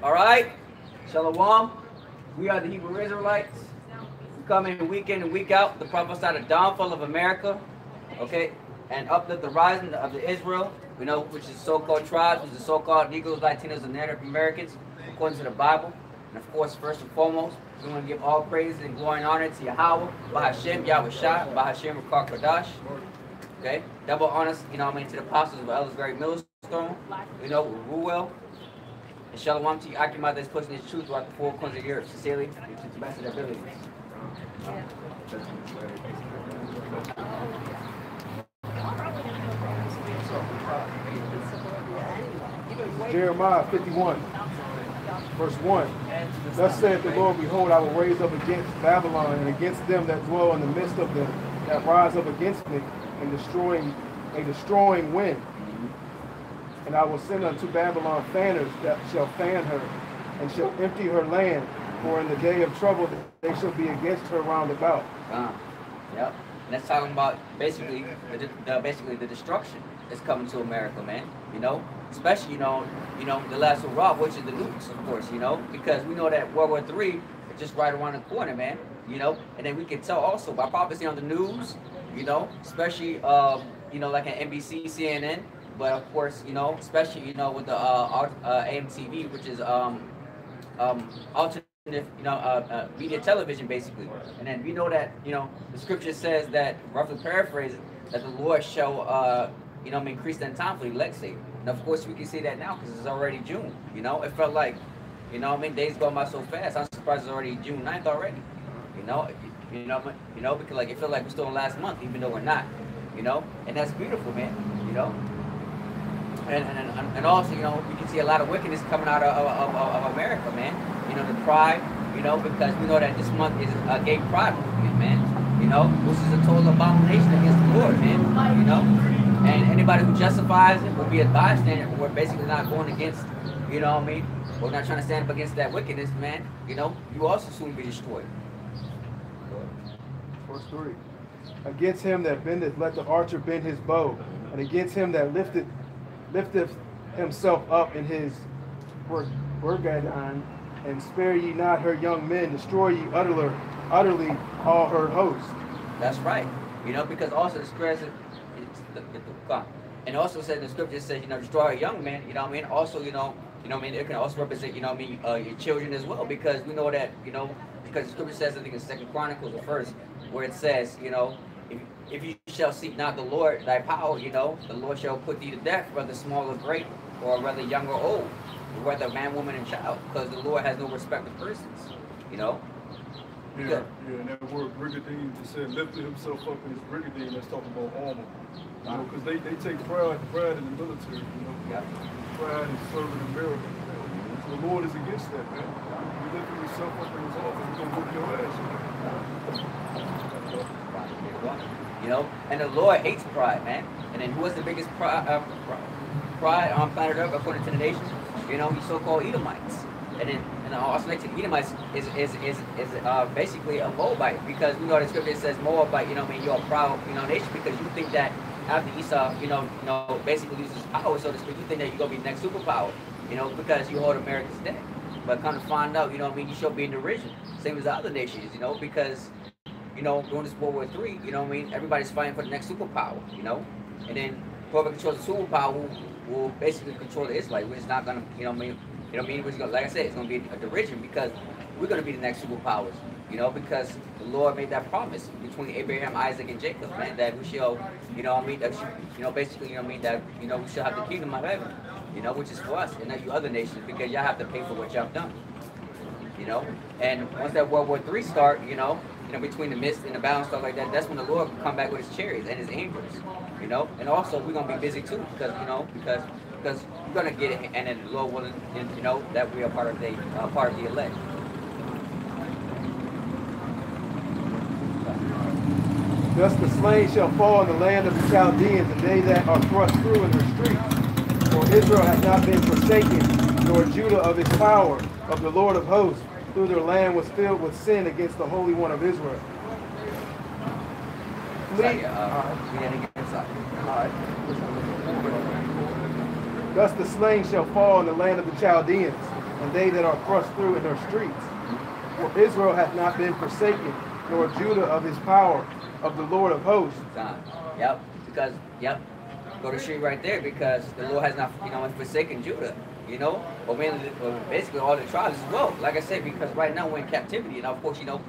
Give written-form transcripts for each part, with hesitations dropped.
All right? Shalom. We are the Hebrew Israelites. We come in week in and week out. The prophesy the downfall of America. Okay? And uplift the rising of the Israel. We know, which is so-called tribes, which is so-called Negroes, Latinos, and Native Americans, according to the Bible. And of course, first and foremost, we want to give all praise and glory and honor to Yahweh, Bahashem, Yahweh Shah, Bahashem, Rakar Kadash. Okay? Double honors, to the apostles of Ellisbury Millstone. Ruel. And Shalom to you, Akima, that's pushing this truth throughout the four corners of the earth. Sincerely, to the best of their abilities. Jeremiah 51, verse 1. Thus saith the Lord, behold, I will raise up against Babylon and against them that dwell in the midst of them, that rise up against me, and a destroying wind. And I will send unto Babylon fanners that shall fan her, and shall empty her land, for in the day of trouble they shall be against her round about. Yep. And that's talking about basically the destruction that's coming to America, man. Especially, the last hurrah, which is the nukes, of course, because we know that World War III is just right around the corner, man, and then we can tell also by prophecy on the news, especially, like an NBC, CNN, but of course, especially, with the AMTV, which is alternate, media television, basically. And then we know that, the scripture says that, roughly paraphrasing, that the Lord shall, increase the time for the elect sake. And of course, we can see that now because it's already June. It felt like, days go by so fast. I'm surprised it's already June 9th already. Because like it felt like we're still in last month, even though we're not. And that's beautiful, man. And also, we can see a lot of wickedness coming out of America, man. The pride, because we know that this month is a gay pride movement, man. Which is a total abomination against the Lord, man. And anybody who justifies it will be a bystander. We're basically not going against, We're not trying to stand up against that wickedness, man. You also soon be destroyed. Verse 3. Against him that bendeth, let the archer bend his bow, and against him that lifteth himself up in his Burgadon, and spare ye not her young men, destroy ye utterly all her host. That's right. Because also the scripture, and also said the scripture says, destroy a young man. Also, it can also represent, your children as well, because we know that, because the scripture says, I think in 2 Chronicles, the first, where it says, if you shall seek not the Lord thy power, the Lord shall put thee to death, whether small or great, or whether young or old, or whether man, woman, and child, because the Lord has no respect of persons, Yeah, and that word brigandine just said lifted himself up in his brigandine. That's talking about armor. Because they take pride in the military, pride in serving America. So the Lord is against that, man. You lifting yourself up in his office, he's gonna whoop your ass. And the Lord hates pride, man. And then who was the biggest pride on planet Earth according to the nations? These so-called Edomites. And also next to the Edomites is basically a Moabite, because we know the scripture says Moabite, you're a proud, nation, because you think that after Esau, basically loses power, so to speak, you think that you're gonna be the next superpower, because you hold America's debt. But come to find out, you should be in derision, same as the other nations, because during this World War III, everybody's fighting for the next superpower, and then whoever controls the superpower will basically control the Israelites. We're just not gonna, like I said, it's gonna be a derision, because we're gonna be the next superpowers, because the Lord made that promise between Abraham, Isaac, and Jacob, man, that we shall, basically, that, we shall have the kingdom of heaven, which is for us, and not you other nations, because y'all have to pay for what y'all have done, and once that World War III start, between the mist and the battle and stuff like that, that's when the Lord will come back with his chariots and his angels, and also we're gonna be busy too, because we're gonna get it, and then the Lord willing, that we are part of the elect. Thus the slain shall fall in the land of the Chaldeans, and they that are thrust through in their streets. For Israel hath not been forsaken, nor Judah of his power, of the Lord of hosts, through their land was filled with sin against the Holy One of Israel. Thus the slain shall fall in the land of the Chaldeans, and they that are thrust through in her streets. For Israel hath not been forsaken, nor Judah of his power, of the Lord of hosts. Yep, because, yep, go to street right there, because the Lord has not, forsaken Judah, or basically all the tribes as well. Like I said, because right now we're in captivity, and of course, the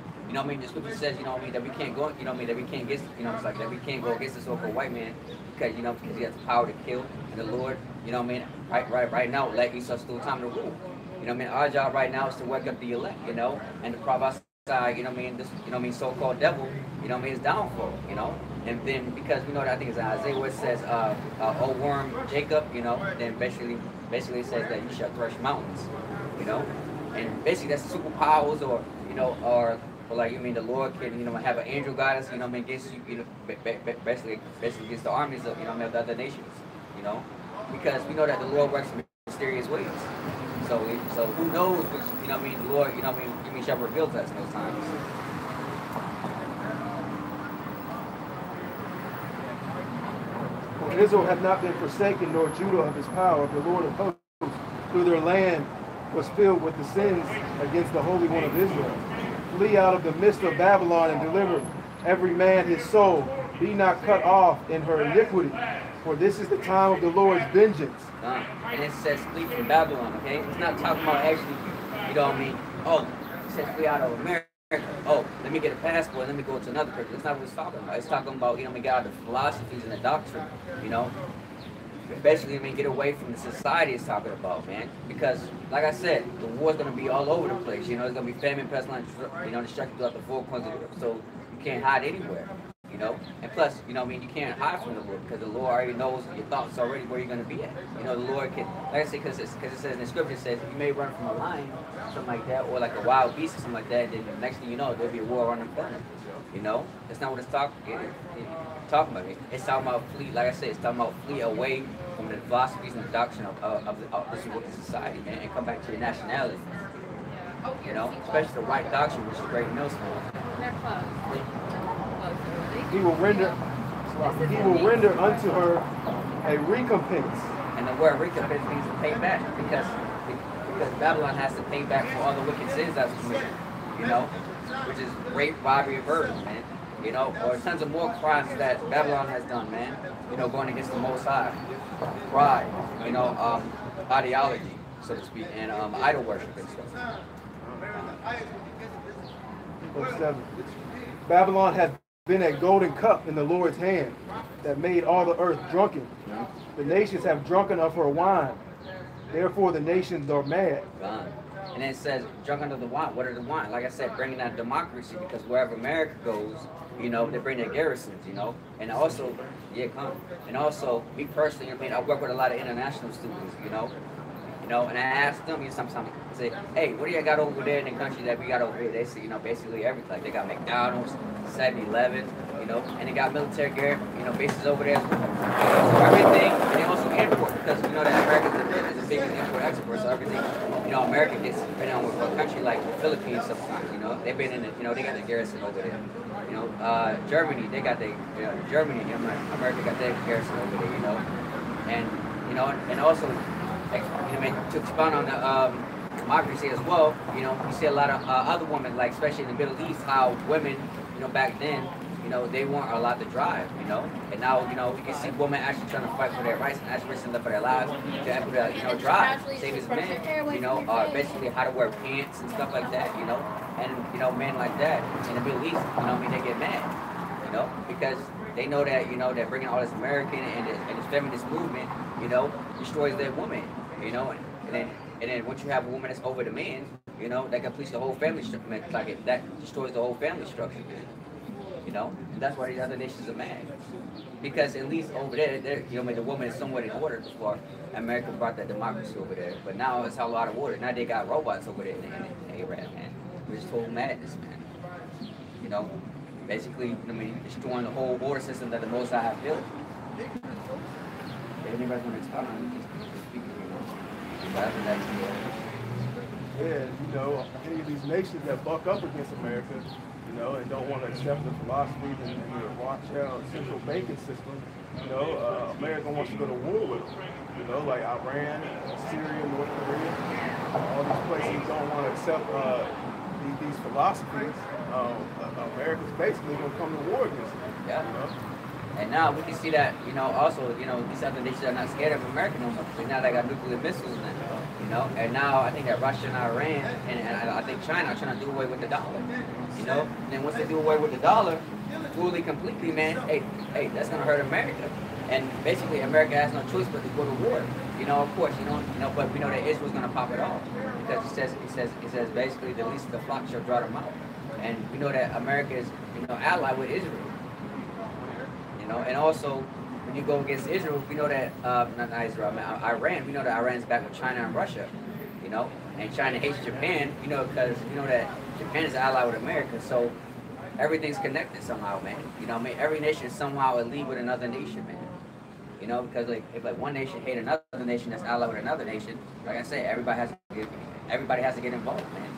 scripture says, that we can't go, that we can't get, it's like that we can't go against the so-called white man, because he has the power to kill, and the Lord, right now, let Esau still time to rule. Our job right now is to wake up the elect, and to prophesy, this, so-called devil, his downfall, and then because we know that I think it's Isaiah where it says, "O worm Jacob," then basically it says that you shall thresh mountains, and basically that's superpowers, or the Lord can have an angel guide us, against you, basically against the armies of of the other nations, because we know that the Lord works in mysterious ways. So who knows which, the Lord, shall reveal to us those times. For Israel hath not been forsaken, nor Judah of his power, the Lord of hosts, through their land was filled with the sins against the Holy One of Israel. Flee out of the midst of Babylon and deliver every man his soul. Be not cut off in her iniquity, for this is the time of the Lord's vengeance. And it says flee from Babylon, okay? It's not talking about actually, oh, it says flee out of America. Oh, let me get a passport, let me go to another country. That's not what it's talking about. It's talking about, get out of the philosophies and the doctrine, Basically, get away from the society it's talking about, man. Because, like I said, the war's going to be all over the place. There's going to be famine, pestilence, destruction throughout the four corners of the earth. So you can't hide anywhere, And plus, you can't hide from the Lord, because the Lord already knows your thoughts already where you're going to be at. The Lord can, like I said, because it says in the scripture, it says you may run from a lion, something like that, or like a wild beast or something like that. And then the next thing you know, there'll be a war on the planet. That's not what it's talking about. It's talking about flee, like I said, it's talking about flee away from the philosophies and the doctrine of this wicked society, man, and come back to your nationality. Especially the right doctrine, which is a great millstone. He will render unto her a recompense. And the word recompense means to pay back, because Babylon has to pay back for all the wicked sins that's committed, which is rape, robbery, and murder, man. Or tons of more crimes that Babylon has done, man. Going against the Most High, pride, ideology, so to speak, and idol worship and stuff. Verse 7. Babylon hath been a golden cup in the Lord's hand, that made all the earth drunken. The nations have drunken of her wine. Therefore the nations are mad. And then it says, drunken of the wine. What are the wine? Like I said, bringing that democracy, because wherever America goes, they bring their garrisons, And also, And also, me personally, I work with a lot of international students, and I ask them, sometimes I say, hey, what do you got over there in the country that we got over here? They say, basically everything. Like, they got McDonald's, 7-Eleven, and they got military gear, bases over there. So everything, and they also import, because we know that America is the biggest import-export, so everything, America gets, depending on what country, like the Philippines sometimes, they've been in it, they got the garrison over there. Germany, they got their, America got their garrison over there, and also, to expound on the democracy as well, you see a lot of other women, like especially in the Middle East, how women, back then, they weren't allowed to drive, and now, we can see women actually trying to fight for their rights and actually risking up for their lives to have to, drive, same as men, basically how to wear pants and stuff like that, and, men like that in the Middle East, they get mad, because they know that, they're bringing all this American and this feminist movement, destroys their woman, and then once you have a woman that's over the man, that completes the whole family structure, like that destroys the whole family structure, and that's why these other nations are mad, because at least over there, the woman is somewhat in order before America brought that democracy over there, but now it's a lot of order. Now they got robots over there in Arab, man. It's total madness, man. Basically, destroying the whole border system that the Most High have built. If anybody's going to talk, we can speak. Yeah, any of these nations that buck up against America, you know, and don't want to accept the philosophies and the Rothschild central banking system. You know, America wants to go to war with them. You know, like Iran, Syria, North Korea, all these places don't want to accept these philosophies. America's basically going to come to war against them. Yeah. You know? And now we can see that, you know, also, you know, these other nations are not scared of America no more. Because now they got nuclear missiles now, you know. And now I think that Russia and Iran and I think China are trying to do away with the dollar, you know. And then once they do away with the dollar, fully, completely, man, hey, that's gonna hurt America. And basically, America has no choice but to go to war. You know, of course, you know, but we know that Israel's gonna pop it off because it says basically the least of the flock shall draw them out. And we know that America is, you know, allied with Israel. You know, and also when you go against Israel, we know that not Israel, Iran. We know that Iran's back with China and Russia. You know, and China hates Japan. You know, because you know that Japan is allied with America. So everything's connected somehow, man. You know, I mean, every nation is somehow at league with another nation, man. You know, because like if like one nation hate another nation that's allied with another nation, like I said, everybody has to get involved, man.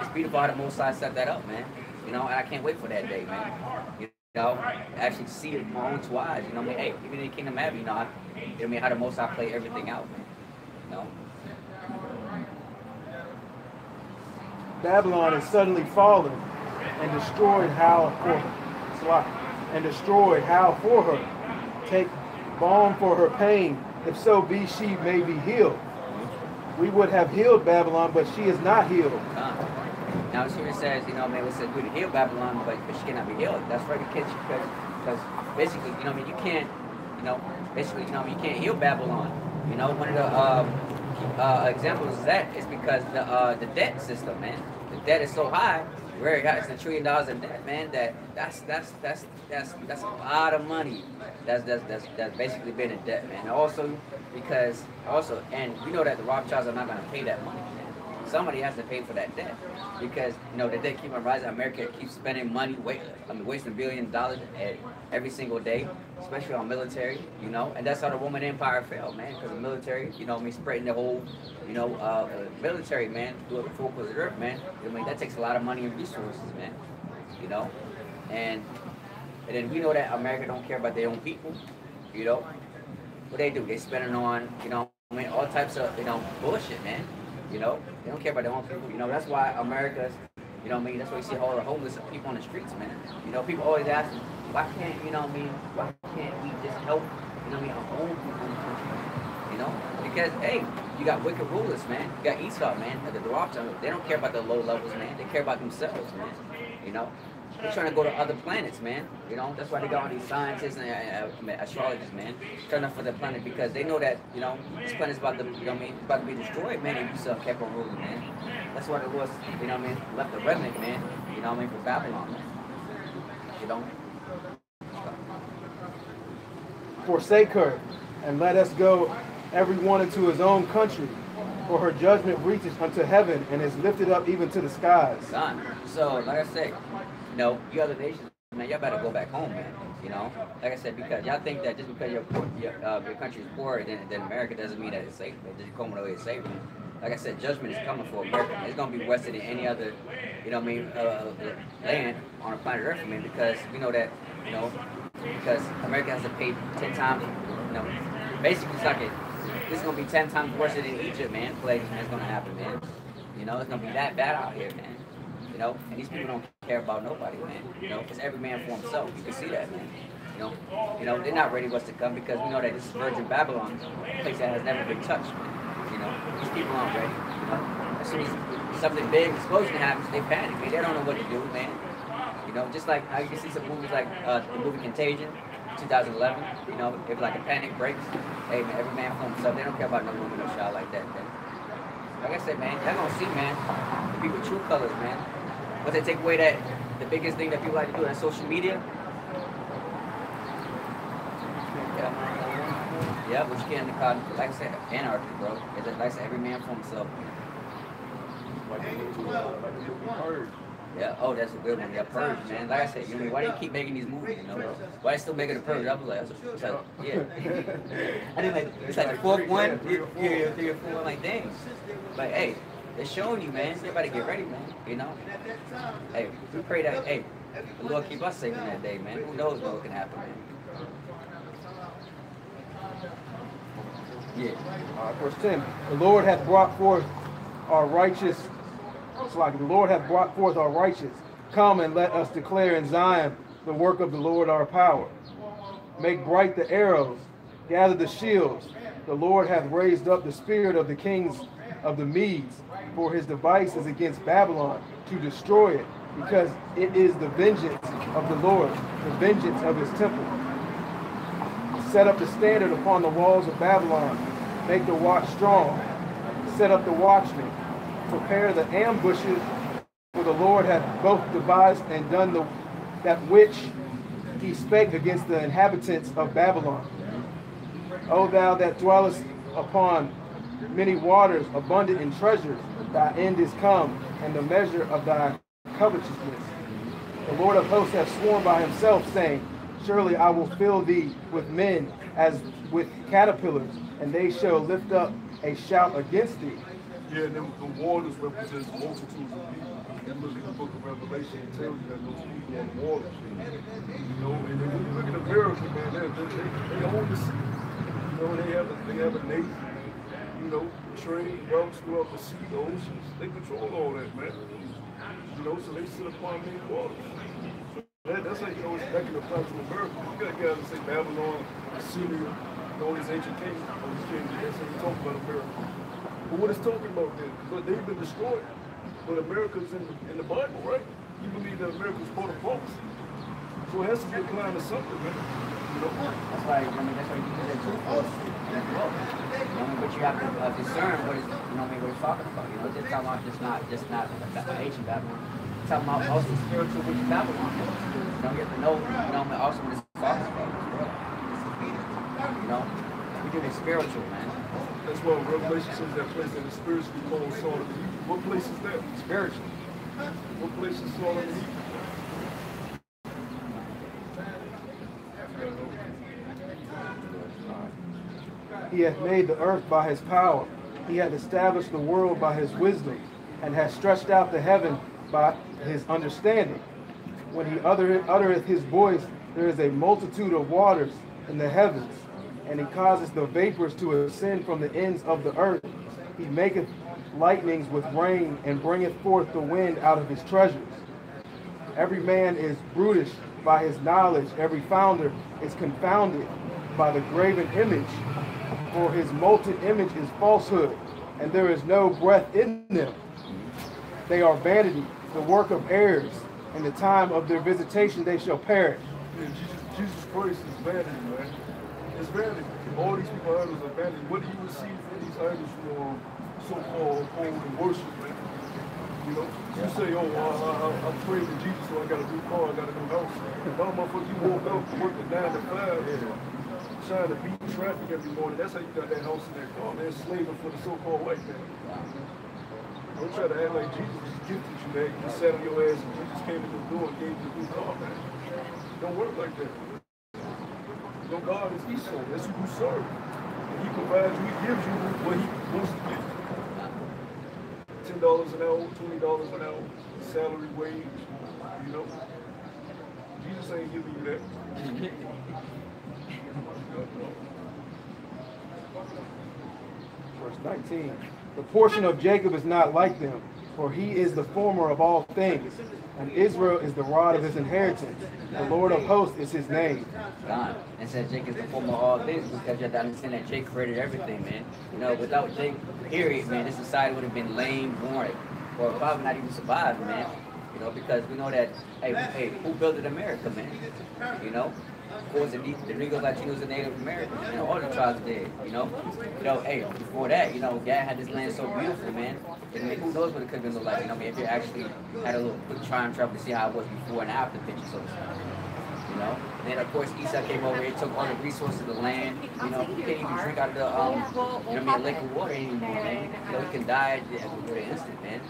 It's beautiful how the Most High set that up, man. You know, and I can't wait for that day, man. You know, actually see it with my own two eyes. You know, what I mean, hey, even in Kingdom Abbey, you know, I mean, how the Most High play everything out, man. You know. Babylon is suddenly fallen and destroyed how for her. And destroyed how for her. Take balm for her pain, if so be she may be healed. We would have healed Babylon, but she is not healed. Now here it says, you know, man, it says we to heal Babylon, but she cannot be healed. That's right, because basically, you know, I mean, you can't, you know, basically, you know, you can't heal Babylon. You know, one of the examples of that is because the debt system, man. The debt is so high. Where it got it's $1 trillion in debt, man. That's a lot of money. That's basically been in debt, man. Also because and we know that the Rothschilds are not going to pay that money, man. Somebody has to pay for that debt because you know the debt keeps on rising. America keeps spending money, wasting $1 billion every single day, especially on military. You know, and that's how the Roman Empire fell, man. Because the military, you know, I mean, spreading the whole, you know, military, man, do it full of the earth, man. I mean, that takes a lot of money and resources, man. You know, and then we know that America don't care about their own people. You know, what they do? They spend it on, you know, I mean, all types of, you know, bullshit, man. You know, they don't care about their own people. You know, that's why America's, you know what I mean, that's why you see all the homeless people on the streets, man. You know, people always ask, why can't, you know what I mean, why can't we just help, you know what I mean, our own people in the country? You know, because, hey, you got wicked rulers, man. You got Esau, man, the Rothschilds. They don't care about the low levels, man. They care about themselves, man. You know, they're trying to go to other planets, man. You know, that's why they got all these scientists and astrologers, man, trying to for the planet because they know that, you know, this planet's about to, you know what I mean, about to be destroyed, man. And Esau kept on ruling, man. That's why the Lord, you know what I mean, left the remnant, man. You know what I mean, for Babylon, man. You know. Forsake her, and let us go, every one into his own country. For her judgment reaches unto heaven and is lifted up even to the skies. Son, so like I said, you know, you other nations, man, y'all better go back home, man. You know, like I said, because y'all think that just because your country is poor, then America doesn't mean that it's safe. It just come away safe. Like I said, judgment is coming for America. It's gonna be worse than any other, you know, what I mean, land on the planet Earth, man. Because we know that, you know, because America has to pay 10 times, you know, basically it's like this is gonna be 10 times worse than Egypt, man. Plagues, man, it's gonna happen, man. You know, it's gonna be that bad out here, man. You know, and these people don't care about nobody, man. You know, it's every man for himself. You can see that, man. You know, they're not ready what's to come because we know that this is Virgin Babylon, a place that has never been touched, man. You know, these people aren't ready. You know, as soon as something big explosion happens, they panic, man. They don't know what to do, man. You know, just like how you can see some movies like the movie Contagion, 2011. You know, if like a panic breaks, hey man, every man for himself. They don't care about no woman, no child like that, man. Like I said, man, y'all gonna see, man, the people true colors, man. But they take away that the biggest thing that people like to do on social media. Yeah, but you can't call, like I said, anarchy, bro. It's like I said, every man for himself. Yeah, oh, that's a good one. Yeah, Purge, man. Like I said, you know, why do you keep making these movies, you know? Why they still making the Purge? I was like, yeah. I think like, it's like the fourth one, yeah, 3 or 4, like, dang. But hey, They're showing you, man. You better get ready, man. You know? Hey, we pray that, hey, the Lord keep us safe in that day, man. Who knows what can happen, man? Yeah. Verse 10. The Lord hath brought forth our righteous. It's like the Lord hath brought forth our righteous. Come and let us declare in Zion the work of the Lord our power. Make bright the arrows, gather the shields. The Lord hath raised up the spirit of the kings of the Medes, for his device is against Babylon, to destroy it, because it is the vengeance of the Lord, the vengeance of his temple. Set up the standard upon the walls of Babylon, make the watch strong, set up the watchmen, prepare the ambushes, for the Lord hath both devised and done that which he spake against the inhabitants of Babylon. O thou that dwellest upon many waters, abundant in treasures, thy end is come, and the measure of thy covetousness. The Lord of hosts hath sworn by himself, saying, surely I will fill thee with men as with caterpillars, and they shall lift up a shout against thee. Yeah, and then the waters represents multitudes of people. And look at the book of Revelation, it tells you that those people on the water. You know, and then when you look at America, man, they own the sea. You know, they have a navy, you know, trade routes throughout the sea, the oceans. They control all that, man. You know, so they sit upon many waters. That's how you know it's back in the place of America. You got guys that say Babylon, Assyria, all these ancient kings, that's how you talk about America. But what it's talking about then, but they've been destroyed. But America's in the Bible, right? You believe that America's part of prophecy. So it has to be applying to something, man. You know? That's why, I mean, that's why you do that too for us as well. You know, but you have to discern what is, you know, what it's talking about. You know, just talking about just not ancient Babylon. It's talking about also spiritual with Babylon. You know, you have to know, you know, also what it's talking about as well. You know, we do the spiritual, man. That's why Revelation says that place that is spiritually called Sodom and Egypt. What place is that? Spiritual. What place is Sodom and Egypt? He hath made the earth by his power. He hath established the world by his wisdom, and hath stretched out the heaven by his understanding. When he uttereth his voice, there is a multitude of waters in the heavens, and he causeth the vapors to ascend from the ends of the earth. He maketh lightnings with rain, and bringeth forth the wind out of his treasures. Every man is brutish by his knowledge. Every founder is confounded by the graven image. For his molten image is falsehood, and there is no breath in them. They are vanity, the work of heirs. In the time of their visitation they shall perish. Yeah, Jesus Christ is vanity, man. It's vanity. All these people idols are vanity. What do you receive from these idols for so-called holy worship, man? You know, you say, oh, I prayed to Jesus, so I got a new car, I got a new house. No, motherfucker, you woke up working 9 to 5, trying to beat traffic every morning. That's how you got that house and that car, man. Slaving for the so-called white man. Don't try to act like Jesus just gifted you, man. You just sat on your ass and Jesus came in the door and gave you a new car, man. Don't work like that. Your God is Esau. That's who you serve. And he provides you, he gives you what he wants to give you. $10 an hour, $20 an hour, salary, wage, you know. Jesus ain't giving you that. Verse 19. The portion of Jacob is not like them, for he is the former of all things, and Israel is the rod of his inheritance. The Lord of hosts is his name. God. And said Jacob is the former of all things, because you have to understand that Jacob created everything, man. You know, without Jacob, period, man, this society would have been lame, boring, or probably not even survived, man. You know, because we know that, hey, who built America, man? You know? Who was the Negroes, Latinos, and Native Americans? You know, all the tribes did, you know? You know, hey, before that, you know, God had this land so beautiful, man. And who knows what it could have been like, you know, I mean, if you actually had a little quick time travel to see how it was before and after picture, so to speak. You know? And then, of course, Esau came over here, took all the resources of the land. You know, you can't even drink out of the, you know, lake of water anymore, man. You know, you can die with an instant, man.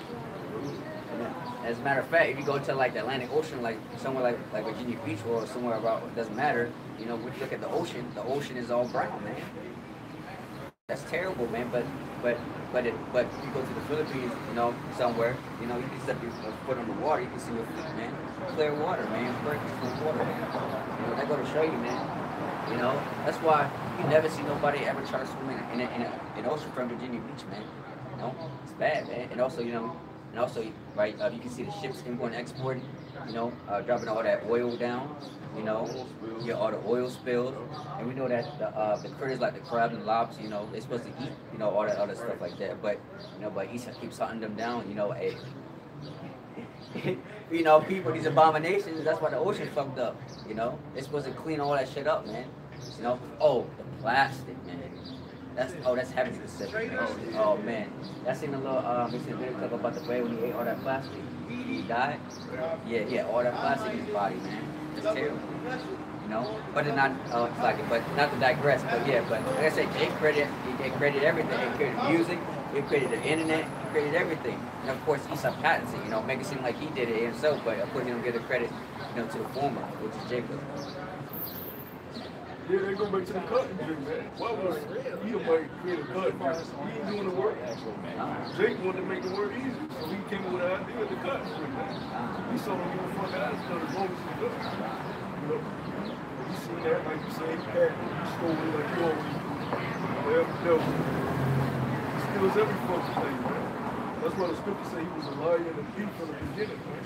As a matter of fact, if you go to like the Atlantic Ocean, like somewhere like Virginia Beach or somewhere about, it doesn't matter, you know, when you look at the ocean is all brown, man. That's terrible, man. But but if you go to the Philippines, you know, somewhere, you know, you can step your foot on the water, you can see your feet, man. Clear water, man. Clear water, man. You know, that go to show you, man. You know, that's why you never see nobody ever try to swim in an ocean from Virginia Beach, man. You know, it's bad, man. And also, you know, right, you can see the ships import and exporting, you know, dropping all that oil down, you know, all the oil spills. And we know that the critters like the crab and lobster, you know, they're supposed to eat, you know, all that other stuff like that. But, you know, but Esau keeps hunting them down, you know, hey. You know, people, these abominations, that's why the ocean fucked up, you know. They're supposed to clean all that shit up, man. You know, oh, the plastic, man. That's heavy specific. Oh man, that's in a little we seen a video talk about the way when he ate all that plastic. He died. Yeah, all that plastic in his body, man. It's terrible. You know, but it's not but not to digress. But yeah, but like I said, he created everything. He created music. He created the internet. He created everything. And of course, Esau patents it. You know, make it seem like he did it himself. But of course, he don't give the credit, you know, to the former, which is Jacob. Yeah, they go back to the cutting drink, man. Why was Edomite create a cutting drink? He ain't doing the work. Jake wanted to make the work easy, so he came up with the idea of the cutting drink, man. He saw him give a fuck out of stuff as long as he does. You know? You see that, like you say, Pat, he stole it like you always do. Whatever the devil. He steals every fucking thing, man. That's why the scripture say he was a liar and a thief from the beginning, man.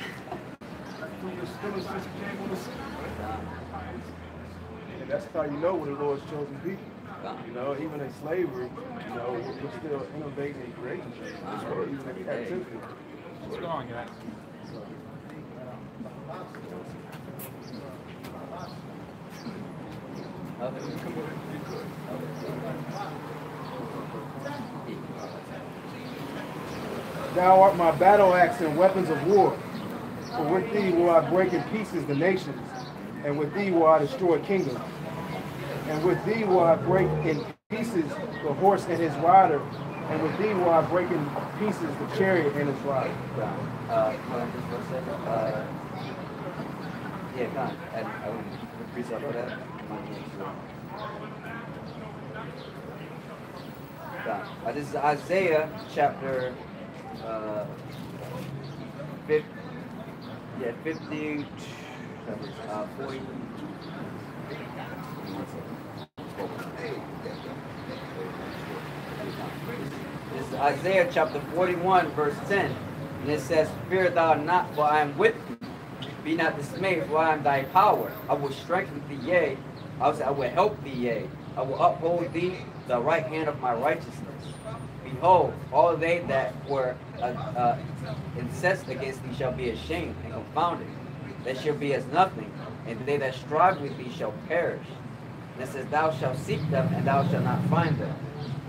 He was stealing since he came on the scene, man. That's how you know we're the Lord's chosen people. You know, even in slavery, you know, we're still innovating and creating things. Even in captivity. What's going on, guys? Thou art my battle axe and weapons of war. For with thee will I break in pieces the nations, and with thee will I destroy kingdoms. And with thee will I break in pieces the horse and his rider, and with thee will I break in pieces the chariot and its rider. Yeah, come on. I would appreciate for that. This is Isaiah chapter 50, 40. This is Isaiah chapter 41, verse 10. And it says, Fear thou not, for I am with thee. Be not dismayed, for I am thy power. I will strengthen thee, yea. I will help thee, yea. I will uphold thee the right hand of my righteousness. Behold, all they that were incensed against thee shall be ashamed and confounded. They shall be as nothing, and they that strive with thee shall perish. And it says, Thou shalt seek them, and thou shalt not find them.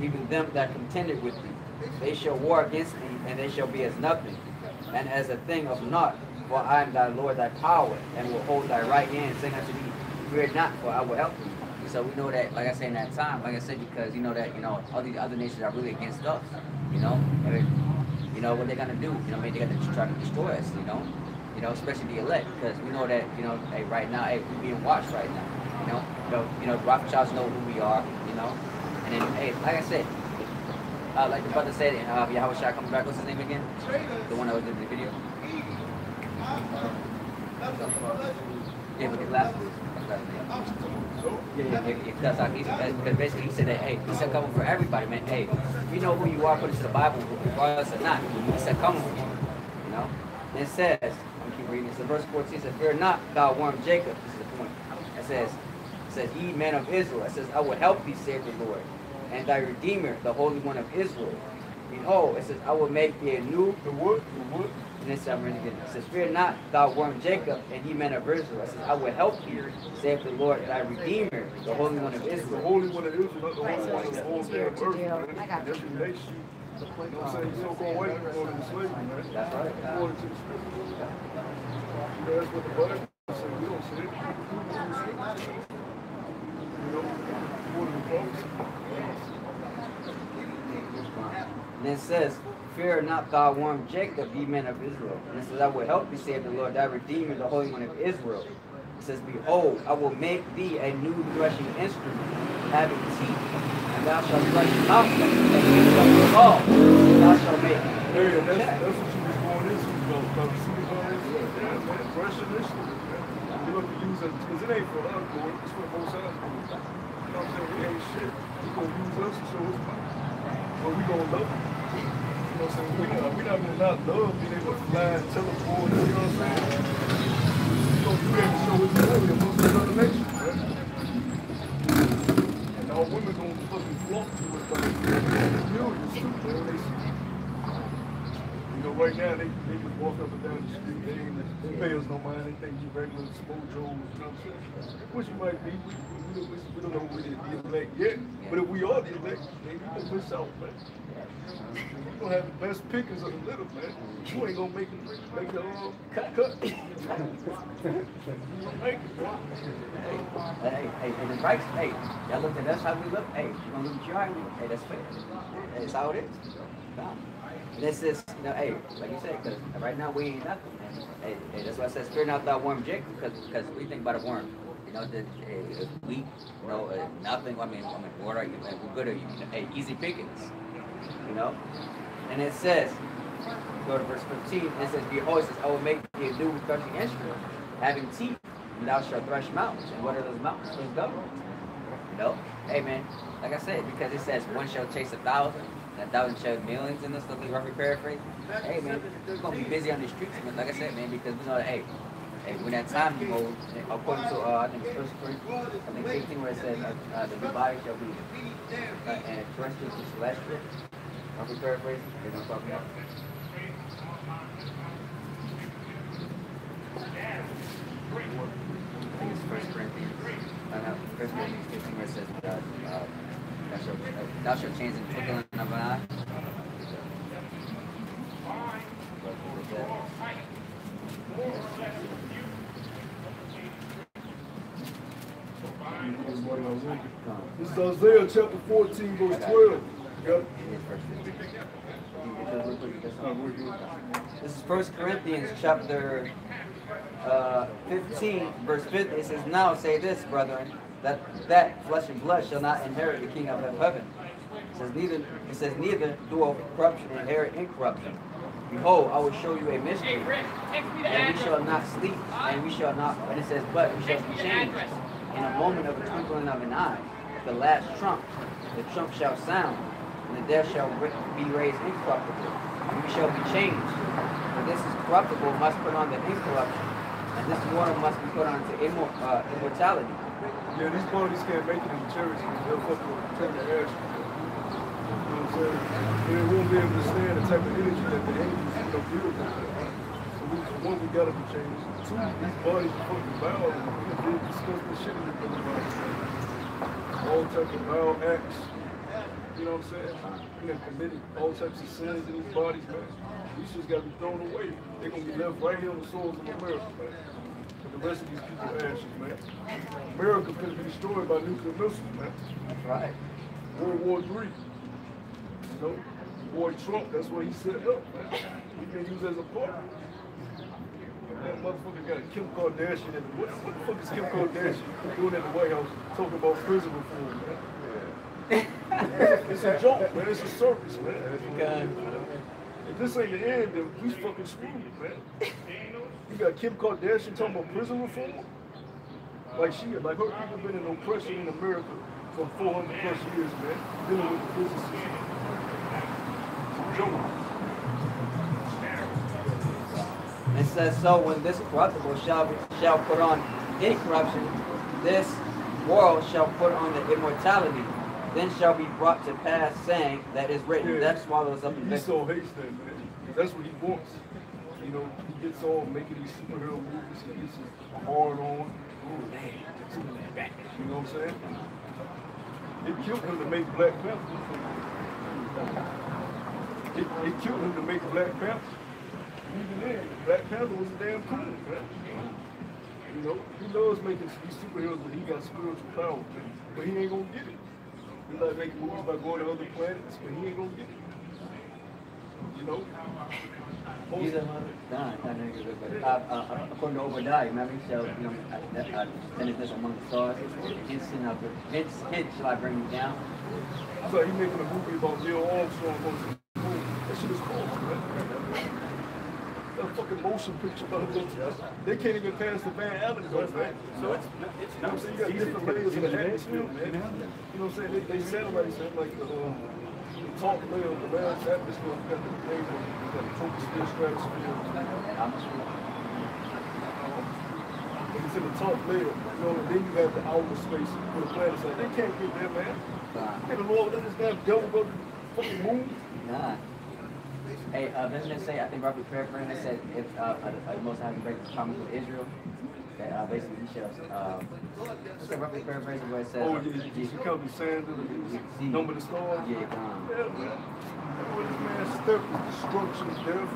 Even them that contended with thee. They shall war against thee, and they shall be as nothing, and as a thing of naught. For I am thy Lord, thy power, and will hold thy right hand, saying unto thee, Fear not, for I will help thee. So we know that, like I said, in that time, like I said, because you know that, you know, all these other nations are really against us, you know. And, you know what they're gonna do, you know, maybe they're gonna try to destroy us, you know, especially the elect, because we know that, you know, hey, right now, hey, we're being watched right now, you know, the Rothschilds know who we are, you know, and then, hey, like I said, like the brother said, Yahweh Shai coming back, what's his name again? The one that was in the video. Yeah, with the glasses. Because basically he said that, hey, he said coming for everybody, man. Hey, if you know who you are, put it to the Bible, regardless or not. He said coming for you, you know. And it says, I'm gonna keep reading this. In verse 14 it says, Fear not, thou worm Jacob. This is the point. It says, Ye men of Israel. It says, I will help thee, save the Lord, and thy Redeemer, the Holy One of Israel. Behold, it says, I will make thee a new. The wood. And this I'm reading again. It says, Fear not, thou worm Jacob, and ye men of Israel. It says, I will help thee, save the Lord, thy Redeemer, the Holy One of Israel. The Holy One of Israel, not the Holy One of the whole damn earth. That's your nation. You know what I'm saying? So-called white people going into slavery, man. That's right. According to the scripture. You know, that's what the Bible says. We don't say it. You know, according to the prophecy. And it says, Fear not, thou worm Jacob, ye men of Israel. And it says, I will help thee, save the Lord, thy Redeemer, the Holy One of Israel. It says, behold, I will make thee a new threshing instrument, having teeth, and thou shalt thresh out the things of the law, and thou shalt make. Yeah, that's what you was going into, though. Because see how it is, man, threshing instrument, man. You know, to use it, because it ain't for us, boy. It's for both sides, boy. You know what I'm saying? We ain't shit. He gonna use us to show his power. But we gonna love him. You know what I'm saying? We not gonna not love being able to fly and teleport, you know what I'm saying? We gonna do that to show his glory amongst the other nations, man. And all women gonna fucking flock to it, but it's millions too, man. They see. You know, right now, they just walk up and down the street, they pay us no mind, they think you regular Spojos, you know what I'm saying? Which you might be, we don't know we're the elect yet, but if we are the elect, maybe we gonna miss out, man. You're gonna have the best pickings of the little, man. You ain't gonna make the cut. You gonna make it, bro. Hey, and the Christ, hey, y'all look at us how we look, hey, you gonna look at you how we look, hey, that's fair. Hey, that's how it is. Nah. This is, you know, hey, like you said, because right now we ain't nothing, man. Hey, that's why I said, fear not thou worm, Jacob, because we think about a worm. You know, that we, you know, nothing. I mean, what are you? What good are you? Hey, easy pickings. You know, and it says, go to verse 15. It says, behold, it says, I will make thee a new threshing instrument, having teeth, and thou shalt thresh mountains. And what are those mountains? Those governments. You know, hey man, like I said, because it says one shall chase 1,000. 1,000 shall millions in this, let me roughly paraphrase. Hey man, we're gonna be busy on the streets, man. Like I said, man, because we know that hey, when that time mode, according to I think it's 1 Corinthians, I think 18, where it says the new body shall be and terrestrial to celestial. Roughly paraphrase, you know what I'm talking about. I think it's 1 Corinthians. I know 1 Corinthians 15, where it says thou shalt change in the twinkling of an eye. This is Isaiah chapter 14, verse 12. Got This is 1 Corinthians chapter 15, verse 50. It says, now say this, brethren, that flesh and blood shall not inherit the kingdom of heaven. It says neither do of corruption inherit incorruption. Behold, I will show you a mystery, and we shall not sleep, and we shall not. And it says, but we shall be changed in a moment of the twinkling of an eye. The last trump, the trump shall sound, and the dead shall be raised incorruptible, and we shall be changed. For this is corruptible must put on the incorruption, and this mortal must be put on to immortality. yeah, these bodies can't make it in the church. They'll fucking turn their ass. You know what I'm saying? And they won't be able to stand the type of energy that the angels deal with. So one, we gotta be changed. Two, these bodies are fucking foul. They discuss the shit in the bodies. All types of foul acts. You know what I'm saying? We have committed all types of sins in these bodies, man. These shit's gotta be thrown away. They're gonna be left right here on the soils of America, man. But the rest of these people ashes, man. America could be destroyed by nuclear missiles, man. That's right. World War III. You know, boy Trump, that's what he set up, man. He been used as a partner. That motherfucker got Kim Kardashian in the what the fuck is Kim Kardashian doing at the White House talking about prison reform, man? It's a joke, man. It's a circus, man. If this ain't the end, then we fucking screwed, man. You got Kim Kardashian talking about prison reform? Like her people been in oppression in America for 400 plus years, man. Dealing with the prison system. It's a joke. It says, so when this corruptible shall put on incorruption, this world shall put on the immortality, then shall be brought to pass, saying that is written, death swallows up the He so hates that, man. That's what he wants. You know, he gets on making these superhero movies, he gets his hard on. Oh, man, Superman back. You know what I'm saying? It killed him to make Black Panther. It killed him to make Black Panther. Even then, Black Panther was a damn cool, man. You know, he loves making these superheroes, but he got spiritual power, man. But he ain't gonna get it. He like making movies by going to other planets, but he ain't gonna get it. you know. He's a according to Obadiah, remember, he shall, you know, send this among the stars, hence shall I bring you down. So he making a movie about Neil Armstrong going to the moon. That shit is cool, man. That fucking motion picture about it. They can't even pass the Van Allen test, man. So it's you know what I'm saying? You got different layers of the atmosphere, man. You know what I'm saying? They satellite saying like the top layer of the last atmosphere, you got the laser, you got the troposphere, stratosphere. It's in the top layer, you know, and then you have the outer space where the planets are. They can't get there, man. Hey, the Lord let this damn devil go to the fucking moon. Nah. Hey, let's just say, I think Robert Fairburn said if the most having break the comic with Israel, that basically he shows. What's Robert Fairburn where it says? Oh, yeah, you come to sand and number the stars. Yeah, yeah, man. This man's step is destruction, death.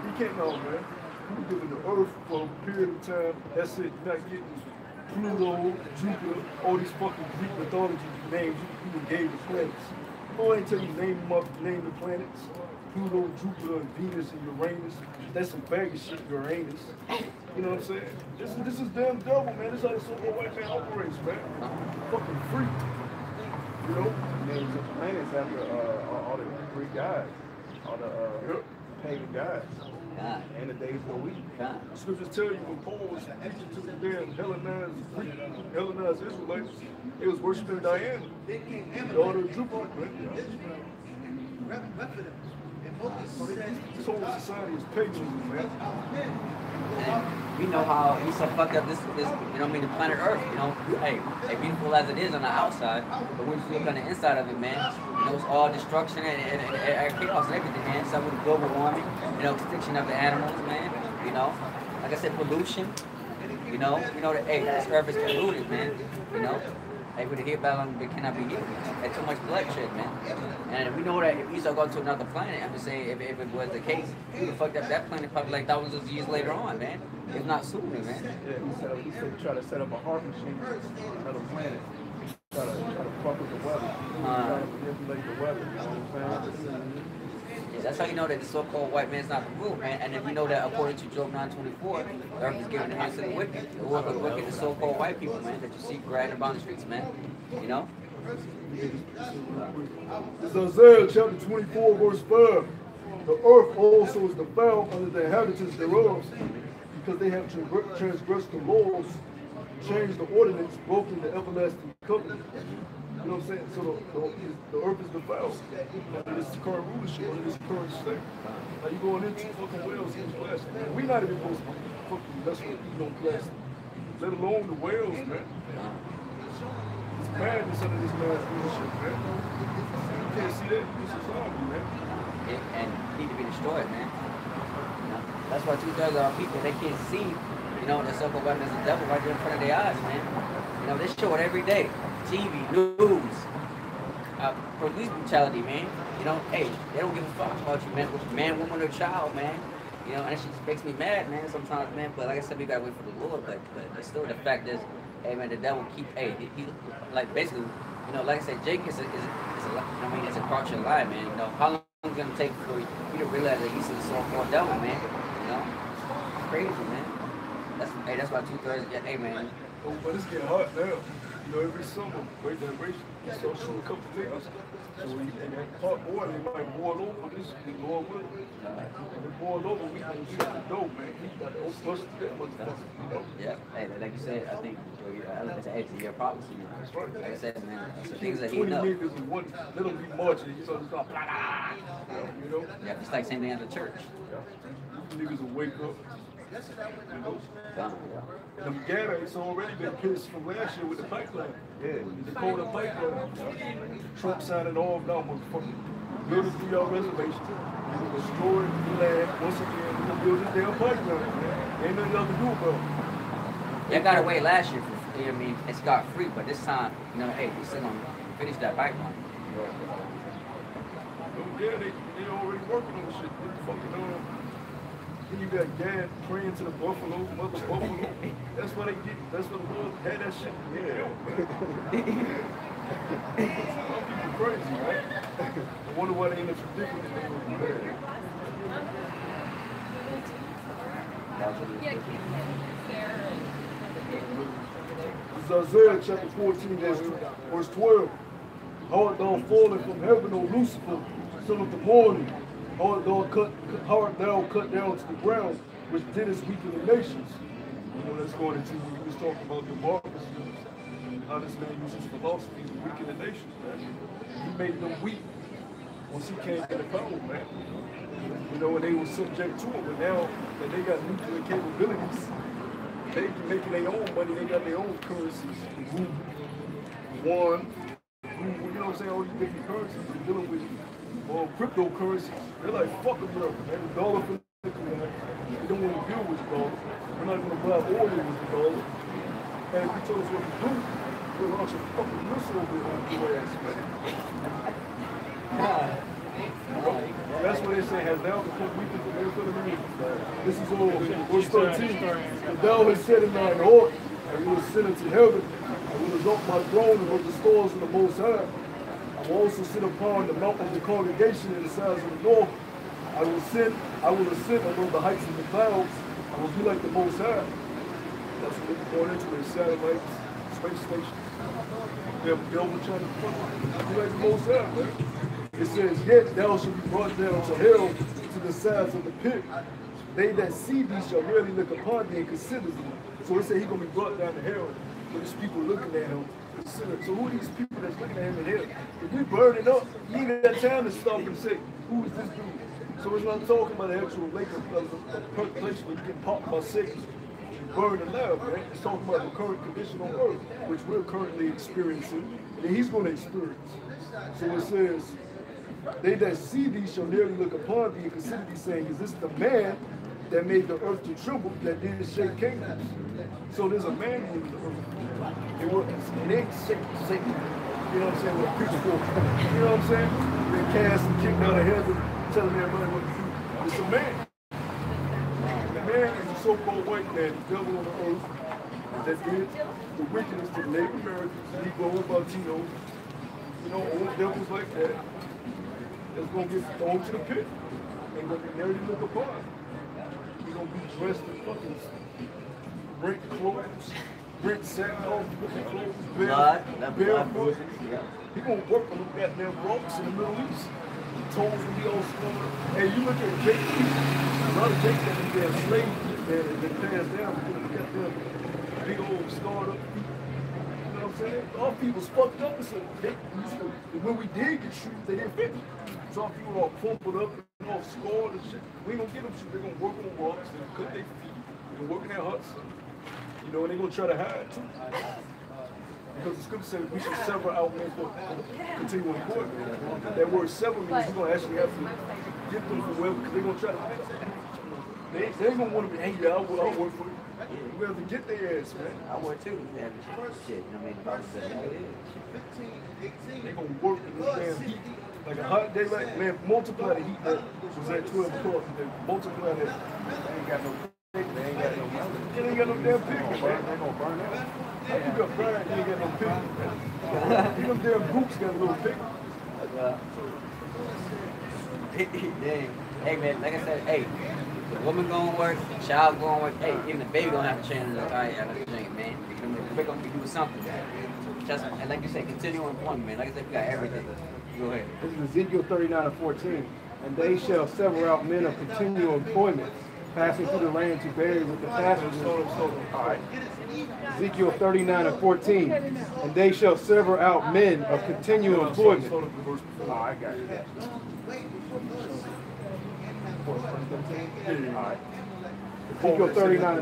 He can't know, man. We live in the earth for a period of time. That's it. You're not getting Pluto, Jupiter, all these fucking Greek mythology names you gave the planets. Lord ain't tell you name the planets. Pluto, Jupiter, and Venus, and Uranus. That's some baggy shit, Uranus. You know what I'm saying? This is damn devil, man. This is how the so-called white man operates, man. Fucking freak. You know? Names of planets after all the Greek gods, all the pagan gods. God. And the days of the week. God. The scriptures tell you when Paul was preaching to the damn Hellenized Israelites, they was worshiping Diana, the daughter of Jupiter. This whole society is paganism, man. And we know how he's so fucked up this you know what I mean, the planet Earth, you know. Hey, beautiful as it is on the outside, but when you look on the inside of it, man, you know, it's all destruction and chaos and everything, man. So with global warming, you know, extinction of the animals, man, you know. Like I said, pollution, you know that, hey, this earth is polluted, man, you know. Hey, with the heat battle, it cannot be healed. It's too much bloodshed, man. And we know that if we start going to another planet, I'm just saying, if it was the case, we would have fucked up that planet probably like thousands of years later on, man. If not sooner, man. Yeah, he said try to set up a heart machine on another planet. Try to fuck with the weather. Try to manipulate the weather, you know what I'm saying? Yeah, that's how you know that the so-called white man's not the rule, man. And if you know that according to Job 9:24, the earth is given the hands of the wicked. The work of the wicked is so-called white people, man, that you see riding about the streets, man. You know? It's Isaiah chapter 24, verse 5. The earth also is defiled under the inhabitants thereof, because they have transgressed the laws, changed the ordinance, broken the everlasting covenant. You know what I'm saying? So the earth is defiled under this current rulership, under this current state. Now you going into fucking whales and plastic. We not even supposed to fucking mess with plastic, let alone the whales, man. It's madness under this man's leadership, man. You can't see that. This is zombie, man. And need to be destroyed, man. You know? That's why 2/3 of our people, they can't see, you know, the so-called weapon as the devil right there in front of their eyes, man. You know, they show it every day. TV, news, police brutality, man. You know, hey, they don't give a fuck about you, man, woman, or child, man. You know, and it just makes me mad, man, sometimes, man. But like I said, we gotta wait for the Lord. But still, the fact is, hey, man, the devil keep, hey, he like basically, you know, like I said, Jake is a I mean, it's a crouch and lie, man. You know, how long is it gonna take for you to realize that he's a so-called devil, man? You know, it's crazy, man. That's why 2/3. Yeah, hey, man. Oh, but it's getting hot now. You know, every summer, great vibration. So shoot a couple niggas. So when you hot boil, they might boil over. This is going with it. When they boil over, we can shoot the dough, man. We got to bust that motherfucker, you know? Yeah, hey, like you said, I think it's actually your prophecy, man. That's right. Like I said, man, so things are 20 heating up. niggas in one little be marching, you know, it's not blah, blah, you know? Yeah, it's like same thing at the church. Yeah. Niggas will wake up. You know? Done, And them Gadders already been pissed from last year with the pipeline. Yeah. The Dakota pipeline. Trump signing off now, motherfucker. Build a 3-yard reservation. Destroy the land. Once again, we're gonna build this damn pipeline, man. Ain't nothing else to do about it. Y'all got away last year for, you know what I mean, it's got free, but this time, you know, hey, we still gonna finish that pipeline. Yeah, they already working on the shit. What the fuck you know? Then you got Gad praying to the buffalo, mother buffalo. That's why they get, that's what the Lord had that shit. Yeah. People crazy, right? I wonder why they end up predicting that they were bad. It's Isaiah chapter 14, verse 12. Art thou fallen from heaven, O Lucifer, son of the morning? Art thou cut down to the ground, which didst weaken the nations? You know, that's going into when he was talking about the Marcus, how this man uses philosophy to weaken the nations, man. He made them weak once he came to the power, man. You know, and they were subject to him, but now that they got nuclear capabilities, they can making their own money, they got their own currencies. One, you know what I'm saying, all these different currencies, they're dealing with cryptocurrencies. They're like, fuck America, man, the dollar for nickel, man. We don't want to deal with the dollar. We're not going to buy oil with the dollar. And if you told us what to do, we'll launch a fucking missile over your ass, man. That's what they say has now become weakness of every other man. This is all verse 13. And thou hast said in thine heart, I will ascend into heaven. I will exalt my throne above the stars of the Most High. I will also sit upon the mountain of the congregation in the sides of the north. I will ascend above the heights of the clouds. I will be like the Most High. That's what they're going into their satellites, space stations. They're trying to be like the Most High, man. It says, yet thou shalt be brought down to hell, to the sides of the pit. They that see thee shall really look upon thee and consider thee. So it said he's going to be brought down to hell. But there's people looking at him, consider. So who are these people that's looking at him in hell? If we burn it up, you ain't got time to stop and say, who is this dude? So it's not talking about the actual lake of place where you get popped by Satan and burned alive, right? It's talking about the current condition on earth, which we're currently experiencing, and he's going to experience. So it says, they that see thee shall nearly look upon thee and consider thee, saying, is this the man that made the earth to tremble, that did shake kingdoms? So there's a man who made the earth. It ain't Satan, you know what I'm saying, with a pitchfork. You know what I'm saying? They cast and kicked out of heaven, telling everybody what to do. It's a man. The man is a so-called white man, the devil on the earth, that did the wickedness to the Native Americans, Negroes, Latinos, you know, old devils like that. That's going to get thrown to the pit and going to be nearly looked upon. He's going to be dressed in fucking rent clothes, rent sackcloth, clothes, barefoot. He's going to work on them goddamn rocks in the Middle East. Toes will be all scored. Hey, you look at Jake, a lot of Jakes that be there slaves that passed down because they got them big old scarred up feet. You know what I'm saying? All people's fucked up, so when we did get shoes, they didn't fit. Some people are all crumpled up and all scarred and shit. We ain't gonna get them shit. They're gonna work on the rocks, they're gonna cut their feet, they're gonna work in their huts. You know, and they're gonna try to hide too. Because the scripture says we should sever out men for continuing employment. That word sever means you're gonna actually have to get them from wherever, because they're gonna try to hide. They ain't gonna want to be angry. I'll work for you. We have to get their ass, man. I would too. Shit, you know what I mean? The Bible says, they gonna work in this damn heat. Like a hot day, like, man, multiply the heat that was at 12 o'clock. Multiply that. They ain't got no pig. They ain't got no milk. They ain't got no damn pig, man. They gonna burn out. You got fried, you ain't got no pig. You them damn goops got a little pig. Dang. Hey, man, like I said, hey, the woman gonna work, the child gonna work, hey, even the baby gonna have to change it. All right, I gotta change it, man. We're gonna be doing something, man. Just, and like you said, continuing employment, man. Like I said, we got everything. Go ahead. This is Ezekiel 39:14. And they shall sever out men of continual employment, passing through the land to bury with the passengers. All right. Ezekiel 39:14. And they shall sever out men of continual employment. Oh, I got you. All right. Ezekiel 39.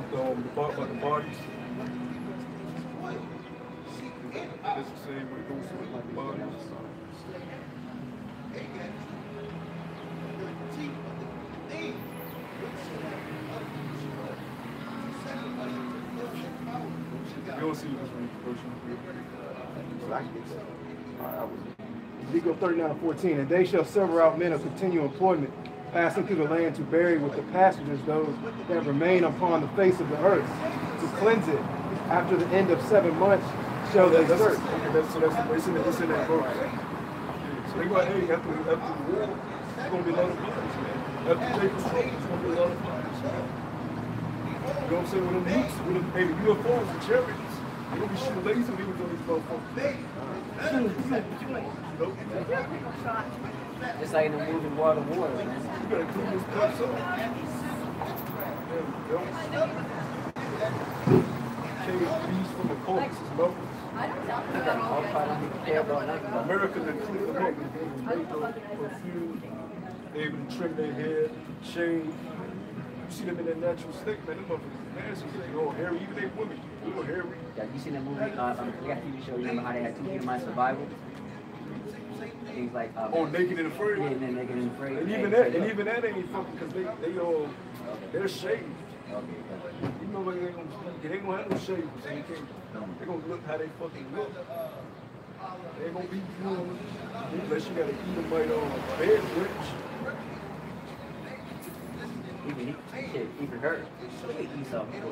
About the bodies. It's the same way it goes with the bodies. You don't see this version. Ezekiel 39:14. And they shall sever out men of continual employment, passing through the land to bury with the passengers those that remain upon the face of the earth, to cleanse it. After the end of 7 months shall they that's search. it's in that verse. So they go, hey, after the war, it's gonna be a lot of violence, man. After Jacob's trouble, it's gonna be a lot of violence, man. You know what I'm saying? With them nukes, with them, hey, the UFOs and chariots, they're gonna be shooting laser beams on these motherfuckers. Just like in the movie Water War, man. You gotta clean this place up. Bees from the coast, America that clean them up and make them perfume, they're able to trim their hair, shave. You see them in their natural state, man. Them motherfuckers nasty. They all hairy, even they women. They all hairy. Yeah, you seen that movie? We got a TV show. You remember how they had 2 Edomites survival? Things like Naked and Afraid. Yeah, and then Naked and Afraid. And even that ain't fucking because they all they're shaved. Okay. You know they ain't gonna have no shave, so they can't. They're gonna look how they fucking look. They ain't gonna be good unless you gotta eat them right on bed rich. Even her. She eat something.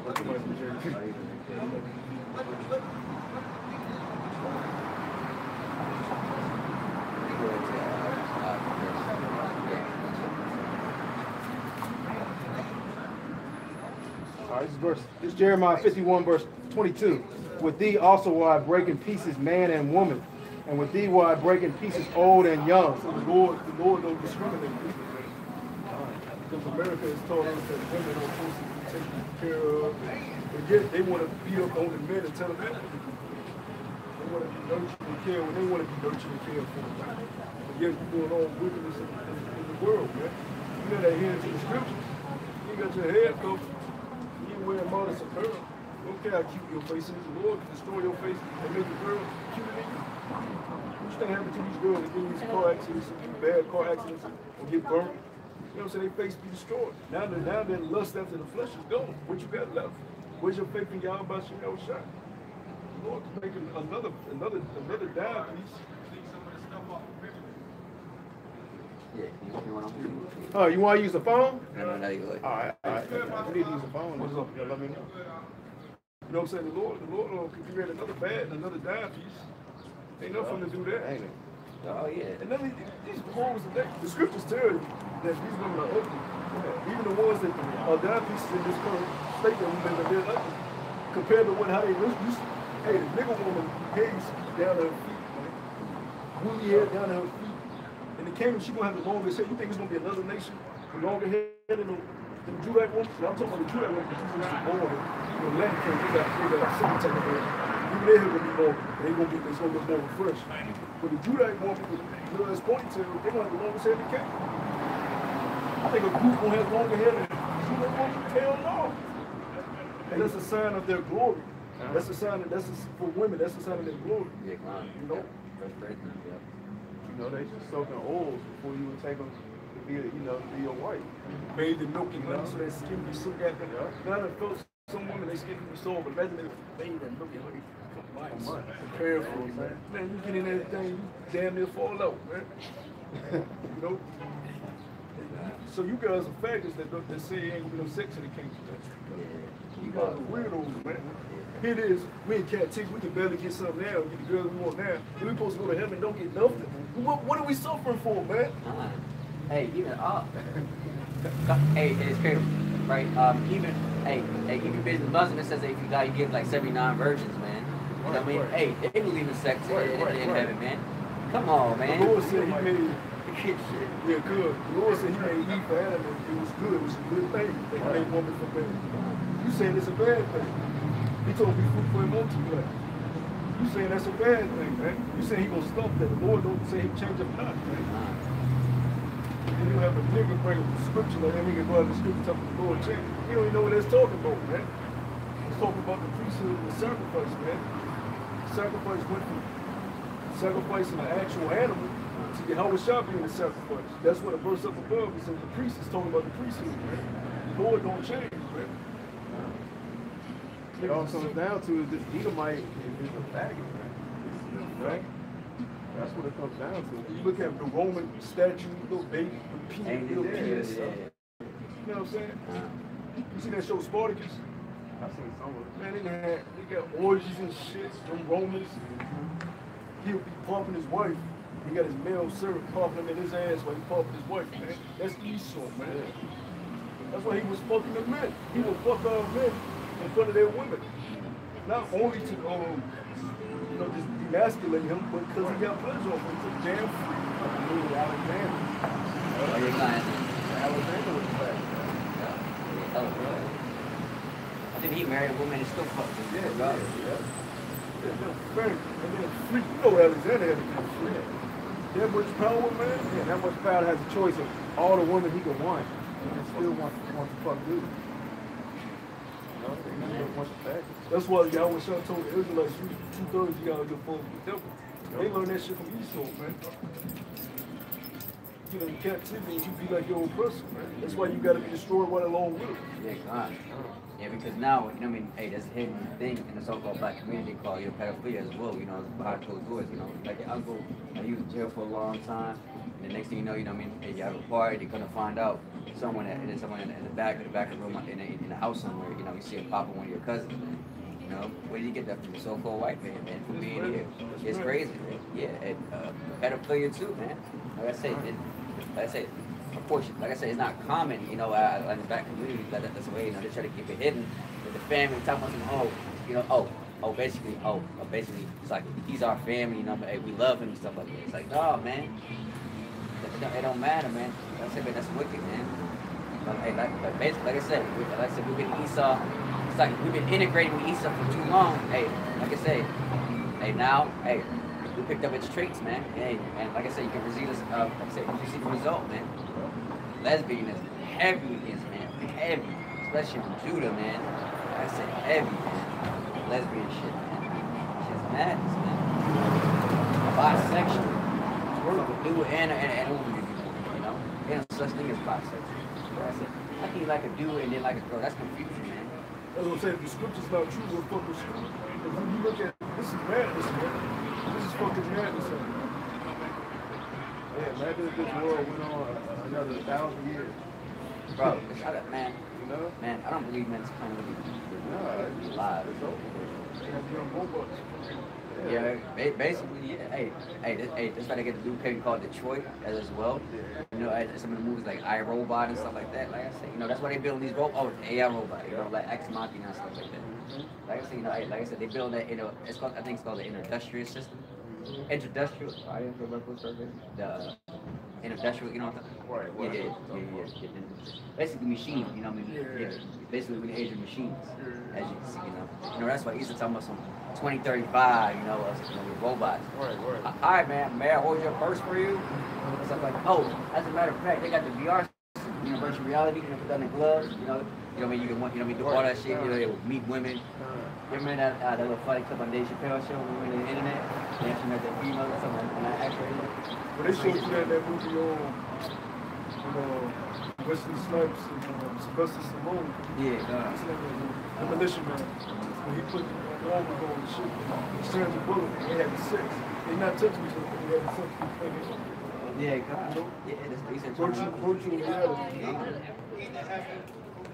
All right, this is Jeremiah 51, verse 22. With thee also will I break in pieces man and woman, and with thee will I break in pieces old and young. So the Lord don't discriminate people, man. Because America has taught us that women are supposed to be taken care of. But yet they want to beat up on the men and tell them that. They want to be nurtured and cared when they want to be nurtured and cared for. But yet you're doing all wickedness in the world, man. You know that here into the scriptures. You got your hair covered. You ain't wearing modest apparel. Don't care how cute your face is. The Lord can destroy your face and make the girl cuter than you. What you think happened to these girls that get in these car accidents, bad car accidents, or get burnt? You know what I'm saying? Their face be destroyed. Now that lust after the flesh is gone. What you got left? Where's your faith in Yahweh Shem Shai? The Lord's making another dime piece. Yeah, Oh, you want to use the phone? No, you good. All right. We need to use the phone. What's up? Let me know. You know what I'm saying? The Lord can create another dime piece. Ain't nothing to do that. Ain't it? Oh, yeah. And then these hoes, the scriptures tell you that these women are ugly. Even the ones that are dime pieces in this current state that we live in, they're ugly. Compared to how they used to. Hey, the nigga woman hair down to her feet, man. Woolly hair down to her feet. In the kingdom, she gonna have the longest hair. You think it's gonna be another nation with longer hair than the Judite woman? I'm talking about the Judite woman because she's born in Latin kingdom. They got some type of hair. Even their hair gonna be longer. It's gonna look more refreshed. But the Judite woman with the little ponytail, they gonna have the longest hair in the kingdom. I think a group gonna have longer hair than the Judite woman. Hell no. And that's a sign of their glory. That's a sign for women. That's a sign of their glory. Yeah, come on. You know. You know, they just soaking oils before you would take them to be, be your wife. Made the milk and honey so that skin be so goddamn. Now I felt some women, they skin be sore, but imagine they made that milk and honey for months. Prepare for it, man. Man, you get in everything, you damn near fall out, man. You know? So you guys are factors that say ain't gonna be no sex in the kingdom, man. You guys are weirdos, man. Here it is, we in captivity, we can barely get something now, get the girls we want now. And we supposed to go to heaven and don't get nothing. What are we suffering for, man? Hey, even hey, it's crazy, right? Even business Muslim, it says that if you die, you give like 79 virgins, man. You know what I mean? Hey, they believe in sex in heaven, man. Come on, man. The Lord said he made yeah, good. The Lord said he made Eve for Adam and it was good. It was a good thing that he made woman for man. You saying it's a bad thing. He told me fruitful and multiply. You saying that's a bad thing, man. You saying he gonna stop that. The Lord don't say he change up not, man. And you have a nigga bring up the scripture like that, he can go out the scripture talking the Lord change. You don't even know what that's talking about, man. It's talking about the priesthood and the sacrifice, man. The sacrifice went from sacrificing an actual animal to Yahweh shall be in the sacrifice. That's what a verse up above it says the priest is talking about the priesthood, man. The Lord don't change, man. It all comes down to is this Edomite is a faggot, man. Right? That's what it comes down to. You look at the Roman statue, little baby, little penis. You know what I'm saying? You see that show Spartacus? I've seen some of it. Man, they got orgies and shit, them Romans. He'll be pumping his wife. He got his male servant pumping him in his ass while he pumping his wife, man. That's Esau, man. That's why he was fucking the men. He would fuck all men in front of their women. Not only to, just demasculate him, but because he got pleasure off him. He took damn free. Alexander. Oh, you're lying. Alexander was black. Yeah. Oh, really? I think he married a woman and still fucked her. Yeah. And then free. You know Alexander had to be free. That much power, man. Yeah, that much power has a choice of all the women he could want, and still want to fuck dude. That's why Yahweh Shah told the Israelites, 2/3 of y'all your foes with the devil. They learned that shit from Esau, man. You know, in captivity, you be like your oppressor, man. That's why you gotta be destroyed right along with it. Yeah, God. Yeah, because now, you know, I mean, hey, there's a hidden thing in the so-called black community called pedophilia as well, you know, behind closed doors, you know. Like your uncle, he was in jail for a long time, and the next thing you know, I mean, hey, you have a party, you're gonna find out someone in the back of the room in the house somewhere, you know, you see him popping one of your cousins, man. You know, where do you get that from? The so-called white man, man, from being here. It's crazy, man. Yeah, and pedophilia too, man. Like I said, of course, like I said, it's not common, you know, in the black community. That's the way, you know, they try to keep it hidden. With the family, talking about some, basically, it's like he's our family, you know, but hey, we love him and stuff like that. It's like, no, man, it don't matter, man. Like I said, man, that's wicked, man. But, hey, like I said, we've been Esau. It's like we've been integrating with Esau for too long. Hey, like I say, now, we picked up its traits, man. Hey, and like I said, you can see this. Like I said, you see the result, man. Lesbianism, heavy is, man, heavy, especially from Judah, man. Like I said, heavy, man. Lesbian shit, man. Shit's madness, man. Bisexual. Do and you know. There's no such thing as bisexual. Like I said, how can you like a dude and then like a girl? That's confusing, man. That's what I'm saying. If the scripture's not true, what fuck is true? Because when you look at this is madness, man. This is fucking madness. Yeah, imagine if this world went on another 1,000 years. Bro, shut up, man. You know? Man, I don't believe men's coming with No, it's live. It's over. They have young robots. Yeah, basically, yeah. Hey, that's why they get the new thing called Detroit as well. You know, some of the movies like iRobot and stuff like that. Like I said, you know, that's why they build these robots. Oh, AI robot, you know, like Ex Machina and stuff like that. Like I said, you know, like I said, they build that. You know, I think it's called the industrial system. Industrial. I didn't remember what's the industrial. You know what I'm talking about? Yeah. Basically, machines. You know what I mean? Yeah. Basically, we age of machines, as you can see. You know, that's why he's talking about some 2035. You know, with robots. Right. All right, man. May I hold your purse for you? Stuff like, oh, as a matter of fact, they got the VR, you know, virtual reality. You know, put that in the gloves. You know what I mean? You can, do all that shit. You know, they will meet women. You remember that little funny clip on Dave Chappelle show when we were on the internet? They actually met that female or something, and I actually. But they showed you that movie on, Wesley Snipes and Sylvester Stallone. Yeah. The Militia Man. When he put the armor on the shit, he turned the bullet, and they had the sex. They not touching each other, they had the sex. Yeah, God. Yeah, that's Virtual reality.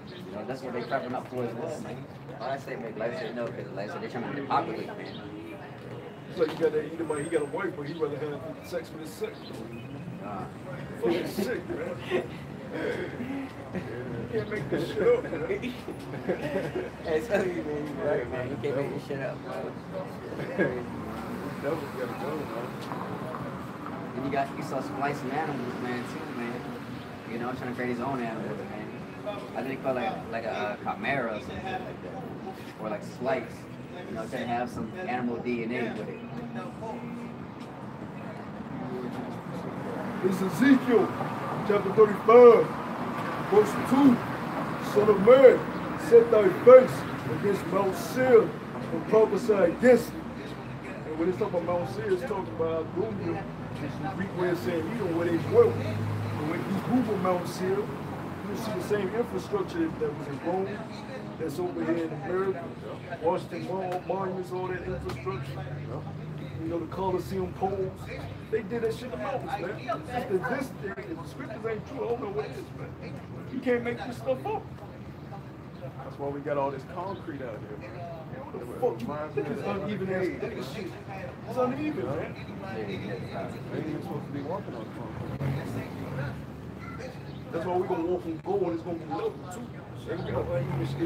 You know, that's what they prepping up for as well, man. I say, man, like I said, no, because like I said, they're trying to depopulate, man. It's like you got that Edomite, he got a wife, but he rather have sex with his sex. Fucking sick, man. You can't make this shit up, man. Hey, tell you, man, you're right, man. You can't make this shit up, bro. Devil's gotta go, man. And you saw splicing animals, man, too, man. You know, trying to create his own animals, man. I think they call it like a chimera or something like that. Or like splice. You know, trying to have some animal DNA with it. It's Ezekiel, chapter 35, verse 2. Son of man, set thy face against Mount Seir and prophesy against it. And when it's talking about Mount Seir, it's talking about Google. It's the Greek way of saying Edom, where they dwelt. And when you Google Mount Seir, you see the same infrastructure that was in Rome, that's over here in America. Washington monuments, all that infrastructure. You know, the Coliseum poles. They did that shit in the mountains, man. If the scriptures ain't true, I don't know what it is, man. You can't make this stuff up. That's why we got all this concrete out here, man. What the fuck? It's uneven as shit. It's uneven, man. They ain't even supposed to be working on concrete. That's why we're gonna walk from gold and it's gonna be level too. If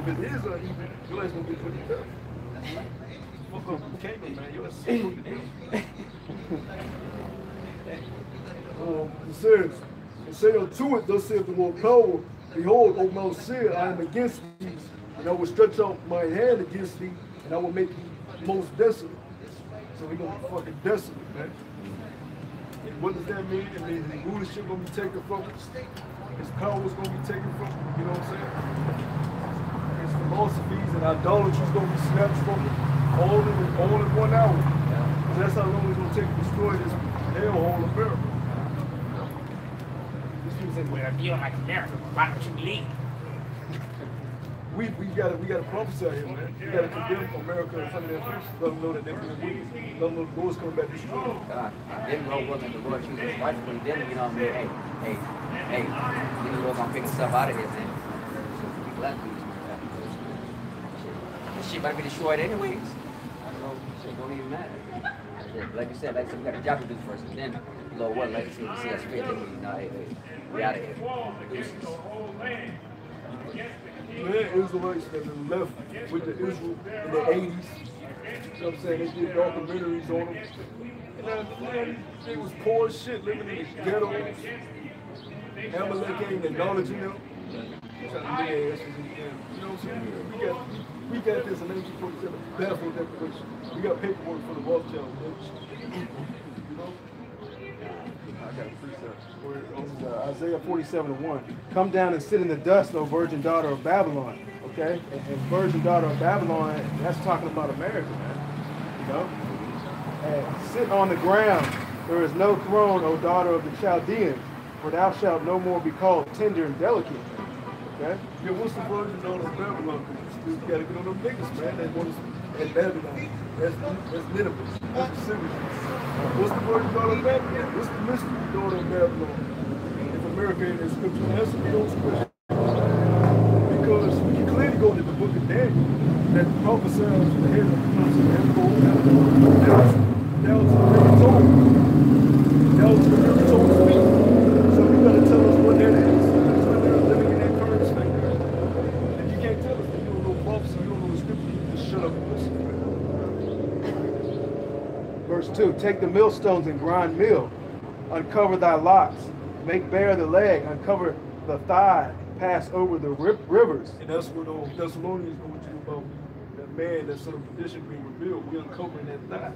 it is uneven, your ass gonna get put together. Fuck up the cable, man. Your ass is put together. It says to it, thus saith the Lord power, behold, O Mount Seir, I am against thee, and I will stretch out my hand against thee, and I will make thee most desolate. So we're gonna be fucking desolate, man. And what does that mean? It means his rulership gonna be taken from us. His power is gonna be taken from him, you know what I'm saying? His philosophies and idolatry is gonna be snatched from him all in 1 hour. So that's how long it's gonna take to destroy this hellhole of America. Well, you like America, why don't you leave? We gotta prophesy here, man. We gotta condemn America in front of their face. Let them know that they're being weak. Let them know the Lord's coming back to destroy them. Them no women, the Lord chooses rightfully. Them, you know what I mean? Hey, you know, Lord gonna pick us up out of here, man. This shit might be destroyed anyways. So shit don't even matter. Like you said, we got a job to do first, and then, Lord, what, like you see us fit, then we know, hey, we out of here. Man, Israelites that been left with the Israel in the 80s. You know what I'm saying? They did documentaries on them. And man, they was poor as shit living in the ghettos. Amalek ain't acknowledging them. You know what I'm saying? We got this and then we put it in a baffled declaration. We got paperwork for the Rothschild. You know? I got a precept. Isaiah 47:1. Come down and sit in the dust, O virgin daughter of Babylon. Okay? And virgin daughter of Babylon, that's talking about America, man. You know? And sit on the ground. There is no throne, O daughter of the Chaldeans, for thou shalt no more be called tender and delicate. Okay? Yeah, what's the virgin daughter of Babylon? You gotta get on them niggas, man. They want us at Babylon. That's Nineveh. That's the Syrians. What's the virgin daughter of Babylon? What's the mystery daughter of Babylon? If America in the scripture, answer me those questions. Because we can clearly go to the book of Daniel that prophesies the head of the country and go down to the very toe. Down to the very toe feet. So you gotta tell us what that is. So they're living in that current state. And you can't tell us that you don't know prophecy, you don't know the scripture, you just shut up and listen. Verse 2. Take the millstones and grind meal. Uncover thy locks. Make bare the leg. Uncover the thigh. Pass over the rivers. And that's what Thessalonians going to do about that man that's son of perdition being revealed. We're uncovering that thigh.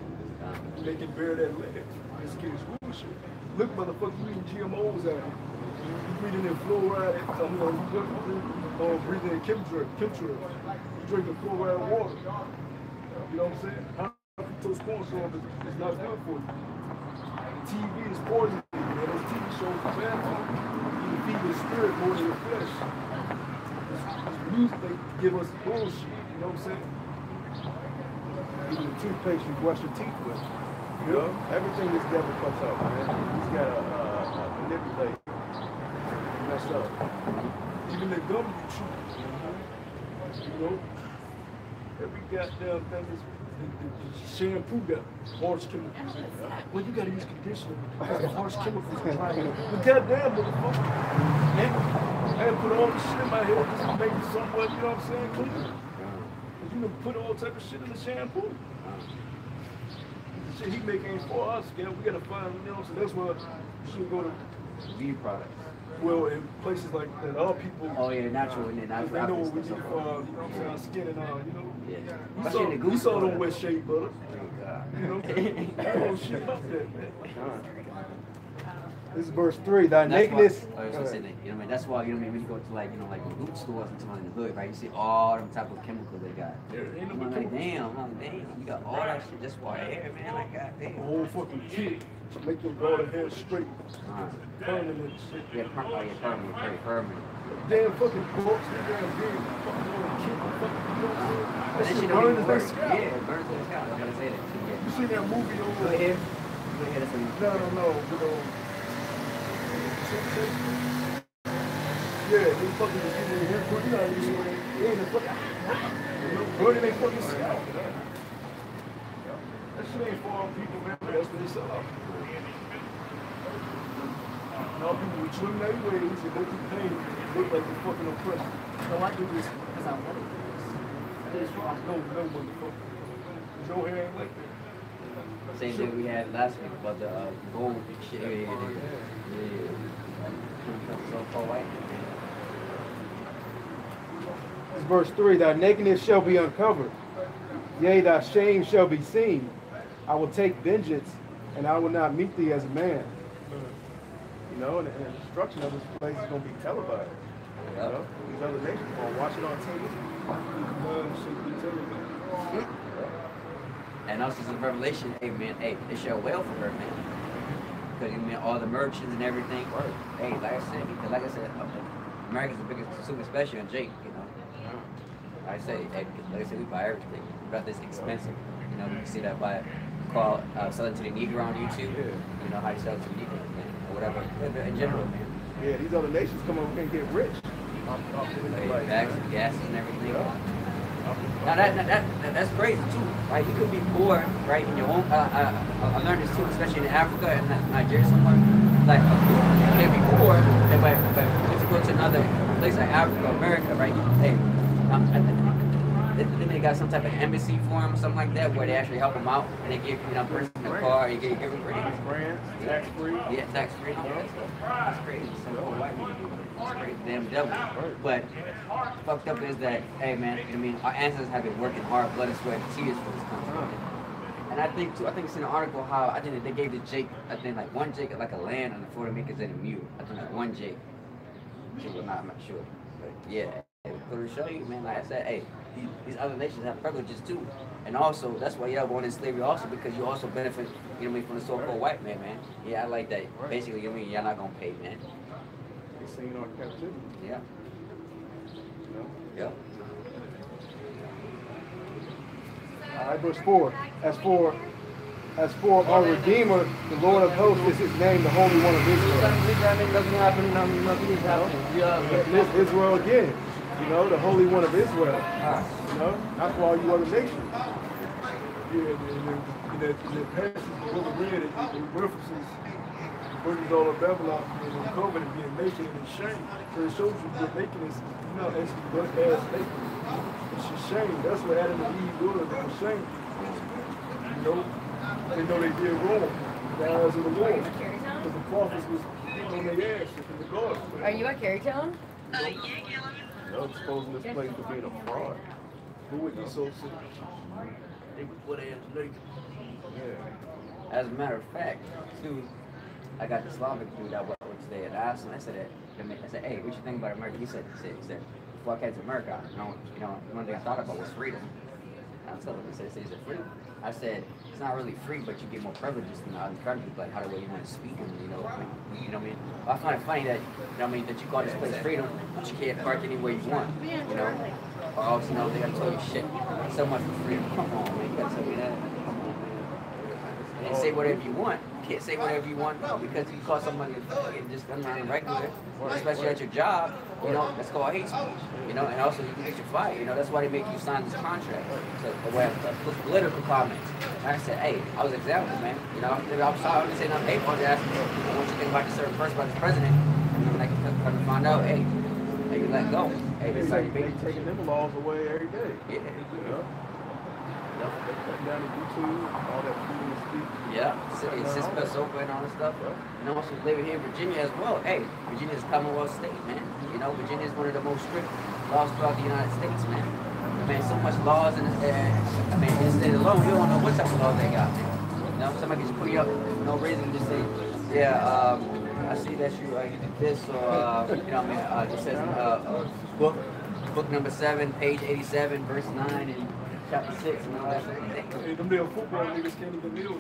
Making bare that leg. This kid's bullshit. Look, motherfucker, you eating GMOs out here. You breathing in fluoride, breathing in chemtrails. You drinking fluoride water. You know what I'm saying? Fructose corn syrup is not good for you. TV is poison. And those TV shows are bad for you. You feed your spirit more than your flesh. This music, they give us bullshit. You know what I'm saying? Even the toothpaste you brush your teeth with. You know? Everything this devil puts up, man. He's got to manipulate. Mess up. Even the gum you chew. You know? Every goddamn thing is. The shampoo got harsh chemicals. Well, you gotta use conditioner because the harsh chemicals are trying. But goddamn, motherfucker. Man, I had put all this shit in my head just to make it somewhat, you know what I'm saying, clean. Because you done put all type of shit in the shampoo. The shit he make ain't for us, man. We gotta find, you know what I'm saying? That's why you should go to Weed products. well, in places like that, our people. Oh yeah, natural and then natural. They know what we need for, you know what I'm saying, our skin and all, you know. Yeah. We saw them wear shea butter. You know, oh shit about that, man. This is verse 3. Thy nakedness. You know what I mean? That's why, you know what I mean, when you go to like, you know, like the root stores and something in the hood, right? You see all them type of chemicals they got. I'm like, damn, you got all that shit just for hair, man. Like, goddamn. A whole fucking kid to make your daughter hair straight. Permanent shit. Yeah, permanent. Damn fucking books, they damn big. Fucking little kid, fucking, you know what I'm saying? That That shit shit don't burns even their work. scalp. Yeah, it burns their scalp. I'm gonna say that. Yeah. You seen that movie Go over ahead. Go ahead. That's what you No, you know, Yeah, they fucking was getting their hair cut. You know, they ain't a fucking, burning their fucking scalp. That shit ain't for all people, man. That's what they sell out. Now people would trim their ways and go through pain and look like they're fucking oppressed. So I do this because I want to do this. No, motherfucker. Your hair ain't like that. Same thing we had last week about the gold shit. Yeah. So white. It's verse 3. Thy nakedness shall be uncovered. Yea, thy shame shall be seen. I will take vengeance, and I will not meet thee as a man. You know, and the destruction of this place is going to be televised. You know, these other nations are going to watch it on TV. And also in Revelation, hey man, hey, they shall wail for her, man. Because you mean all the merchants and everything. Right. Hey, like I said, America's the biggest consumer, especially on Jake, you know. Like I said, we buy everything. But it's expensive. You know, you can see that by selling to the Negro on YouTube. Yeah. You know how you sell to the Negro, man, or whatever. In general, man. Yeah, these other nations come over here and get rich. Bags and gas and everything. Yeah. Now that's crazy too. Right, you could be poor, right, in your own. I learned this too, especially in Africa and Nigeria somewhere. Like you can be poor, but once you go to another place like Africa, America, right? Hey, then they got some type of embassy for them, something like that, where they actually help them out and they give person a car, you give them grants, tax free. Yeah, tax free. That's crazy. Some poor white people do it. It's crazy, damn devil. But fucked up is that, hey man, I mean, our ancestors have been working hard, blood and sweat and tears for this country. And I think too, it's in an article how I think that they gave the Jake, I think like one Jake like a land on the Florida Makers and a mule. I think like one Jake. I'm not sure. But yeah. To show you, man, like I said, hey, these other nations have privileges too. And also, that's why y'all going in slavery also, because you also benefit, you know what I mean, from the so-called white man, man. Yeah, I like that. Basically, you know what I mean, y'all not gonna pay, man. They seen our captivity. Yeah. Yep. All right, verse 4. As for our Redeemer, the Lord of hosts is his name, the Holy One of Israel. Lift Israel again. You know, the Holy One of Israel. You know, not for all you other nations. Yeah, in that passage the brother read, it references burdens all of Babylon being uncovered and being naked and ashamed. So it shows you that nakedness is not actually that as naked. It's a shame. That's what Adam and Eve were. They were ashamed. You know, they know they did wrong in the eyes of the Lord. Because the prophets was getting on their ass in the garden. Are you at Carytown? They're exposing this place to being a fraud. Who would be so sick? They would put it in naked. Yeah. As a matter of fact, too, I got the Slavic dude that was there, and I asked him, I said, hey, what you think about America? He said, before I came to America, one thing I thought about was freedom. I told him, he said, is it free? I said, it's not really free, but you get more privileges than other countries, like how the way you want to speak, and you know what I mean? I find it funny that, that you call this place freedom, but you can't park anywhere you want, you know? Or else, they gotta tell you shit. So much for freedom. Come on, man, you gotta tell me that. Come on, man. And say whatever you want. You can't say whatever you want, because you call somebody just regular, especially at your job, that's called hate speech, and also you can get your fired, that's why they make you sign this contract, political comments. And I said, hey, I was examples, man, I'm sorry, I'm just saying I'm hateful, I'm just asking, what you think about this certain person, about this president, and like, come to find out, hey, you let go. Hey, they taking them laws away every day. Yeah. They're cutting down the YouTube, all that freedom of speech. Yeah, Cisco Sopa and all that stuff. And also living here in Virginia as well. Hey, Virginia's a Commonwealth state, man. Virginia is one of the most strict laws throughout the United States, man. So much laws in the state alone, you don't know what type of laws they got, man. Somebody can just put you up for no reason and just say, yeah, I see that you did this, or, it says book number 7, page 87, verse 9, and chapter 6, and all that sort of thing. Hey, them damn football niggas can't even kneel.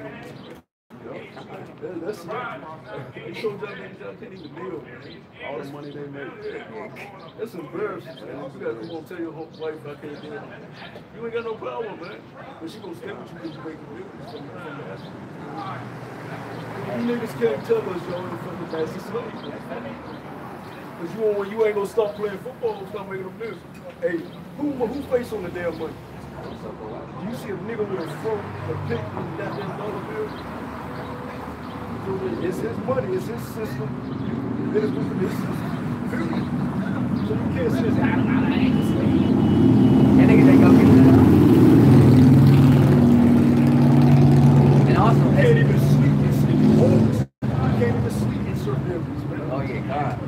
That's not. They showed y'all niggas y'all can't even kneel. All the money they make. That's embarrassing, man. You guys won't tell your whole wife I can't do it. You ain't got no power, man. But she gonna stay with you because you make the millions from the asset. You niggas can't tell us y'all ain't fucking master slaves. Because you ain't gonna start playing football, start making them this. Hey, who face on the damn money? Do you see a nigga with a phone, a pick, and that dollar bill? So it's his money, it's his system. It is his system. Period. So you can't say that. And niggas ain't gonna get that. And also, you can't even sleep in sleeping homes. You can't even sleep in certain areas, man. Oh yeah, God.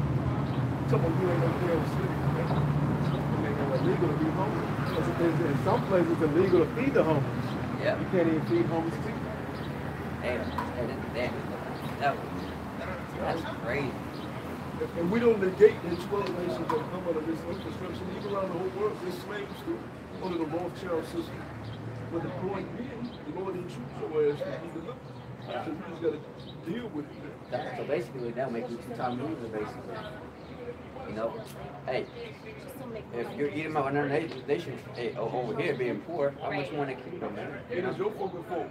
Come on, you ain't no damn sleep, man. It's illegal to be homeless. In some places, it's illegal to feed the homeless. Yeah. You can't even feed homeless people. Damn, that's crazy. And we don't negate the 12 nations that come under this infrastructure, even around the whole world. There's slaves still under the Rothschild system. But the point being, the Lord didn't choose your ass to be delivered. So you just got to deal with it. So basically, that'll make you two-time loser, basically. You know, hey, if you're eating out another nation, hey, over here being poor, how much you want to keep them, man? It is your fucking fault.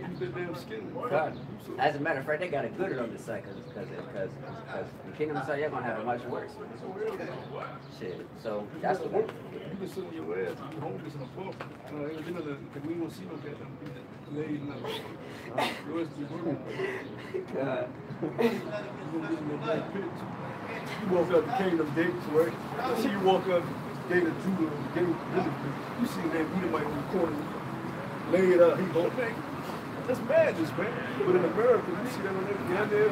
Use that damn skin. God. As a matter of fact, they got it good on this side because the kingdom of Saudi, you're gonna have it much worse. Shit. So that's what. You can sit on your ass and be homeless in a park. We ain't gonna see no goddamn ladies now. Yours be working. God. You gonna get in that black pit. You walk out the kingdom gates, right? See you walk out the gate of Judah, the gate of Judah. You see that Edomite in the corner, lay it out. He going, man, that's madness, man. But in America, you see that on every down there.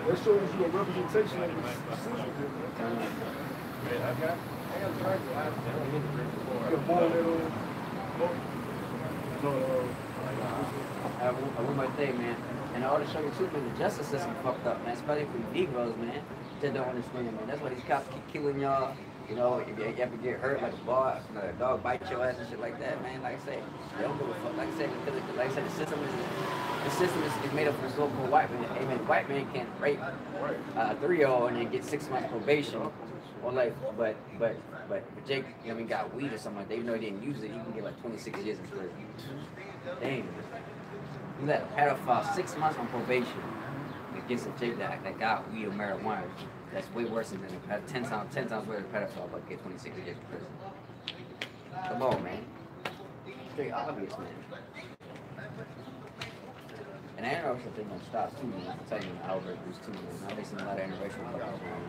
That shows you a representation of the system. You're born in one more thing, man. And all the show you too, man, the justice system fucked up, man. Especially for Negroes, man. They don't understand, man. That's why these cops keep killing y'all. You know, if you ever get hurt, like a dog bite your ass and shit like that, man. Like I say, they don't give a fuck. Like I said, the system is made up for so-called white men. Hey, man, white men can't rape a 3-year-old and then get 6 months probation. Or like, but Jake, you know, got weed or something like that. Even though he didn't use it, he can get like 26 years in prison. Damn. You let a pedophile 6 months on probation against a Jake that got weed or marijuana. That's way worse than 10 times worse than a pedophile, but get 26 years in prison. Come on, man. Straight obvious, man. And I know something gonna stop too, man. I'm telling you, Albert Bruce too, man. Now there's a lot of interracial couples, man.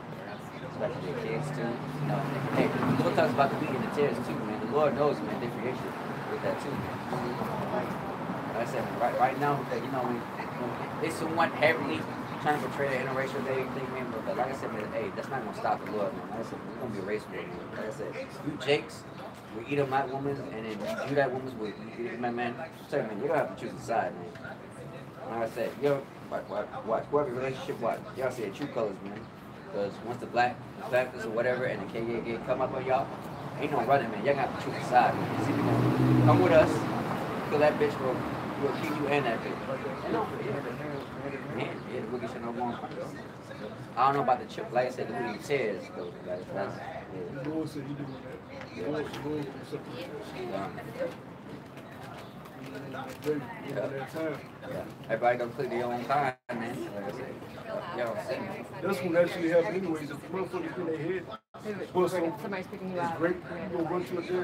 Especially the kids too. You know, hey, people talk about the weed and the tears too, man. The Lord knows, man, they create you with that too, man. Like I said, right now, you know, they somewhat heavily trying to portray the interracial thing, man. But like I said, man, hey, that's not gonna stop the Lord, man. Like I said, it's gonna be a race war, man. Like I said, you Jakes, we eat them white women, and then you that woman's with man. Sorry, man, you don't have to choose a side, man. Like I said, yo, watch whoever relationship, watch. Y'all see the true colors, man. Because once the blackness or whatever and the KKK come up on y'all, ain't no running, man. Y'all got to choose a side, man. See, we gonna come with us, kill that bitch, we'll kill you and that bitch. And no, man, the wicked shit no more. I don't know about the chip. Like I said, the movie tears, though. That's The Lord said he doing that. The Lord said something. Yeah. Everybody gonna click their own time, man. Like I said, that's what actually happened anyways. If the motherfuckers in their head, but somebody's picking you it's up. great. You gonna run to a damn, you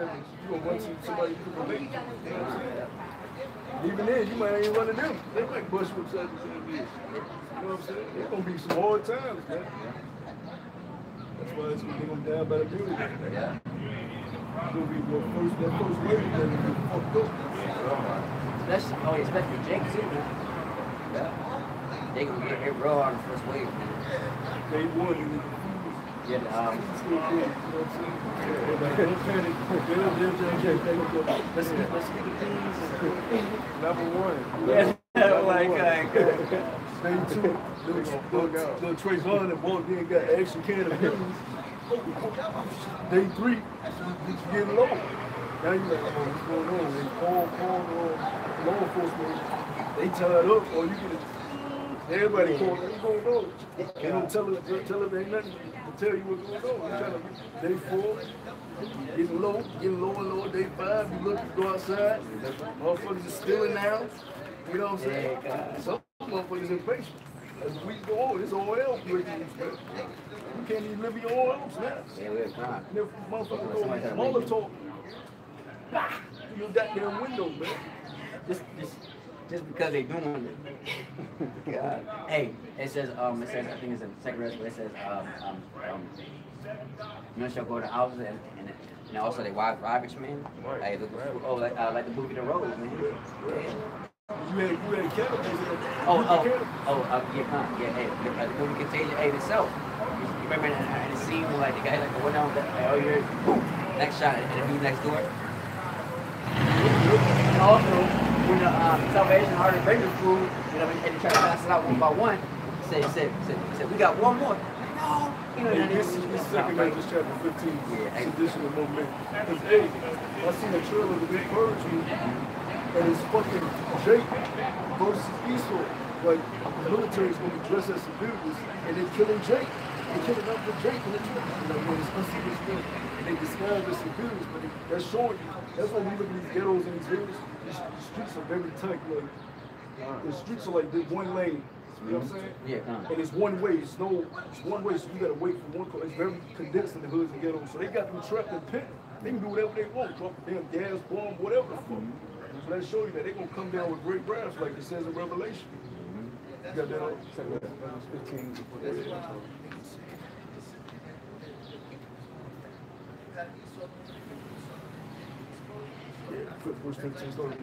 gonna run to somebody who can relate. Even then, you might ain't running them. They might bust you upside the same years. You know what I'm saying? It's gonna be some hard times, man. That's why it's gonna be down by the building. Yeah. It's gonna be that first wave that will be fucked up. Especially Jake too, man. Yeah. They gonna get hit real hard on the first wave, man. Day one, you Yeah, don't panic. Let's get the things. Number one. Yeah, like, Day two, little Trace Vaughn and walked in and got an extra can of pills. Day three, it's getting low. Now you like, oh, what's going on? They call law enforcement. They tied up, or you get everybody called. What's going on? They don't tell them ain't nothing to tell you what's going on. They tell them day 4, getting low and lower. Day 5, you look, you go outside. Motherfuckers are stealing now. You know what I'm saying? Some motherfuckers impatient. As the weeks go on, it's all else breaking loose, man. You can't even live your own house now. Yeah, we're crying. And if motherfuckers go Molotov talk, bah, through your goddamn window, man. Just because they doing it. God. Hey, it says I think it's in the second verse, but it says men shall go to houses and also they wives ravage men. Right. Hey, like the movie The Road, man. Yeah. You had cannibals in there. Yeah, hey, the movie Contagion, hey, itself. You remember in the scene where like the guy like the window, oh, you're boom, next shot, and the dude next door. And also, when the Salvation Army Rangers crew, you know, and they try to pass it out one by one, said, we got one more. No, you know, Hey, this second Ezra chapter 15, additional moment. Because, hey, I seen a trailer of the Big Purge movie, and it's fucking Jake versus Esau. Like, the military is going to be dressed as civilians, and they're killing Jake. They're killing up with Jake in the trailer. You know, when it's unseen thing. And they disguise as civilians, but that's showing you. That's why we look at these ghettos and these hills. The streets are very tight. Like, the streets are like this one lane. You know what I'm saying? Yeah. And it's one way. It's one way, so you gotta wait for one car. It's very condensed in the hoods and ghettos. So they got them trapped in pit. They can do whatever they want. Drop a damn gas bomb, whatever the fuck. So that show you that they're gonna come down with great wrath, like it says in Revelation. You got that on? 15. Verse 15 started.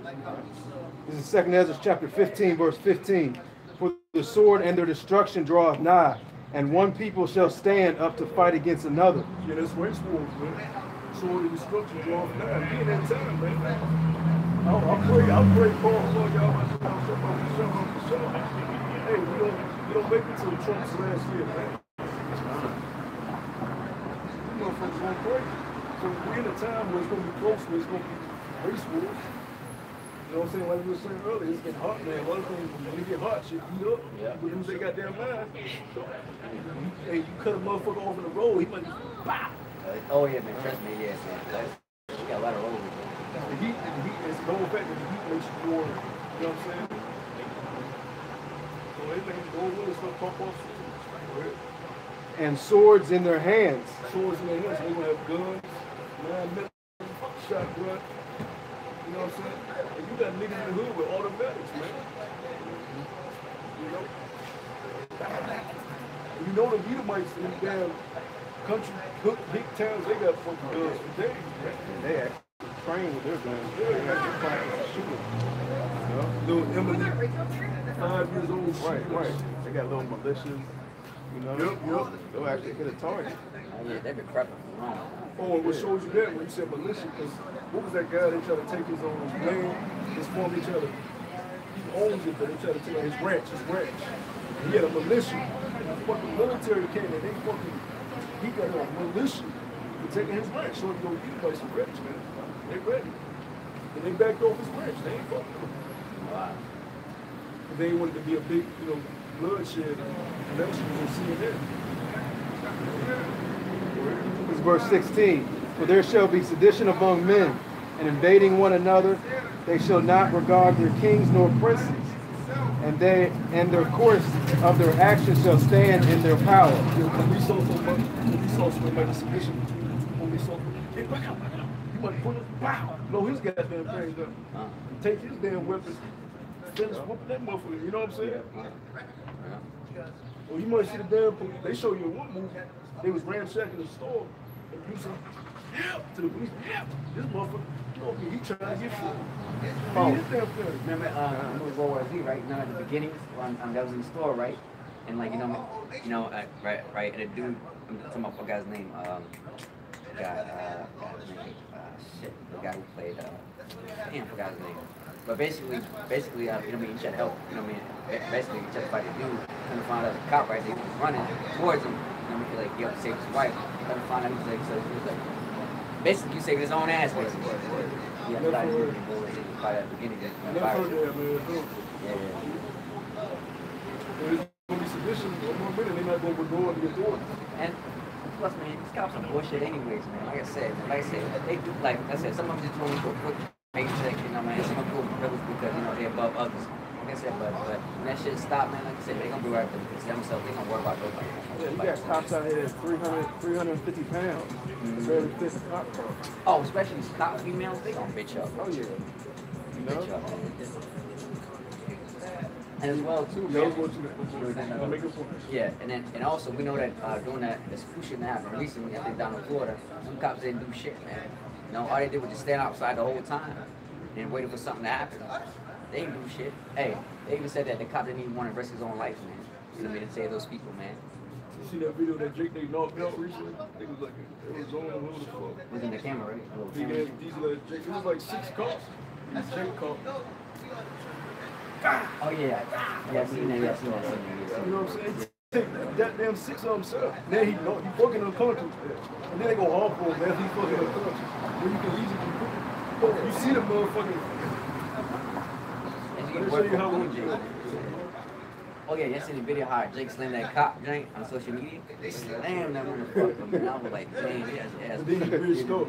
This is 2 Ezra chapter 15, verse 15. For the sword and their destruction draweth nigh, and one people shall stand up to fight against another. Yeah, that's race wars, man. Sword and destruction draweth nigh. Be in that time, man. I pray for all y'all. Hey, we don't make it to Trump's last year, man. You motherfuckers going crazy. So we're in a time where it's going to be close, where it's going to be race wars. You know what I'm saying? Like we were saying earlier, it's getting hot, man. A lot of things, when it get hot, shit heat up. Yeah. We lose their goddamn mind. Hey, you cut a motherfucker off in the road, he might just pop. Oh yeah, man. Trust me, yeah, man. You got a lot of road. The heat is the whole fact that the heat makes you more, you know what I'm saying? So everything go away, it's gonna pump off. And swords in their hands. Swords in their hands, so they're gonna have guns, man, shotgun. You know what I'm saying? And you got niggas in the hood with automatics, man. You know the Edomites in the damn country, big towns, they got fucking guns for days, man. They actually train with their guns. They actually practice shooting. Little Emily, 5 years old. Right. They got little militias, you know. Yep. They'll actually hit a target. Oh yeah, they've been prepping for long. Oh, and what shows you that when you said militia, because what was that guy they tried to take his own land, his farm, they tried to, he owns it, but they tried to take his ranch. And he had a militia, and the fucking military came and they fucking, he got a militia for taking his ranch. So you guys are rich, man. They ready. And they backed off his ranch. They ain't fucking with him. Wow. But they wanted to be a big, bloodshed election on CNN. This is verse 16. For there shall be sedition among men, and invading one another. They shall not regard their kings nor princes, and their course of their actions shall stand in their power. When we saw something like a sedition between hey, back out. You might put it, wow, blow his goddamn things up. Take his damn weapons, finish whooping that motherfucker, you know what I'm saying? Well, you might see the damn police, they show you in one movie, they was ransacking the store, and you said, help, to the police, help, this motherfucker, he trying to get food. His damn thing. Remember, with World War Z, right? Now at the beginning, that was in the store, right? And like, right, and the dude, I'm talking about, I forgot his name, the guy who played, I forgot his name. But basically, you know what I mean, he tried to help, you know what I mean, basically he tried to fight the dude, trying to find out the cop, right, he was running towards him, you know what I mean, like, he had to save his wife, trying to find out, he was like, basically, you saving his own ass, basically. Yeah, but I didn't go and fight at the beginning, Never heard that, man. yeah. There's going to be sedition, one more minute, they're not going to go into the authority. And plus, man, these cops are bullshit anyways, man. Like I said, they do, like I said, some of them just want to go quick, make check, you know, man. Some of them go privileged because, they're above others. like I said, but when that shit stop, man, like I said, they gonna be right there because themselves, they gonna worry about nobody. Yeah, you got cops out here that's 350 pounds. Barely fits a cop car. Oh, especially these cop females, they gonna bitch up. Oh, yeah. You know? Bitch up, man. And as well, too, yeah, and also we know that during that execution that happened recently, I think down in Florida, some cops didn't do shit, man. You know, all they did was just stand outside the whole time and waiting for something to happen. They didn't do shit. Hey, they even said that the cop didn't even want to risk his own life, man. You know what I mean? To save those people, man. You see that video that Jake they knocked out recently? It was like Arizona, who the fuck? It was in the camera, right? Big ass diesel ass Jake. It was like 6 cops. And Jake caught. Oh yeah, yeah, I seen that. Yeah, I seen that. You know what I'm saying? Take that damn 6 of himself. Then he fucking unconscious. And then they go hard for him after he fucking unconscious. Then you can easily you see the motherfucking. Let me show you how we do. Oh yeah, you seen the video how Jake slammed that cop joint on social media? They slammed that motherfucker, man. I was like, dang, yeah, yeah. Then he realized what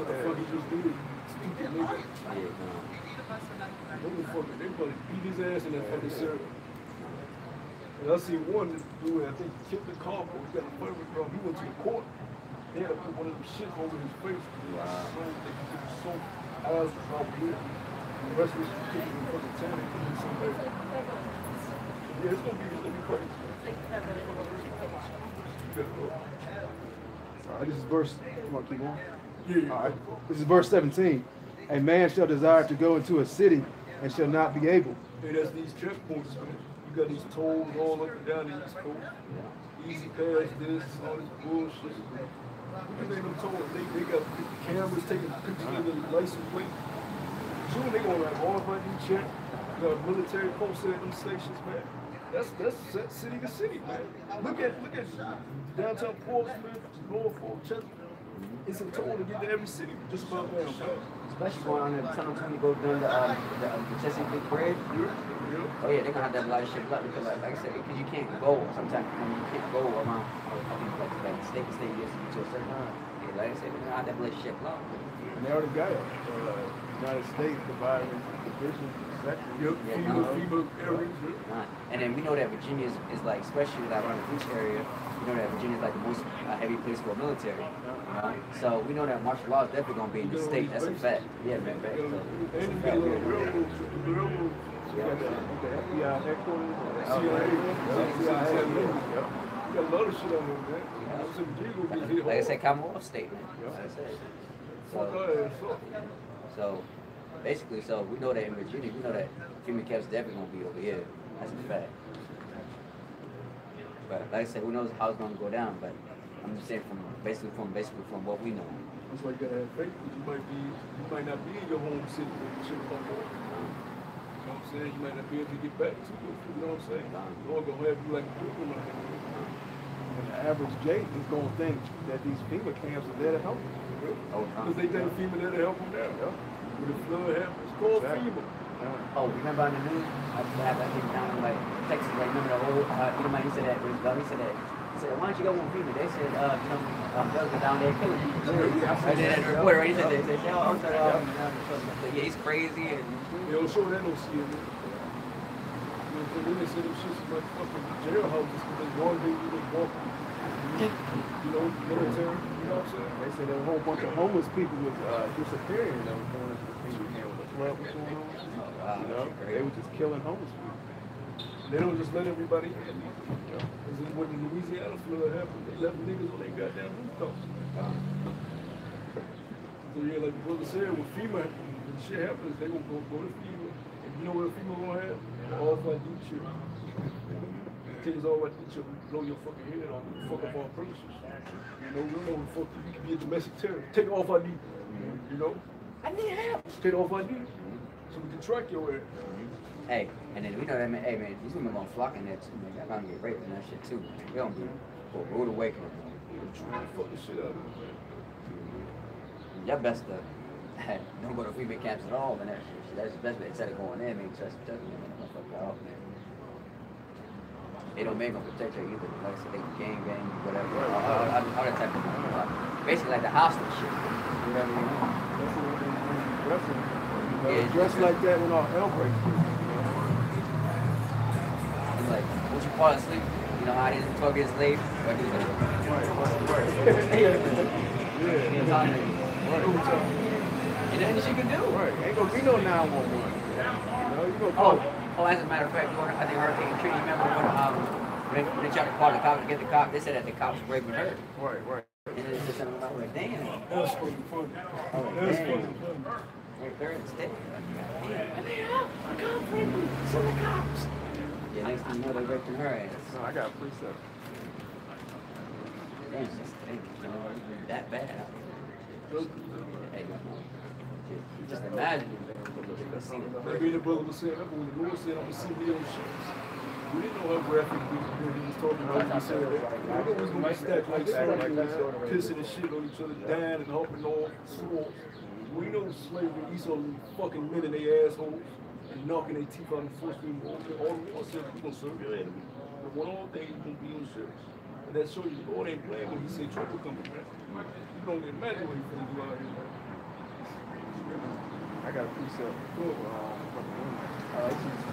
the fuck he just did. Stupid nigga. They beat his ass in that fucking syrup. And I see one dude, I think he killed the cop, or he got a fight with him. He went to the court. They had to put one of them shits over his face. Wow. So eyes was all blue. The rest was kicking in fucking tanning. Yeah, it's gonna be crazy. All right, this is verse. Come on, keep on. Yeah. All right. This is verse 17. A man shall desire to go into a city and shall not be able. Hey, that's these checkpoints, man. You got these tolls all up and down the East Coast. Easy pass, this, all this bullshit. You name them tolls. They got cameras taking pictures of the license plate. Soon they gonna have RFID check. You got military posts at them stations, man. That's city to city, man. Look at downtown Portsmouth, Norfolk, Chester. It's a toll to get to every city, just about now, man. Especially going on the tunnel when you go down the Chesapeake Bridge. Yeah. Oh yeah, they're gonna have that a lot of shit up because like I said, because you can't go sometimes you can't go around like state to state to a certain time. Yeah, like I said, they're gonna have that little shit up. And they already got it. United States divided into divisions, sections. Yep, FEMA areas. And then we know that Virginia is like, especially like around the beach area, we know that Virginia is like the most heavy place for military. You know? So we know that martial law is definitely going to be in the state. That's a fact. Yeah, man. Fact. So, that's a fact. The FBI headquarters, CIA. You got a lot of shit on there, man. Like I said, Commonwealth state, man. Like I said. So basically, so we know that in Virginia, we know that FEMA camps definitely gonna be over here. That's a fact. But like I said, who knows how it's gonna go down? But I'm just saying from what we know. That's why you gotta have faith. You might not be in your home city when you shit come on. You know what I'm saying? You might not be able to get back to it. You know what I'm saying? Lord gonna have you like a people like that. And the average Jake is gonna think that these FEMA camps are there to help them. Because they think FEMA there to help them now. Yeah. When the flood happens, it's called FEMA. Oh, remember on the news? I think down in like Texas, like remember the whole, he said that, he said that. He said, why don't you go with FEMA? They said, those are down there killing people. And then the reporter, he said, yeah, he's crazy. And they don't show that no CNN. Then they said them shit's like fucking jailhouses because they one day you just walk, military, you know what I'm saying? They said there were a whole bunch of homeless people was disappearing that was going into the FEMA camp. What the club was going on? You know, they were just killing homeless people. They don't just let everybody in. Because when the Louisiana flood happened, they left niggas on their goddamn rooftops. So yeah, like the brother said, when FEMA, when shit happens, they gonna go to FEMA. And you know what FEMA gonna have? All flight duty shit. Take us all right to blow your fucking head off and fuck up our premises. You know, we don't know what the fuck you can be a domestic terrorist. Take off ID. You know? I need help. Take off ID. So we can track your ass. Hey, and then we know that, man, hey, man, these women gonna flock in there too, man. They're gonna get raped and that shit too, man. They gonna be for a rude awakening. They're trying to fuck the shit out of them, man. Y'all best to don't go to female camps at all, man. That shit. That's the best way. Instead of going there, man, trust me, man. Fuck y'all up, man. They don't make them protect her either. Like I said, they gang, whatever. All that type of thing. Basically, like the hostage shit. You know what I mean? That's what they do. dressed like that when all hell breaks loose. He's like, once you fall asleep, you know how he didn't talk to his slave? But he was like, and then she could do. Right. Ain't gonna be no 911. You know, you gonna call. Oh, as a matter of fact, I think Hurricane Katrina, you remember when they tried to call the cops to get the cop, they said that the cops were raping her. Right. And then it's just something about like, damn. That's fucking funny. That's fucking funny. Raped her instead. I can't bring me to the cops. Yeah, next thing you know, they're raping her ass. No, I got a precept. Damn, it's just that bad. Hey, just imagine. Maybe the brother was saying, when the Lord said, I'm going to send me on ships. We didn't know how graphic he was talking about. He said that. We know it was going to be stacked like slavery, pissing and shit on each other, dying and hopping off, swords. We know slavery, Esau fucking men in their assholes and knocking their teeth out and forcing them all the way. I said, you're going to serve your enemy. But one all thing, you're going to be on ships. And that shows you the Lord ain't playing when he said trouble coming back. You don't imagine what he's going to do out here, man. I got a precept.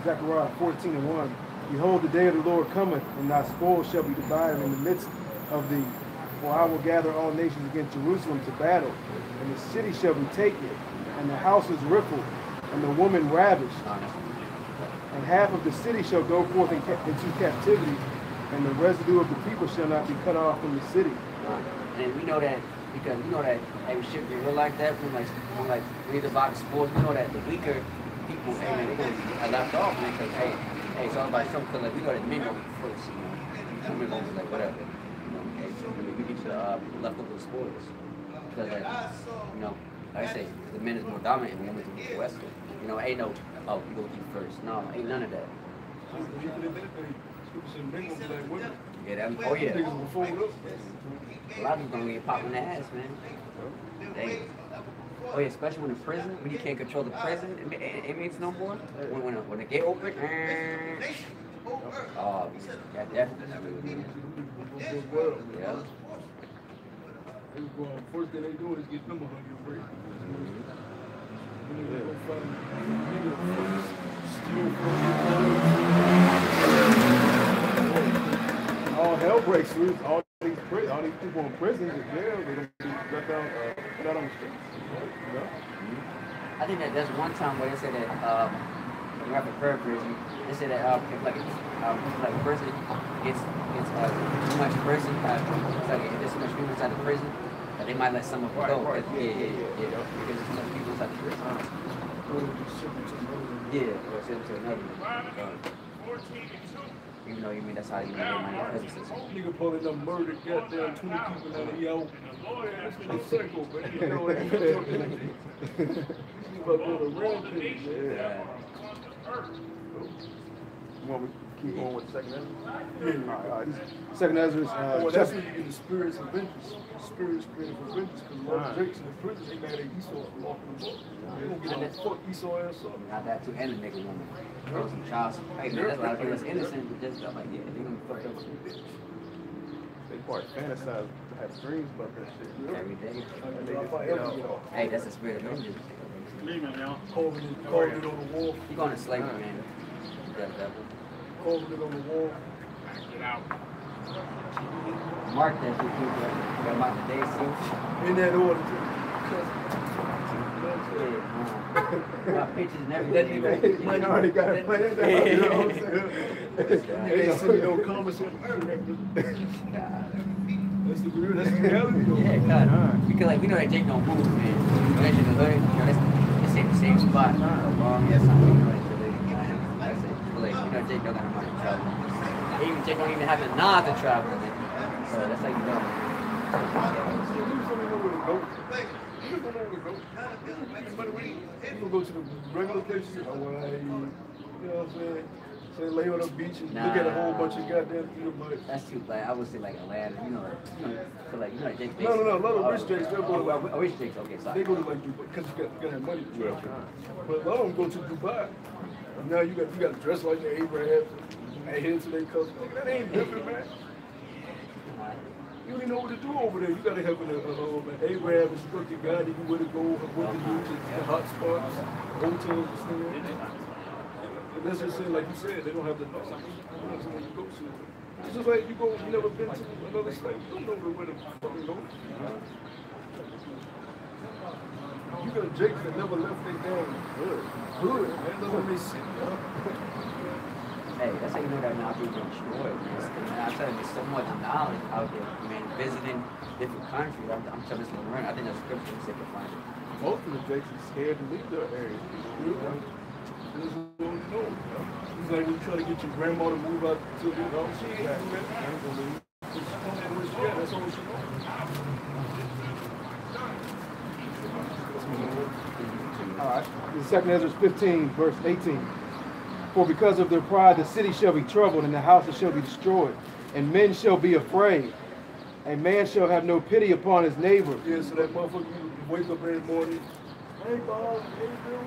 Zechariah 14:1. Behold, the day of the Lord cometh, and thy spoil shall be divided in the midst of thee. For I will gather all nations against Jerusalem to battle, and the city shall be taken, and the houses rifled, and the woman ravished. And half of the city shall go forth into captivity, and the residue of the people shall not be cut off from the city. And we know that because we know that hey, shit get real like that when like read about sports, we know that the weaker people, hey man, they're gonna be left off, man, because hey, it's all about something. Cause like we know that men gonna be first, you know, some men gonna be like whatever, you know. Hey, so we get to leftover spoilers because like, you know, like I say, the men is more dominant and the women is more western. You know, ain't no you gonna eat first. No, ain't none of that. Yeah, that, oh yeah. A lot of people gonna get popped in the ass, man. Dang. Oh yeah, especially when in prison, when you can't control the prison inmates no more. When the gate open, oh, yeah, definitely. Yeah. First thing they do is get them 100 break. All hell breaks loose. All these people in prison, in jail, they're gonna be let down, put out on the streets. You know? I think that there's one time where they said that when you're at a prayer prison, they said that if like a person gets too much prison, it's like if there's too much people inside the prison, that they might let some of them go. Right. Yeah. Because there's too much people inside the prison. Yeah, or send to another. Even though you mean that's how you know money in prison system. Nigga pulling up murdered, goddamn 20 people out of yo. This nigga psycho, man. You know what he's about to go to rampage, man. Yeah. You want me to keep on with the second Ezra? Yeah. All right. Second Ezra is well, that's when you get the spirits of vengeance. Spirits created for vengeance. Because a lot of Jakes in the prison, they mad at Esau for locking them up. They don't get that fuck Esau ass up. Not that too, and the nigga woman. Throw some child support. Hey, man, that's a lot of people that's innocent, but just stuff like, yeah, they gonna fuck up some bitch. They probably fantasize to have dreams about that shit. Every day. And they just, you know, Hey, that's the spirit of vengeance. Carving it on the wall. You going to slavery, man. That devil. Carving it on the wall. Get out. Mark that shit, too, bro. Got mark the day, see? In that order, My pictures and everything. you already got it planned out, you know what I'm saying? They ain't sending no comments. That's the reality, though. Yeah, God. Because, like, we know that Jake don't move, man. That shit in the hood, you know, that's the same spot. Yes, something, you know, that shit. That's it. But, like, you know, Jake don't got no money to travel. Even Jake don't even have the nod to travel. So that's how you know. You gonna go to the regular places, you know what I'm saying? Say lay on the beach and look at a whole bunch of goddamn people. That's too like I would say like Atlanta, you know, so like you know Jake. No, a lot of rich Jakes, they'll go to like, rich Jakes, okay, sorry. they go to like Dubai because you got to have money to travel. But a lot of them go to Dubai. Now you got to dress like the Abraham, adhere to their culture. That ain't different, man. You don't even know what to do over there. You got to have an Arab instructor guide you where to go, what to do, the hot spots, hotels, and stuff. And that's just saying, like you said, they don't have the knowledge. When you go to it. It's just like you never been to another state. You don't know where to fucking go. You got Jakes that never left their damn hood, man. That's what they see. Hey, that's how you know that now people destroyed. I'm telling you, there's so much knowledge out there. Man, visiting different countries. I'm telling you, learn. I think that's scripture they can find it. Most of the Jakes are scared to leave their area. It's like when you try to get your grandma to move out to the house. She ain't doing that. I don't believe. That's all she knows. All right. The 2nd Ezra 15, verse 18. For because of their pride, the city shall be troubled, and the houses shall be destroyed, and men shall be afraid. A man shall have no pity upon his neighbor. Yeah, so that motherfucker, you wake up every morning. Hey, Bob,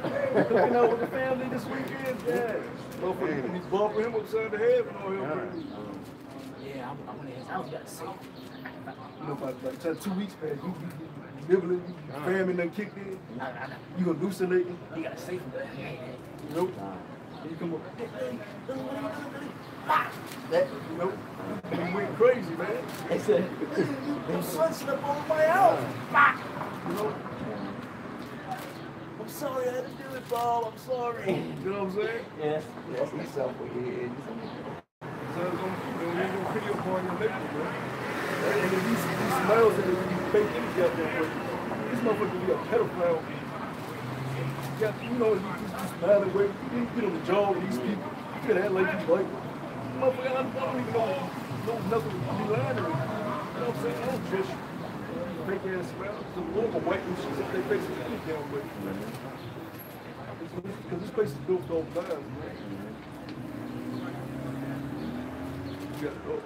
hey, cooking out with the family this weekend, yeah. Motherfucker, he's bumping him upside the head and all him. Yeah, I'm gonna his house. You gotta say. You know, by the time 2 weeks pass, you nibbling, famine done kicked in. You hallucinating. You gotta say from there. Nope. You come up. That, nope. You went crazy, man. They said, your son slept over my house. You know? I'm sorry, I had to do it, Bob. I'm sorry. You know what I'm saying? Yes, he's self-aware. So it's gonna pity upon your neighbor, man. And then these smiles that you fake in goddamn way. This motherfucker be a pedophile. Yeah, you know, you smiling way. You get on the jaw with these people. You can act like you like. Motherfucker, I don't even know nothing. You lying to me. You know what I'm saying? I don't trust you. Fake ass smile. The local white people shit up their faces any damn way. Because this place is built on lies, man. You gotta go.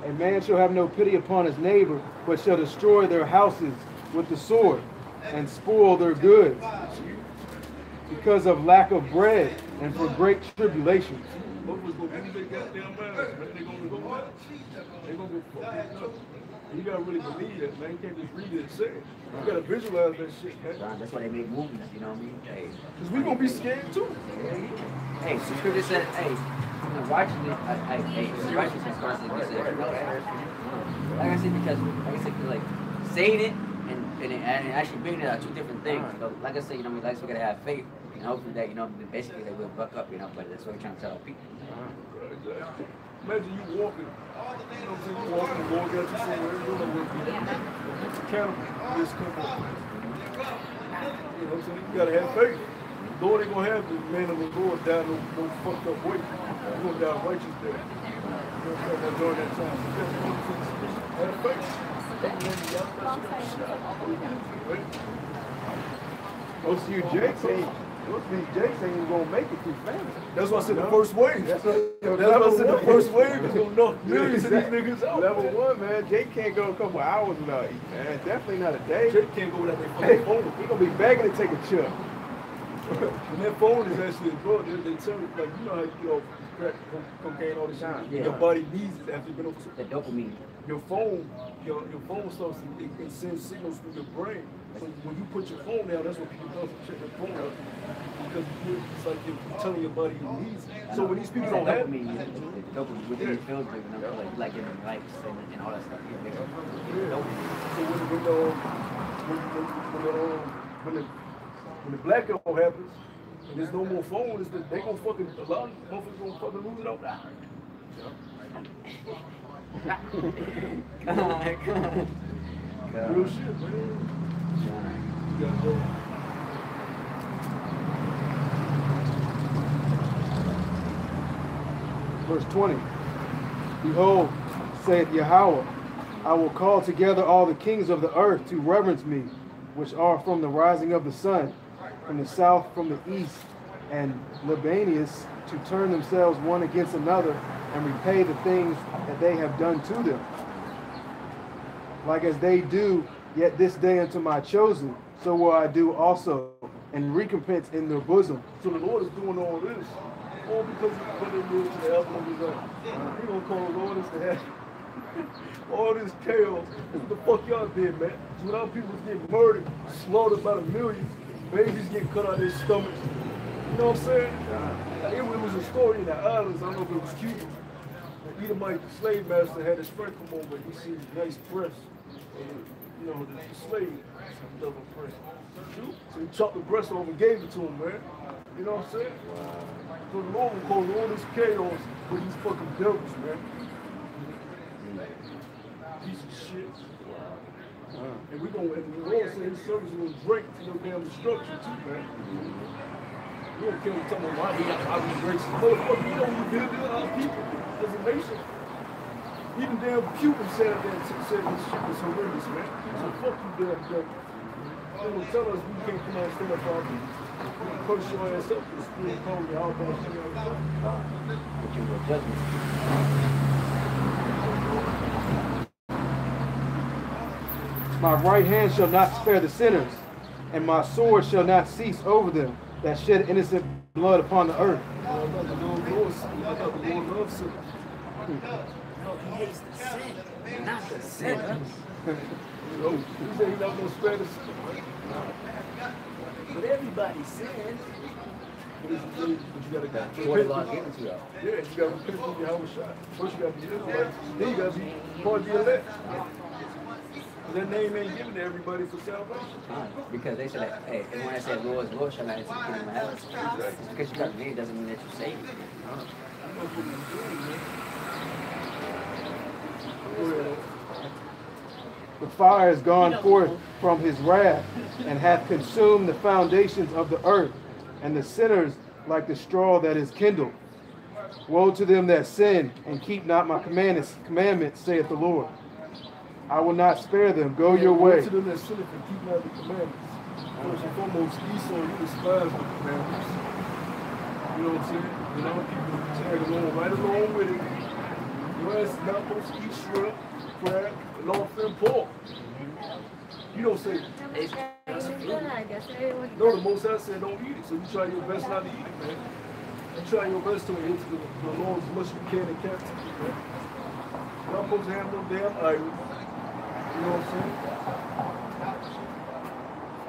A man shall have no pity upon his neighbor, but shall destroy their houses with the sword, and spoil their goods, because of lack of bread, and for great tribulation. Motherfuckers gonna lose their goddamn minds, man. They gonna go out. They gonna get fucked up. You gotta really believe that, man. You can't just read it and say it. You gotta visualize that shit, man. That's why they make movies, you know what I mean? Hey. Cause we gonna be scared too. Hey, so scripture said, hey, watching it, watching this person, he said, like I said, because, like, saying it and actually being it are two different things. So, like I said, you know, we like, we gotta have faith, and hopefully that, you know, basically that we'll buck up, you know, but that's what we're trying to tell our people. Exactly. Imagine you walking, you know what I'm saying, you walking, going down to somewhere, you don't know where to be. It's accountable for this company. You know what I'm saying? You gotta have faith. Lord ain't gonna have the man of the Lord die no fucked up way. You're gonna die righteous there. You know what I'm saying? During that time. You gotta have faith. Most of you Jakes ain't even gonna make it through family. That's why I said the first wave. That's why I said the first wave is gonna knock millions of these niggas out. Level 1, man. Jake can't go a couple hours without eating, man. Definitely not a day. Jake can't go without their fucking phone. He gonna be begging to take a chip. When that phone is actually a drug, they tell you, like, you know how you get off crack, cocaine all the time. Yeah. Your body needs it after you've been off The dopamine. your phone starts to it sends signals through your brain. So when you put your phone down, that's what people do. Check their phone out. Because it's like you're telling your body you need it. So when these people don't have dopamine, the dopamine within your feels good, you know, like in the likes and all that stuff. Yeah. So when the blackout happens, and there's no more phones, they gonna fucking, a lot of motherfuckers gonna fucking lose it over. Real shit, man. You gotta go. Verse 20. Behold, saith Yahweh, I will call together all the kings of the earth to reverence me, which are from the rising of the sun, from the south, from the east, and Libanus, to turn themselves one against another and repay the things that they have done to them. Like as they do yet this day unto my chosen, so will I do also, and recompense in their bosom. So the Lord is doing all this, all because of what they did to the album of his own. He gonna call Lord is to have All this chaos. What the fuck y'all did, man? When our people was getting murdered, slaughtered by the millions, babies getting cut out of their stomachs. You know what I'm saying? It was a story in the islands. I don't know if it was Cuba. The Edomite slave master had his friend come over. He sees nice breasts. You know, the slave double breast. So he chopped the breast off and gave it to him, man. You know what I'm saying? So the Lord will cause all this chaos with these fucking devils, man. Piece of shit. And we gonna, and the Lord said his service is gonna drink to your damn destruction too, man. You don't care what someone why I was racist. Motherfucker, you know what we did to our people as a nation. Even damn Putin said that and said this shit was horrendous, man. So fuck you damn devil. They will tell us we can't come out and stand up for our people. You curse your ass up and still call me out there. But you will judgment. My right hand shall not spare the sinners, and my sword shall not cease over them that shed innocent blood upon the earth. I thought the Lord loves sinners. No, he hates the sin, not the sinner. You know, he said he's not going to spare the sinners. But everybody sins. But you gotta That's what the law given to you. Yeah, you gotta repent from your house shot. First you gotta be Israelite. Then you gotta be part of the elect. That name ain't given to everybody for salvation. Because they said that, hey, and when I said Lord shall not enter the kingdom of heaven. Just because you got the name doesn't mean that you're saved. The fire has gone forth from his wrath, and hath consumed the foundations of the earth, and the sinners like the straw that is kindled. Woe to them that sin, and keep not my commandments, saith the Lord. I will not spare them. Go your way. Woe to them that sin and keep not the commandments. First and foremost, Esau, you despise the commandments. You know what I'm saying? You know, people tag along, right along with it. Your ass is not supposed to eat shrimp, crab, long-fin pork. You don't say, no, the Most High said don't eat it, so you try your best not to eat it, man. You try your best to adhere to the laws as much as you can in captivity, man. You're not supposed to have no damn idols. You know what I'm saying?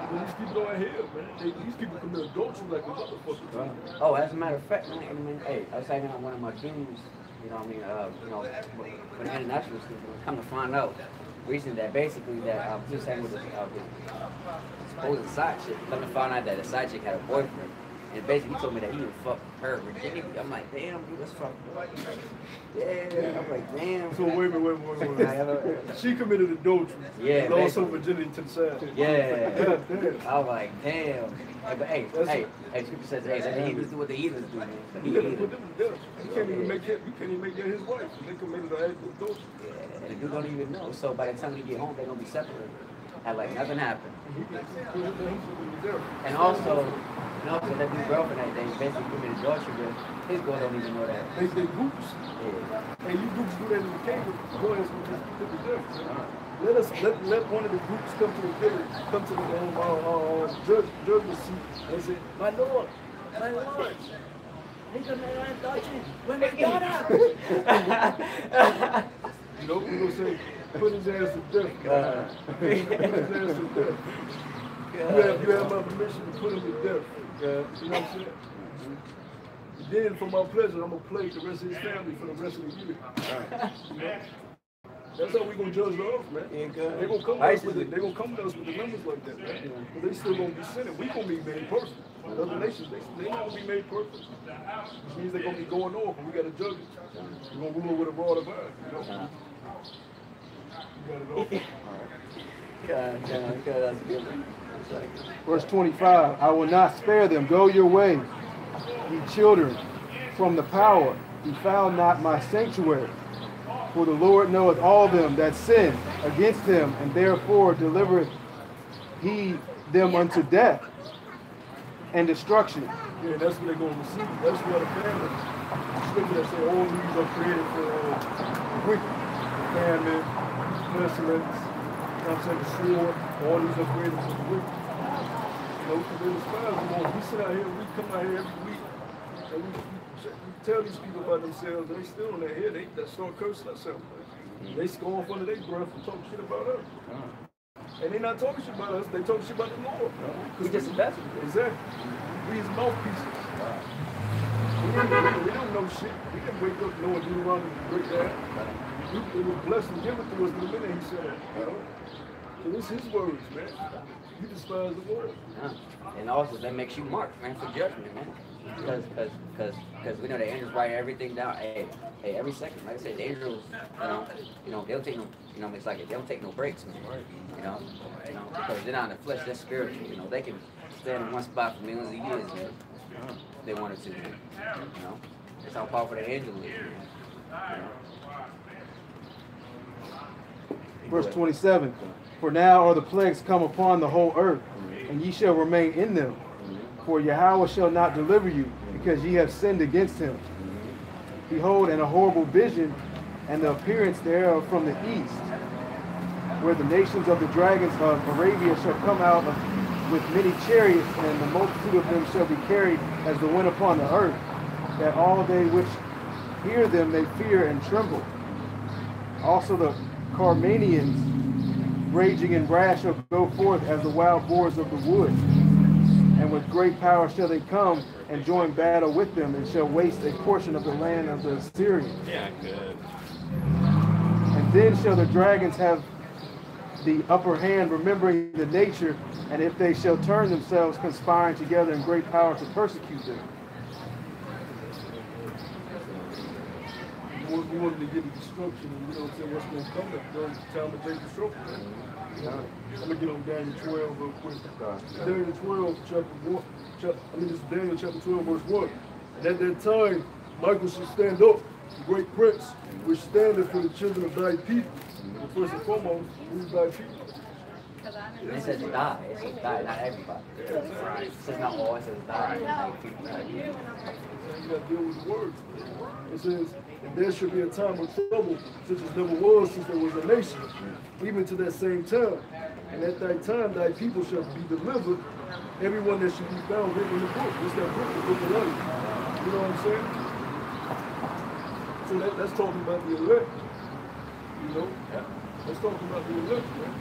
But these people don't adhere, man. These people commit adultery like a motherfucker. Right. Oh, as a matter of fact, man, I mean, hey, I was hanging out with one of my dudes, you know what I mean, for the international students, come to find out recently that basically that I was just hanging with this supposed side chick. Come to find out that the side chick had a boyfriend. And basically he told me that he would fuck her ridiculous. I'm like, damn, dude, that's fucked. Yeah, I'm like, damn. So wait a minute. She committed adultery. Yeah. And lost her virginity to the side. Yeah. Damn. I was like, damn. Hey, but hey, scripture says, hey, let the heathens do what the heathens do, man. You gotta put them to death. You can't even make that his wife. They committed an act of adultery. Yeah, and the dude don't even know. So by the time we get home, they're gonna be separated. And like nothing happened. And also that new girlfriend that they basically committed adultery with, his girl don't even know that. They goops. Yeah. And you goops do that in the kingdom. Go ahead and just put the death. Let one of the groups come to the village, come to the judge's seat and say, my lord. He's gonna let adultery with my daughter. You know, we're gonna say, put his ass to death. Put his ass to death. You have my permission to put him to death. You know what I'm saying? Then for my pleasure, I'm gonna play the rest of his family for the rest of the year. You know? That's how we gonna judge the earth, man. They're gonna come with us with it. They're gonna come to us with the numbers like that, man. But they still gonna be sinning. We gonna be made perfect. Other nations, they not gonna be made perfect. Which means they're gonna be going off, and we gotta judge it. We're gonna rule with a rod of iron, you know? You got it all. That's good. Verse 25, I will not spare them. Go your way, ye children, from the power. Defile not my sanctuary. For the Lord knoweth all them that sin against him, and therefore delivereth he them unto death and destruction. Yeah, that's what they're going to receive. That's what the famine. Scripture that say all these are created for wicked. Famine, pestilence, you know what I'm saying, the sword. All these are created for the wicked. You know, because they despise the Lord. We sit out here, we come out here every week, and we tell these people about themselves, and they still on their head. They start cursing themselves. They scorn under their breath and talk shit about us. And they not talking shit about us, they talking shit about the Lord. We just invest. Exactly. We his mouthpieces. We don't know shit. We didn't wake up knowing Deuteronomy to break that. It was blessed and given to us the minute he said it. So it's his words, man. You despise the Lord. And also that makes you marked, man, for judgment, man. Because we know the angels write everything down. Hey, every second. Like I said, the angels, they'll take no, it's like they don't take no breaks, man. Because they're not in the flesh, they're spiritual. They can stand in one spot for millions of years, man. If they wanted to, That's how powerful the angel is, man. Verse 27. For now are the plagues come upon the whole earth, and ye shall remain in them. For Yahweh shall not deliver you, because ye have sinned against him. Behold, and a horrible vision, and the appearance thereof from the east, where the nations of the dragons of Arabia shall come out with many chariots, and the multitude of them shall be carried as the wind upon the earth, that all they which hear them may fear and tremble. Also the Carmanians, raging in wrath, shall go forth as the wild boars of the wood. And with great power shall they come and join battle with them, and shall waste a portion of the land of the Assyrians. Yeah, good. And then shall the dragons have the upper hand, remembering the nature, and if they shall turn themselves, conspiring together in great power to persecute them. You wanted to get the destruction, and you know what I'm saying, what's going to come during the time of Jacob's trouble. I'm going to get on Daniel 12 real quick. Daniel 12, this is Daniel chapter 12, verse 1. And at that time, Michael should stand up, the great prince, which standeth for the children of thy people. And first and foremost, who's thy people? It says die. It says die, not everybody. It says not all, it says die. You got to deal with the words. It says, and there should be a time of trouble, such as never was since there was a nation, even to that same time. And at that time, thy people shall be delivered, everyone that should be found written in the book. It's that book, the book of life. You know what I'm saying? So that's talking about the elect. That's talking about the elect, man.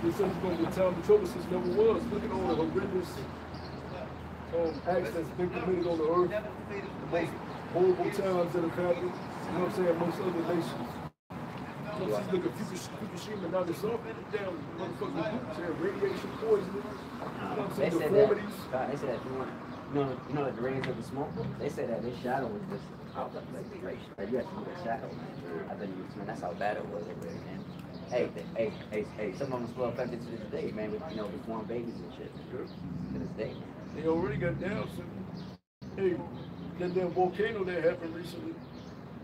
It says it's going to be a time of trouble since never was. Look at all the horrendous acts that's been committed on the earth, the most horrible times that have happened, you know what I'm saying, amongst other nations. Look at Fukushima, now there's all damn motherfucking groups there, radiation poisoning, you know what I'm saying, deformities. They said that, you know the rings of the smoke? They said that this shadow was just out of like you had to look at shadow, man. That's how bad it was over there, man. Hey, some of them still affected to this day, man, with born babies and shit. To this day, man. They already got down some. Hey, that damn volcano that happened recently.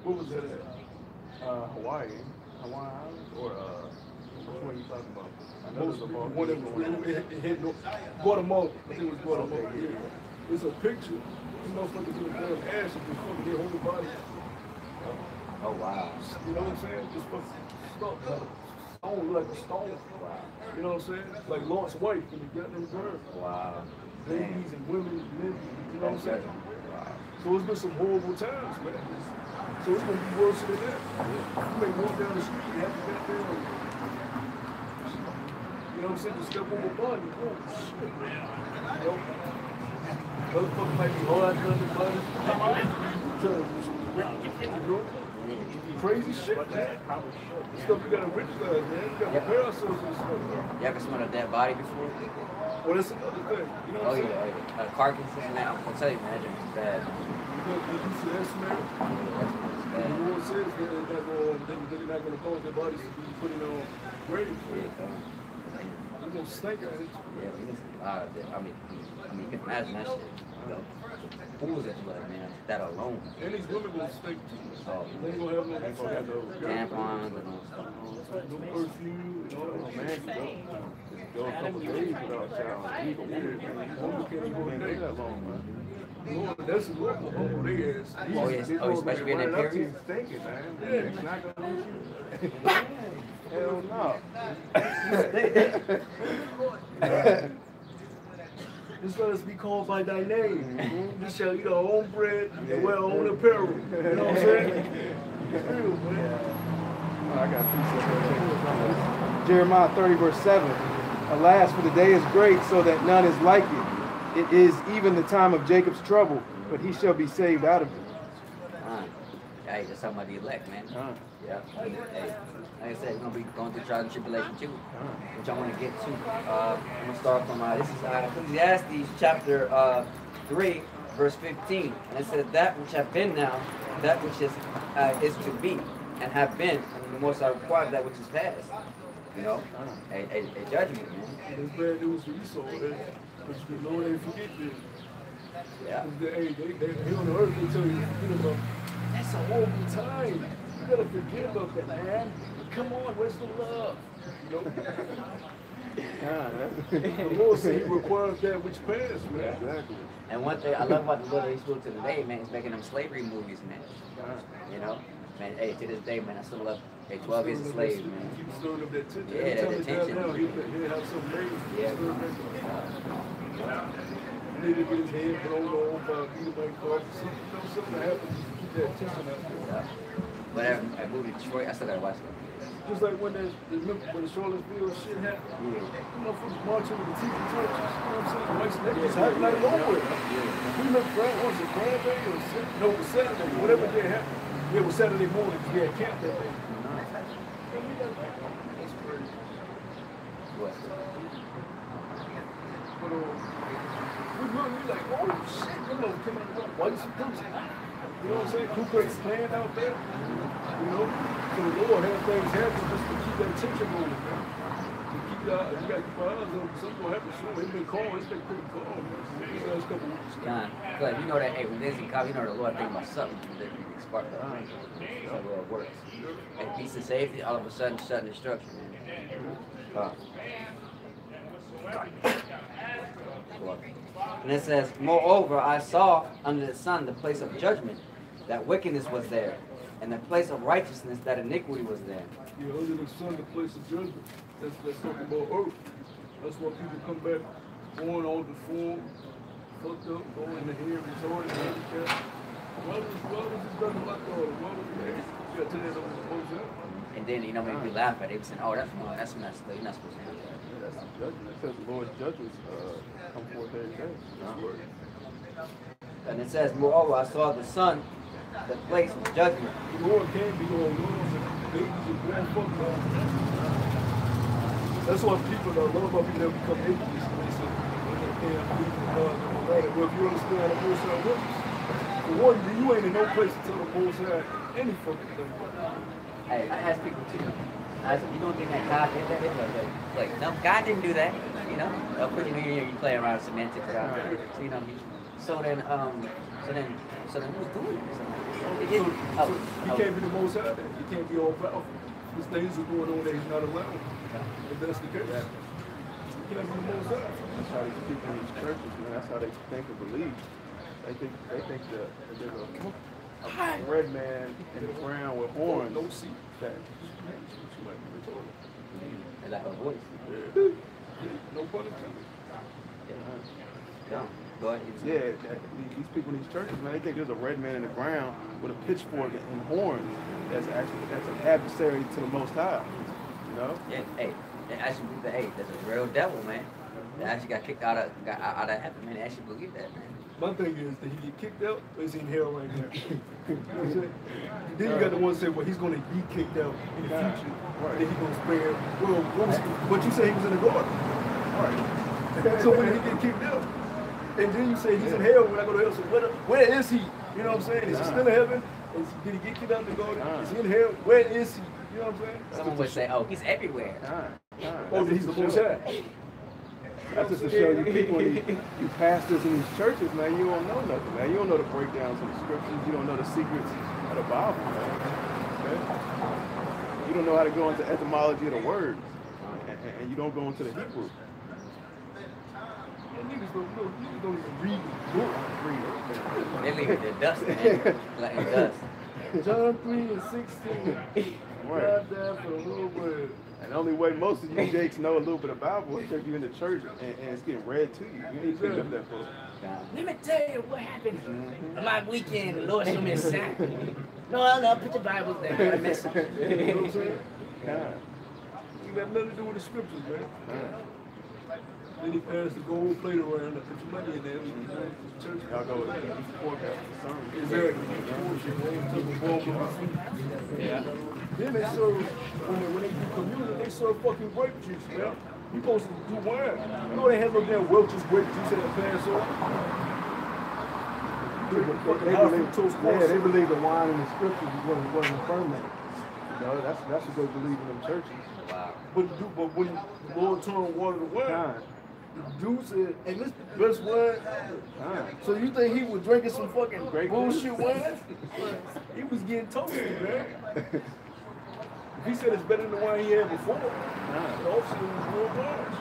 What was that at? Hawaii Island, or which one are you talking about? One that hit Guatemala. I think it was Guatemala. Yeah. It's a picture. These motherfuckers in the damn ash and just fucking their whole body. Oh wow. You know what I'm saying? Just fucking stuff. Stone, like a stone. Wow. You know what I'm saying? Like Lord's wife when he got them burned. Wow. Babies and women and men. You know what I'm saying? Wow. So it's been some horrible times, man. So it's gonna be worse than that. You may walk down the street and have to get there. You know what I'm saying? Just step on my body. Oh shit. You know? Motherfucker might be hard on the body. You know? Crazy shit, man. Stuff you gotta recognize, man. You gotta prepare ourselves for this stuff. You ever smelled a dead body before? Well, that's another thing. You know what I'm saying? Carcasses, man. I'll tell you, man, it's bad. You see that smell? Bad. The Lord says that they're not going to cause their bodies to be put in on grave. They're going to stink at it. Yeah, I mean, you can imagine that shit. Pools of blood, man. That alone. And these women going to stink too. Oh, They ain't going to have no tampons and all stuff. no perfume and all that. Man, go a couple days without showering. Even weird, man. Women can't even go a day. That long, man. Lord, that's a Lord. Oh, they ass. Oh, yes. Oh, especially in that period. Thinking, man. Yeah. It's not gonna let you. Hell no. Just let us be called by thy name. We shall eat our own bread and wear our own apparel. You know what I'm saying? It's real, man. I got a precept. Jeremiah 30, verse 7. Alas, for the day is great, so that none is like it. It is even the time of Jacob's trouble, but he shall be saved out of it. Hey, that's talking about the elect, man. Yeah. Hey, like I said, we're going to be going through trial and tribulation too, which I want to get to. I'm going to start from, this is Ecclesiastes chapter 3, verse 15. And it says, that which have been now, that which is to be, and have been, and the most I require that which is past. You know, a judgment, man. That's bad news for Esau, man. But you know they forget this. Yeah. They on the earth, they tell you to forget about. That's a horrible time. You gotta forget about that, man. Come on, where's the love? You know? The Lord said He requires that which passed, man. Exactly. And one thing I love about the Lord that He spoke to today, man, is making them slavery movies, man. You know? Man, hey, to this day, man, I still love 12 years a slave, man. Keep stirring up that tension. Yeah, that attention. He'll have some names. Yeah. He need to get his head blown on by a Edomite card. Something happens. Keep that tension out there. Yeah. But that movie Detroit, I still gotta watch it. Just like when the Charlottesville shit happened. Yeah. You know, folks marching with the TV churches. You know what I'm saying? White Snakes happened like over. We looked Friday, what was it, Friday or Saturday? No, it was Saturday. Whatever day happened. It was Saturday morning because we had camp that day. That's crazy. What? But we like, oh shit, you know, coming out white supremacy. You know what I'm saying? Ku Klux Klan out there. You know? So the Lord has things happen just to keep that attention on it, man. To keep it out, you gotta keep our eyes open. Something will happen soon. It's been calm, it's been pretty calm, man. These last couple weeks. John, but you know that, hey, when Disney come, you know the Lord think about something that you can spark the That's how the Lord works. And peace and safety, all of a sudden destruction, man. And it says, moreover, I saw under the sun the place of judgment, that wickedness was there, and the place of righteousness, that iniquity was there. Yeah, under the sun, the place of judgment. That's talking about earth. That's why people come back born all deformed, fucked up, going in the hair, retarded, handicapped. Why was this done to my daughter? Why was it? You got to tell that over the whole time. And then, you know, maybe we laugh at it, we say, oh, that's messed up. You're not supposed to do that. That's the judgment. It says the Lord's judgments come forth every day. And it says, moreover, I saw the sun, the place of judgment. The Lord can't be on laws and babies and grand fucked up. That's why people, a lot of people never become atheists. They say, they can't believe in God and all that. Well, if you understand the Most High works, for one, you ain't in no place to tell the Most High any fucking thing. Hey, I ask people too. I said, you don't think that God did that? Like, no, God didn't do that. You know, of course, you play around with semantics around there. So, you know, so then who's doing this? You can't be the Most High. You can't be all powerful. There's things are going on that He's not allowed. If that's the case, you can't be the Most High. That's how these people in these churches, man. That's how they think and believe. They think that there's a red man in the ground with horns. No seat. They like a voice. No pun intended. Yeah. Go ahead. Yeah, these people in these churches, man, they think there's a red man in the ground with a pitchfork and horns. That's an adversary to the Most High. You know? Yeah. Hey, they actually believe that. Hey, there's a real devil, man. They actually got kicked out of heaven, man. They actually believe that, man. My thing is, did he get kicked out or is he in hell right now? You know what I'm saying? Then you got the one say, well, he's going to be kicked out in the future. Right. Then he's going to spare. Well, but you say he was in the garden. Right. So when did he get kicked out? And then you say he's in hell when I go to hell. So where is he? You know what I'm saying? Is he still in heaven? Did he get kicked out of the garden? Is he in hell? Where is he? You know what I'm saying? Someone would say, oh, he's everywhere. Oh, he's the Most High. That's just to show you people, you pastors in these churches, man, you don't know nothing, man. You don't know the breakdowns of the scriptures. You don't know the secrets of the Bible, man. Okay? You don't know how to go into etymology of the words, and you don't go into the Hebrew. Niggas don't even read the book. They leave it in dust, man. Like in dust. John 3 and 16. Right. God died for the little word. And the only way most of you jakes know a little bit of Bible is if you're in the church and it's getting read to you. You ain't picking up that book. Let me tell you what happened my weekend. The Lord showed me a sign. No, put the Bibles there. I missed it. You know what I'm saying? You got nothing to do with the scriptures, man. Then he passed the gold plate around and put your money in there. Church. Y'all go with the forecast for sermon. Exactly. Yeah. Then they serve, when they do communion, they serve fucking grape juice, man. You supposed to do wine. You know they have no damn Welch's grape juice at that Passover. They believe the wine in the scriptures wasn't fermented. You know, that's what they believe in them churches. Wow. But when the Lord turned water to wine, the dude said, and this is the best wine ever. So you think he was drinking some fucking bullshit wine? He was getting toasted, man. He said it's better than the wine he had before. The officer was real large.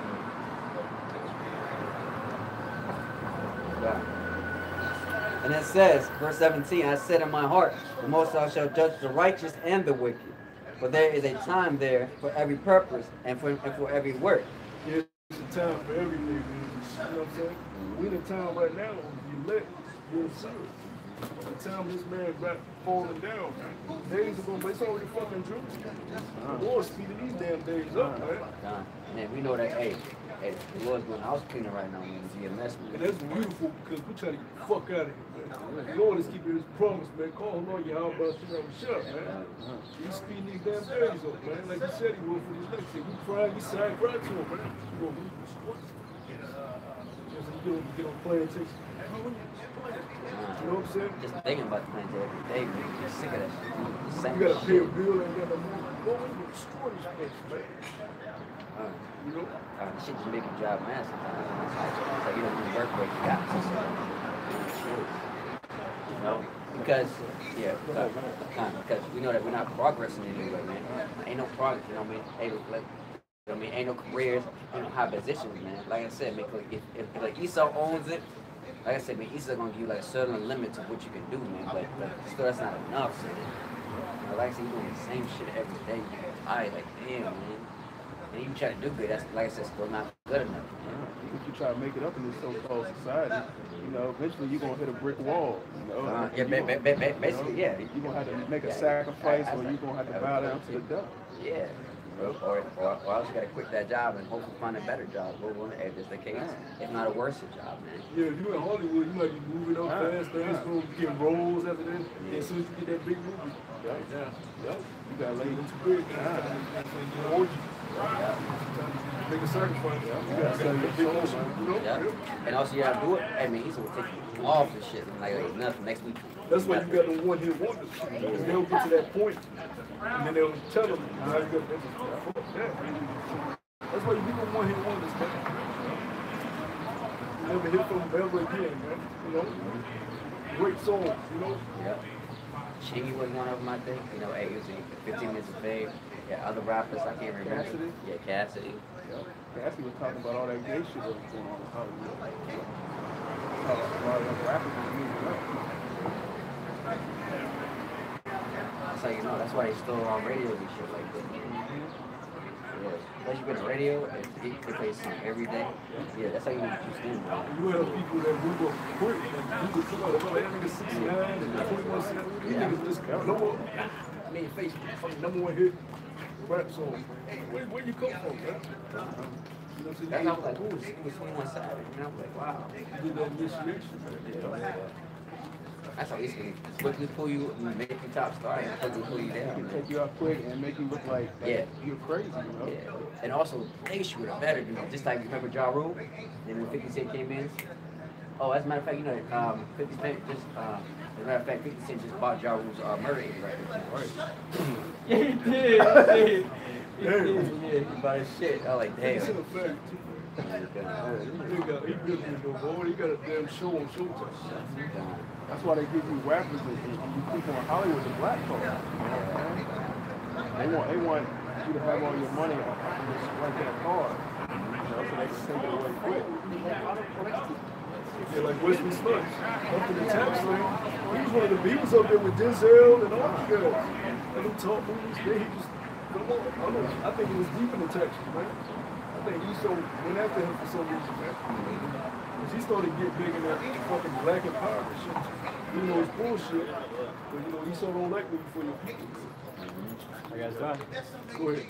And it says, verse 17, I said in my heart, the Most High shall judge the righteous and the wicked. For there is a time there for every purpose and for every work. Yeah, it's a time for everything, man. You know what I'm saying? We're in a time right now when you let your serve. The time this man got falling down, days are gonna, it's already fucking true. The Lord's speeding these damn days up, man. Man, we know that, hey, the Lord's doing house cleaning right now, man, GMS. And that's beautiful because we're trying to get the fuck out of here, man. The Lord is keeping his promise, man. Call Lord, how about you know, shut up, man. He's speeding these damn days up, man. Like he said he would for this next year. We cried, we side cried to him, man. You know, get on plantation. You know what I'm saying? Just thinking about the plans every day, man. Just sick of that shit. You gotta pay a bill and you gotta move. Go in and destroy this place, man. You know? This shit just make you drive mad sometimes. It's like you don't really work where you got to. You know? Because we know that we're not progressing anyway, man. Ain't no progress, you know what I mean? Ain't no careers, ain't no high positions, man. Like I said, man, if like Esau owns it, like I said, man, Esau gonna give you like a certain limit to what you can do, man. But still, that's not enough, man. You know, like I said, you're doing the same shit every day. You get tired, like damn, man. And you try to do good, that's like I said, still not good enough. If you try to make it up in this so-called society, you know, eventually you're gonna hit a brick wall. You know, Basically, yeah. You're gonna have to make a sacrifice, or you're gonna have to bow down to the devil. Yeah. Or else you gotta quit that job and hopefully find a better job. If it's the case, if not a worse job, man. Yeah, if you're in Hollywood, you might be moving up fast, things going to get roles after that. Yeah. As soon as you get that big movie, you got laid into big. Make a sacrifice. You got to sell your big motion, you know? And also you gotta do it. I mean, he's gonna take you off the shit like nothing next week. That's why you got the one hit wonders. Because they'll get to that point, and then they'll tell them how you got that. That's why you get the one hit wonders, man. You never hit them ever again, man. You know? Great songs, you know? Yeah. Chingy was one of them, I think. You know, hey, it was 15 Minutes of Fame. Yeah, other rappers, I can't remember. Cassidy? Yeah, Cassidy. Yep. Cassidy was talking about all that gay shit that was going on in Hollywood. A lot of those rappers were moving up. That's how you know. That's why they still on radio and shit like that. Yeah. Especially with the radio, they play a song every day. Yeah, that's how you know you stand, man. You have people that move up quick, and you could come out of that nigga 69 and 21 cents. These niggas just blow up. I mean, face fucking #1 hit rap song. Where you come from, man? You know what I'm saying? That's how I was like, ooh, it was 21 Savage. And I was like, wow. You did that initiation, man. Yeah. That's how it's going to quickly pull you and make you top star and quickly pull you down. Can take you out quick and make you look like you're crazy, you know? Yeah. And also, they shoot a better dude. Just like, remember Ja Rule? And when 50 Cent came in? Oh, as a matter of fact, you know, 50 Cent just, as a matter of fact, 50 Cent just bought Ja Rule's murder record. Right. Yeah, he did. He bought his shit. I was like, damn. It's in effect, too. He got a damn show on Showtime. That's why they give you rappers and you people in Hollywood, the black folks. They want you to have all your money on this right that card, you know, so they can take it away quick. Yeah, like Wesley Snipes, up in the tax thing. He was one of the, he was up there with Denzel and all these guys. And he taught movies. Then he just I think it was deep in the text, man. I think Esau went after him for some reason, man. Because he started to get big in that fucking black empowerment shit. You know, it's bullshit. But, you know, Esau don't like me for your people. I got done. Go ahead.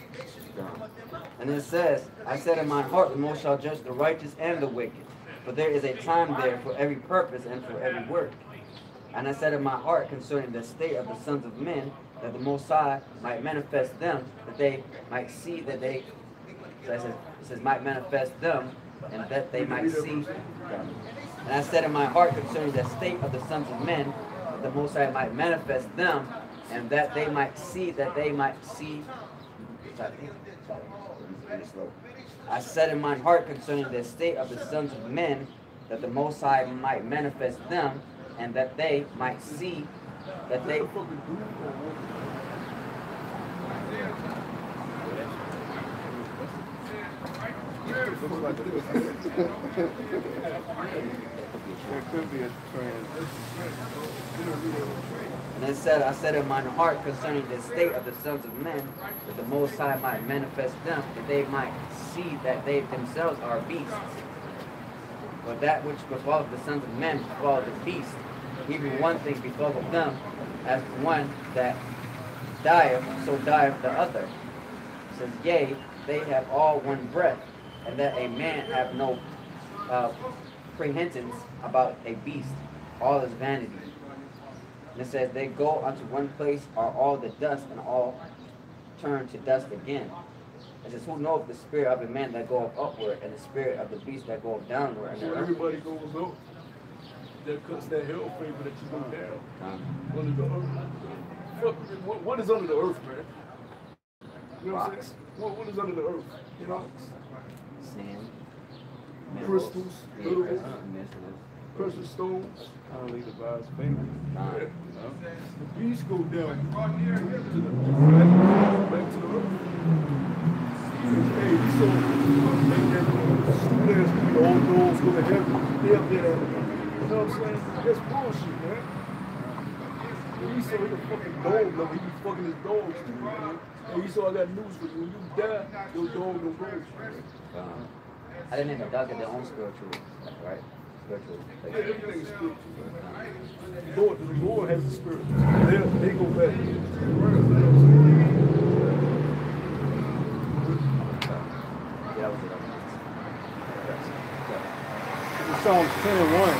And it says, I said in my heart, the Most shall judge the righteous and the wicked. For there is a time there for every purpose and for every work. And I said in my heart concerning the state of the sons of men, that the Most High might manifest them, that they might see that they, so it says might manifest them, and that they might see. And I said in my heart concerning the state of the sons of men, that the Most High might manifest them, and that they might see, I said in my heart concerning the state of the sons of men, that the Most High might manifest them, and that they might see, that they... There could be a trend. And it said, I said in mine heart concerning the state of the sons of men, that the Most High might manifest them, that they might see that they themselves are beasts. But that which befalleth the sons of men befalleth the beasts. Even one thing befalleth them, as one that dieth, so dieth the other. It says, yea, they have all one breath, and that a man have no prehensions about a beast. All is vanity. And it says, they go unto one place, are all the dust, and all turn to dust again. It says, who knoweth the spirit of a man that goeth upward, and the spirit of the beast that goeth downward? So everybody goes up. That cuts that hell favor that you go down. Under the earth. What is under the earth, man? You know what I'm saying? What is under the earth? Rocks. Sand. Crystals. Minerals. Precious stones. Only the God's finger. Yeah. The beast go down to back to the earth. Hey, we saw that stupid ass people, all dogs go to heaven. They up there. You know what I'm saying? That's bullshit, man. And he saw he a fucking dog lover. He be fucking his dogs too, man. And he saw I got news for you. When you die, your dog don't go. I didn't even dog at their own spiritual, right? Spiritual. Yeah, everything is spiritual. The Lord has the spirit. They go back. Psalms 10:1.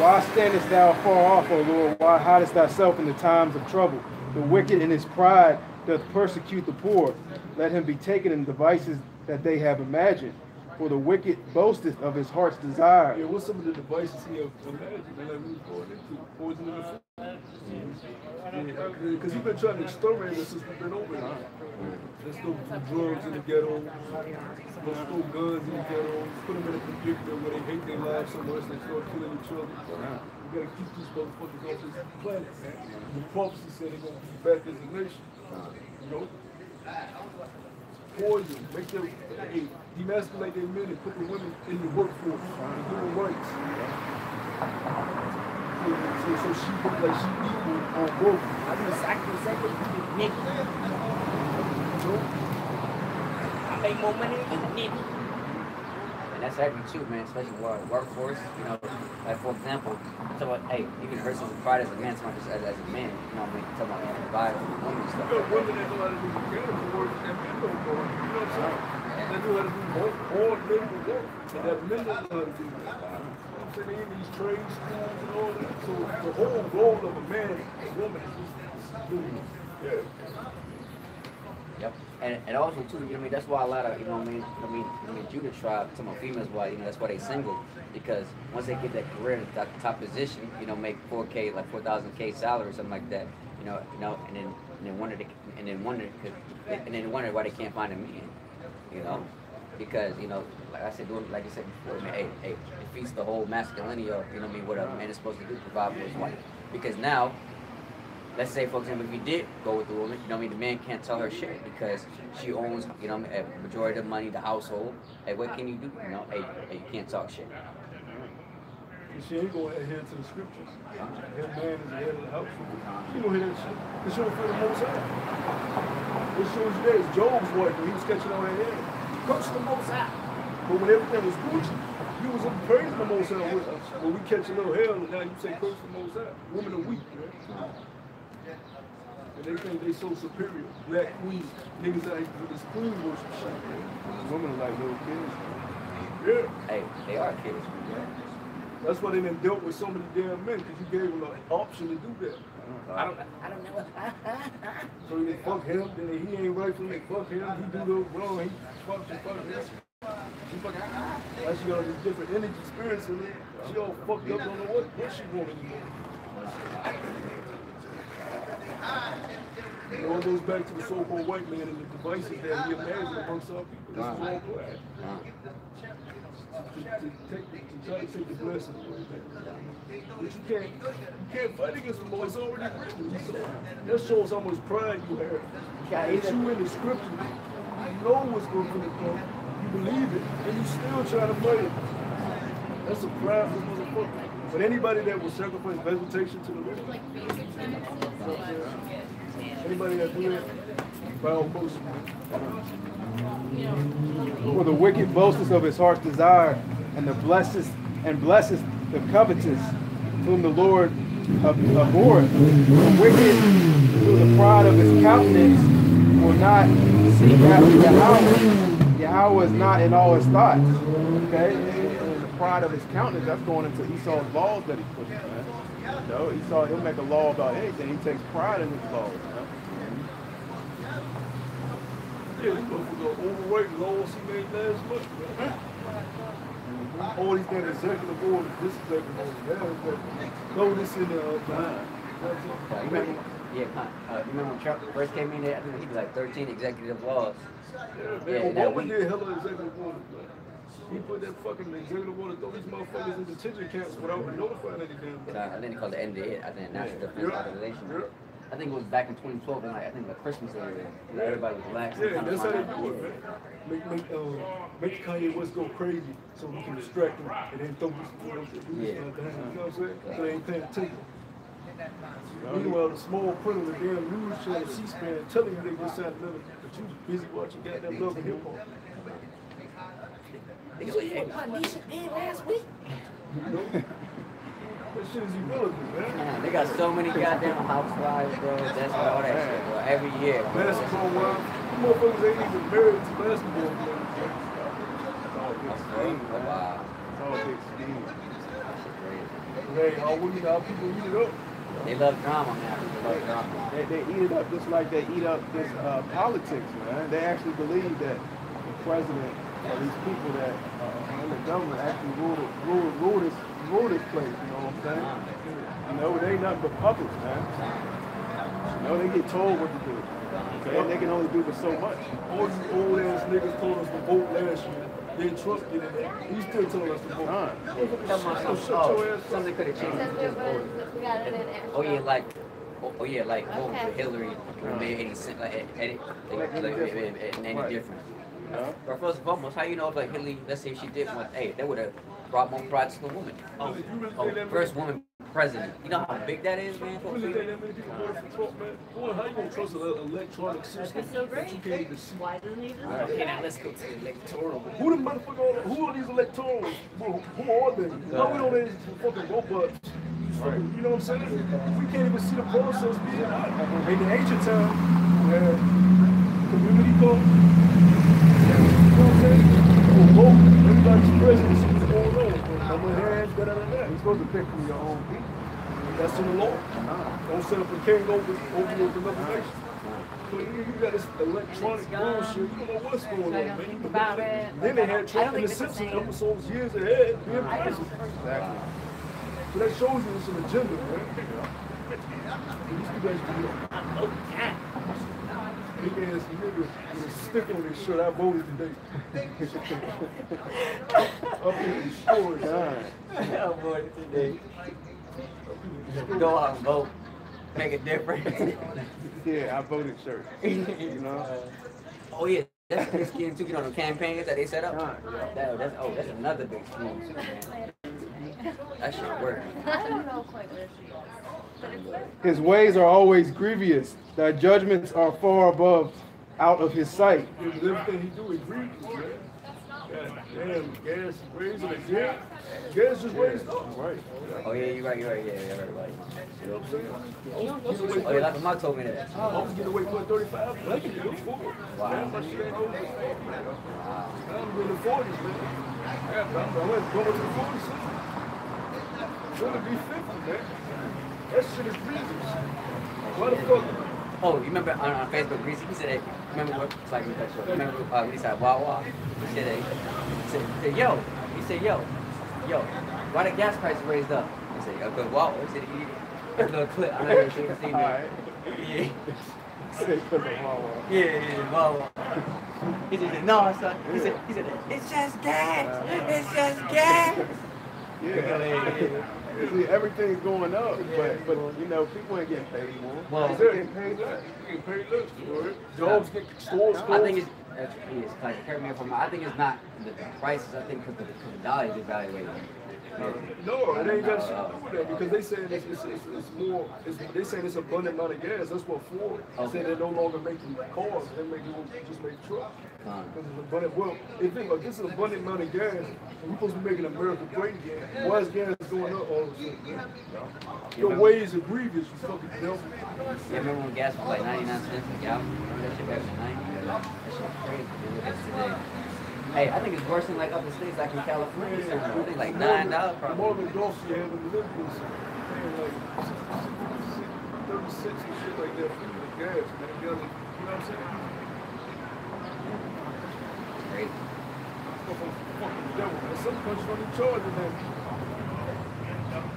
Why standest thou far off, O Lord? Why hidest thyself in the times of trouble? The wicked in his pride doth persecute the poor. Let him be taken in devices that they have imagined. For the wicked boasteth of his heart's desire. Yeah, what's some of the devices he have imagined? Like we was going into poison in the food. Because he's been trying to exterminate us since we've been over here. Let's throw drugs in the ghetto. Let's throw guns in the ghetto. Put them in a predicament where they hate their lives so much they start killing each other. We gotta keep these motherfuckers off this planet, man. The prophecy said they're gonna be back as a nation. You know? Poison, make them demasculate their men and put the women in the workforce, human rights. So she look like she equal on both. I do exactly the same thing you did, nigga. I make more money than a nigga. And that's actually true, man, especially with our workforce. You know, like for example, talk about, hey, you can versus the pride as a man, someone just as a man. You know what I mean? Talk about provide for women and stuff. You got women that know how to do mechanical work and men don't know. You know what I'm saying? They know how to do all labor work. And that men don't know how to do that. So they in these trade schools and all that. So the whole goal of a man and woman is just doing it. Yeah. Yep. And also too, you know what I mean, that's why a lot of, you know what I mean, Judah tribe, some of females, why, you know, that's why they single, because once they get that career at the top position, you know, make 4K, like 4,000K salary or something like that, you know, and then wonder why they can't find a man, you know, because, you know, like I said, doing, like you said before, man, hey, it defeats the whole masculinity of, you know what I mean, what a man is supposed to do, provide for his wife, because now, let's say, for example, if you did go with the woman, you know what I mean, the man can't tell her shit because she owns, you know what I mean, a majority of the money, the household. Hey, what can you do? You know, hey, you can't talk shit. She ain't gonna adhere to the scriptures. That man is the head of the household. She gonna hear that shit. Because she don't feel the Most High. It shows you that it's Job's wife when he was catching on that head. Coach the Most High. But when everything was Gucci, you was praising the Most High with us. When we catch a little hell, and now you say curse the Most High. Women are weak, man. And they think they so superior. Black queens, niggas out here with this queen worship shit. Women are like little kids. Yeah. Hey, they are kids. That's why they done dealt with so many damn men, because you gave them an option to do that. I don't know. So they fuck him, then he ain't right for them, they fuck him, he do the wrong, he fuck him. Now she got all these different energy spirits in there. She all fucked up, don't know what she want anymore. It all goes back to the so-called white man and the devices that he imagined amongst our people. This is all black. To try to take the blessing. But you can't fight against the Lord. It's already written. So that shows how much pride you have. That you in the scripture, you know what's going to come. You believe it, and you still try to fight it. That's a prideful motherfucker. But anybody that will sacrifice vegetation to the Lord, anybody that do that, by all motion. For the wicked boasteth of his heart's desire, and blesses the covetous, whom the Lord abhorreth. The wicked, through the pride of his countenance, will not seek after Yahweh. Yahweh is not in all his thoughts. Okay? And the pride of his countenance, that's going into Esau's laws that he pushes, man. You know, Esau, he'll make a law about anything. He takes pride in his laws. Yeah, you go for the overweight laws he made last month, man. All these damn executive orders, this executive order, that executive order. Throw this in the You remember when Trump first came in there? I think he did like 13 executive laws. Yeah, Obama did hella executive orders, man. He put that fucking executive order, throw these motherfuckers in detention camps without notifying any damn. I think they called it NDA, I think National Defense Organization. I think it was back in 2012, and like I think the Christmas area, everybody was relaxed. Yeah, that's how they do it, man. Make Kanye West go crazy so we can distract him and then throw this, you know what I'm saying? So they ain't paying attention. Meanwhile, the small print of the damn news channel C-SPAN telling you they just signed another, but you busy watching goddamn Love and Hip Hop. You hear what Nisha did last week? That shit is irrelevant, man. They got so many goddamn housewives, bro. That's all that shit, bro. Every year. Basketball wives. You motherfuckers ain't even married to basketball players. Wow. It's all big scheme. Hey, how people eat it up? They love drama, man. They love drama. They eat it up just like they eat up this politics, man. They actually believe that the president or these people that in the government actually rule this place, you know what I'm saying? You know, they ain't nothing but puppets, man. You know, they get told what to do. Okay? And they can only do but so much. All these old ass niggas told us to vote last year. Then Trump did it. He still told us to vote. Something could have changed. Oh yeah, like vote for Hillary made any sense, like any difference. But first and foremost, how you know if like Hillary, let's say if she did one, hey, that would have brought more pride to the woman. First woman president. You know how big that is, man? How you gonna trust an electronic system that you can't even see? Okay, now let's go to the electoral. Who the motherfucker? Who are these electorals? Who are they? How we know they're fucking robots? Right. You know what I'm saying? We can't even see the process being done. In the ancient time, community vote. You know what I'm saying? We'll vote. Everybody's present to see what's going on. I'm ahead, You're supposed to pick from your own people. That's in the law. Don't set up a king over with another nation. So you got this electronic bullshit. You don't know what's going on, man. Then they had Trump in the Simpsons episodes years ahead being president. Exactly. So that shows you there's an agenda, man. These people actually big ass nigga with a stick on his shirt. I voted today. Up in the store, God. I voted today. Go out and vote. Make a difference. Yeah, I voted shirt. You know? Oh yeah, that's a big scheme too. You know the campaigns that they set up. That's another big scheme too, man. That shit work. I don't know quite where she is. His ways are always grievous. Thy judgments are far above, out of his sight. Everything he do is grievous, man. God damn, gas raising again. Gas just raised up. Right. Oh yeah, you're right. Yeah, right. You know what I'm saying? Oh yeah, like Mom told me that. I was getting away for 35. I can do it for it. Wow. Man, my shit ain't over. I'm in the 40s, man. I went going to the 40s. It's gonna be 50, man. That shit is grievous. Why the fuck? Oh, you remember on Facebook, Reese, he said, hey, remember what, it's like, remember when he said, Wawa? He said, yo, why the gas price raised up? He said, yo, good Wawa. He said, a little clip. I'm not even sure you can see that. Yeah. Yeah, Wawa. He said, no, son. He said, it's just gas. It's just gas. Yeah. See, everything's going up, but you know, people ain't getting paid more. Well, they're getting paid less. You get paid less for it. Jobs get stores closed. I think it's, correct me if I'm wrong, I think it's not the prices, I think because the dollar is evaluated. No, it ain't got shit to do with that because they saying it's more. They saying it's abundant amount of gas. That's what Ford said. They're no longer making cars. They're just make trucks. Because it's abundant. Well, if this is an abundant amount of gas, we're supposed to be making America great again. Why is gas going up all of a sudden? Your ways are grievous. You fucking devil. Yeah, remember when gas was like 99 cents a gallon? Remember that shit back in the 90s? That shit crazy. Look at today. Hey, I think it's worse than like other states, like in California. I think like $9 probably. More than Gulf, you have in the Olympics, paying like 36 and shit like that for the gas, man. You know what I'm saying? Great. Fucking devil, man. Some countries don't even charge that.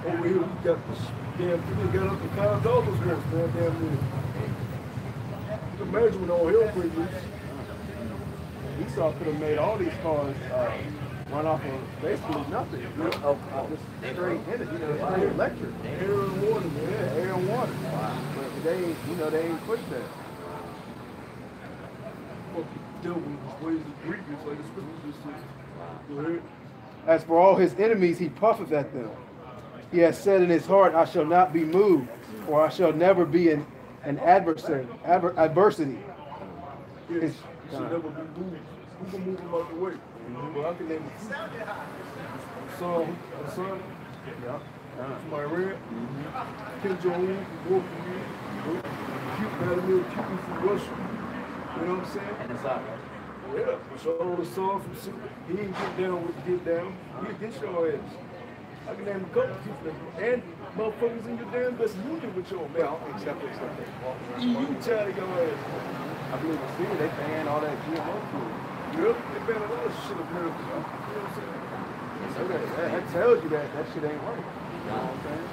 Over here, we got this damn thing got up to $5 once, man. Damn near. You can imagine when all hell breaks loose. Esau could have made all these cars run off of basically nothing. You know? Just straight in it. You know, it's electric. Air and water, man. Yeah, air and water. Wow. But they ain't, you know, they ain't pushed that. Fucking devil with ways of grievous, like the scripture just said. Go ahead. As for all his enemies, he puffeth at them. He has said in his heart, I shall not be moved, or I shall never be an adversary. Yes. Should never be moved. Who can move him out the way? Well, I can name it. Son. Yeah. My red. Kim Jong-un from North Korea. Vladimir Putin from Russia. You know what I'm saying? And it's up. Yeah. Shaw the son from Syria. He ain't get down with the get down. He against your ass. I can name a couple people. And motherfuckers in your damn best union with your man. Except EU tired of your ass. I believe in Syria, they ban all that GMO food. Yep, they ban a lot of shit in America. You know what I'm saying? So that tells you that shit ain't right. You know what I'm saying?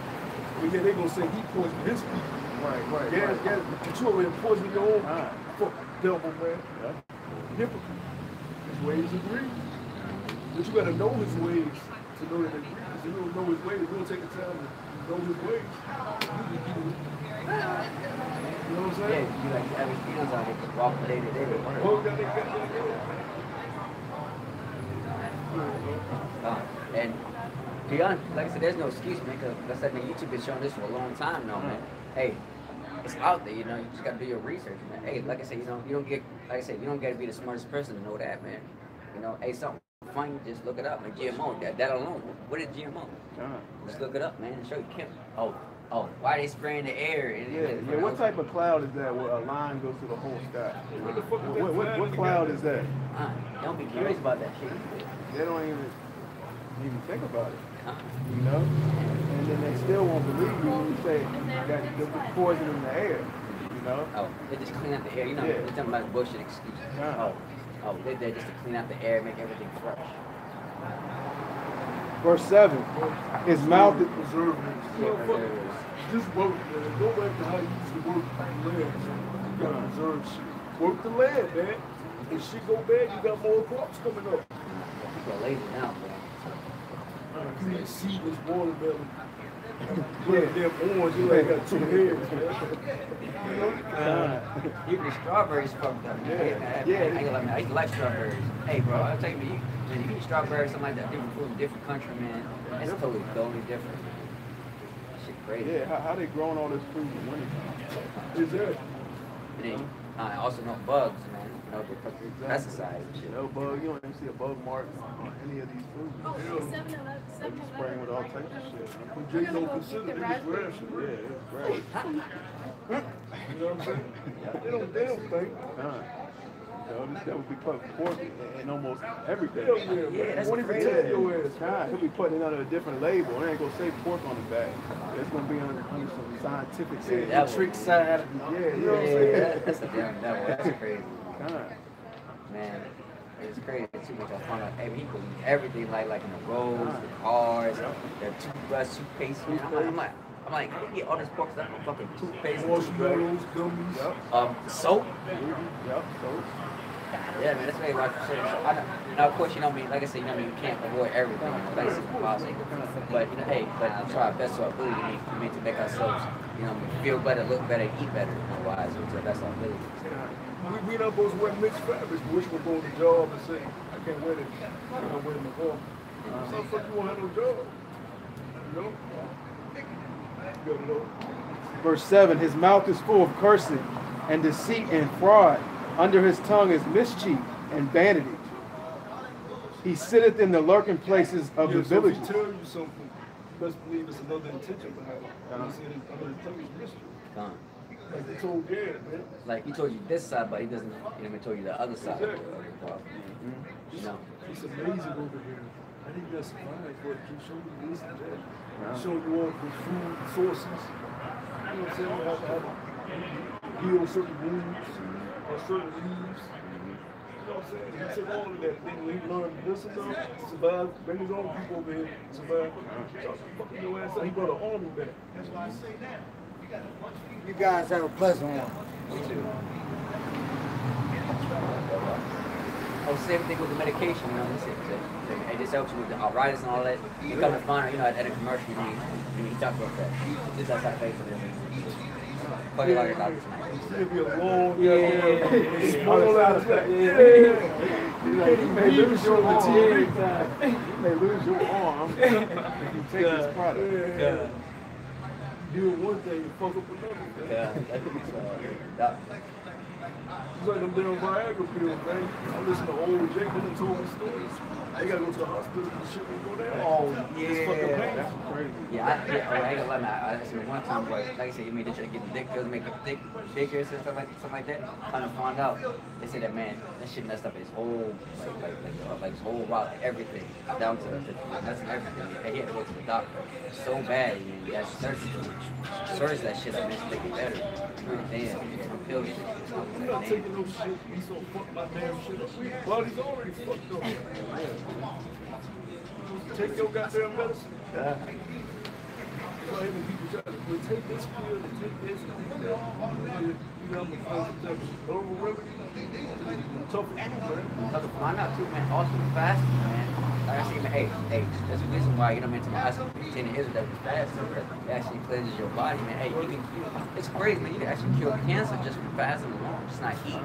But yeah, they gonna say he poisoned his people. Right. Gas, but you already poisoning your own. Fuck devil, man. Yeah. Hypocrite. His ways are grievous. But you gotta know his ways to know that they're grievous. If you don't know his ways, you don't take the time to know his ways. You know what I'm saying? Yeah, you like having feelings out here, walk day to day. And to be honest, like I said, there's no excuse, man, because like I said, man, YouTube been showing this for a long time now, man. Hey, it's out there, you know, you just gotta do your research, man. Hey, like I said, you know, you don't gotta be the smartest person to know that, man. You know, hey, something funny, just look it up, man. GMO, that alone. What is GMO? Just look it up, man, and show you Kim. Oh, why they spraying the air? Yeah. What type of cloud is that where a line goes through the whole sky? What cloud is that? Don't be curious about that shit. They don't even think about it. You know? And then they still won't believe you when you say that there's poison in the air. You know? Oh, they just clean out the air. You know, they're talking about bullshit excuses. Oh, they're there just to clean out the air, make everything fresh. Verse 7. His mouth is preserved. Just work, man. Go back to how you used to work the land. You gotta preserve shit. Work the land, man. If shit go bad, you got more crops coming up. People are lazy now, bro. You need seedless watermelon. Damn orange, you like got 2 heads, Even the strawberries fucked up. I used to like strawberries. Hey, bro, I'll tell you, when you eat strawberries, something like that, different food, different country, man, it's totally different. Shit crazy. Yeah, how they growing all this fruit in the winter? Exactly. And then, also no bugs, man. You know, the pesticides and shit. No bug, you don't even see a bug mark on any of these foods. They be spraying with all types of shit. Jake don't consider it as ration. Yeah, it's great. You know what I'm saying? They don't think. That would be putting pork in almost everything. Hell yeah, man. That's Won't even crazy. tell your ass. God, he'll be putting it under a different label. It ain't gonna say pork on the bag. It's gonna be under some scientific Trick side. Yeah, you know what I'm saying? That's the damn devil. That's crazy. God. Man, it's crazy too much. I found out, hey, he believes everything like in the roads, the cars, the toothbrush, toothpaste. Man, I'm like, how do you get all this pork stuff from fucking toothpaste, Marshmallows, gummies. soap? Yep, so. Yeah, man, that's very like shit. Now, of course, you know me. Like I said, you know me. You can't avoid everything. Like I said, but you know, hey, but we try our best to our ability to make ourselves, you know, feel better, look better, eat better, wise, to the best of our ability. We not supposed to wear mixed fabrics, but we should go to the job and say, I can't wear this. I can't wear it in the form. So the fuck you won't have no job? You know? You gotta know. Verse 7, his mouth is full of cursing and deceit and fraud. Under his tongue is mischief and vanity. He sitteth in the lurking places of the So villages. if he tell you something, best believe it's another intention behind it. He said under his tongue is mischief. Like he told Gad, man. Like he told you this side, but he doesn't even tell you the other side. Exactly. You know. It's amazing over here. I think that's fine for it. Keep showing you this and that. Showing you all the food sources. You know what I'm saying? How to heal certain wounds or certain leaves. You know what I'm saying? He took all of that. Then he learned this and that, survive, bring his own people over here, survive. Start fucking your ass up. He brought an army back. That's why I say that. You guys have a pleasant one. Me too. Oh, same thing with the medication, you know. It just helps you with the arthritis and all that. You come to find out, you know, at a commercial, you talk about that. This is how to pay for this. Call your doctor tonight. It'll be a long, Small out of that. You may lose your arm. You may lose your arm if you take this product. Do one thing and fuck up another. Yeah, It's like them damn Viagra pills, man. I listen to old Jake, they done told me stories. They gotta go to the hospital and shit will go down. Oh, It's fucking painful. that's crazy. I ain't gonna lie, man. I said one time, like I said, you made this shit get dick pills, make it thick, bigger, and stuff like that. Kind of found out. They said that, man, that shit messed up his whole, like his whole route, everything, down to the nuts and everything. He had to go to the doctor so bad, man. He had to search that shit up, man, to make it better. Damn, the pills. I'm not taking no shit. He's so fuck my damn shit up. Body's already fucked up. Take your goddamn medicine. Yeah. So even people try to well, take this pill and take this and take that. You know, I'm gonna find some herbal remedy. Tough as you, man. Because find out too, man, also fasting, man. Like I say, man, hey, that's the reason why, you know, man, to my husband, 10 years that was fasting, because it actually cleanses your body, man. Hey, it's crazy, man. You can actually cure cancer just from fasting alone, just not eating. You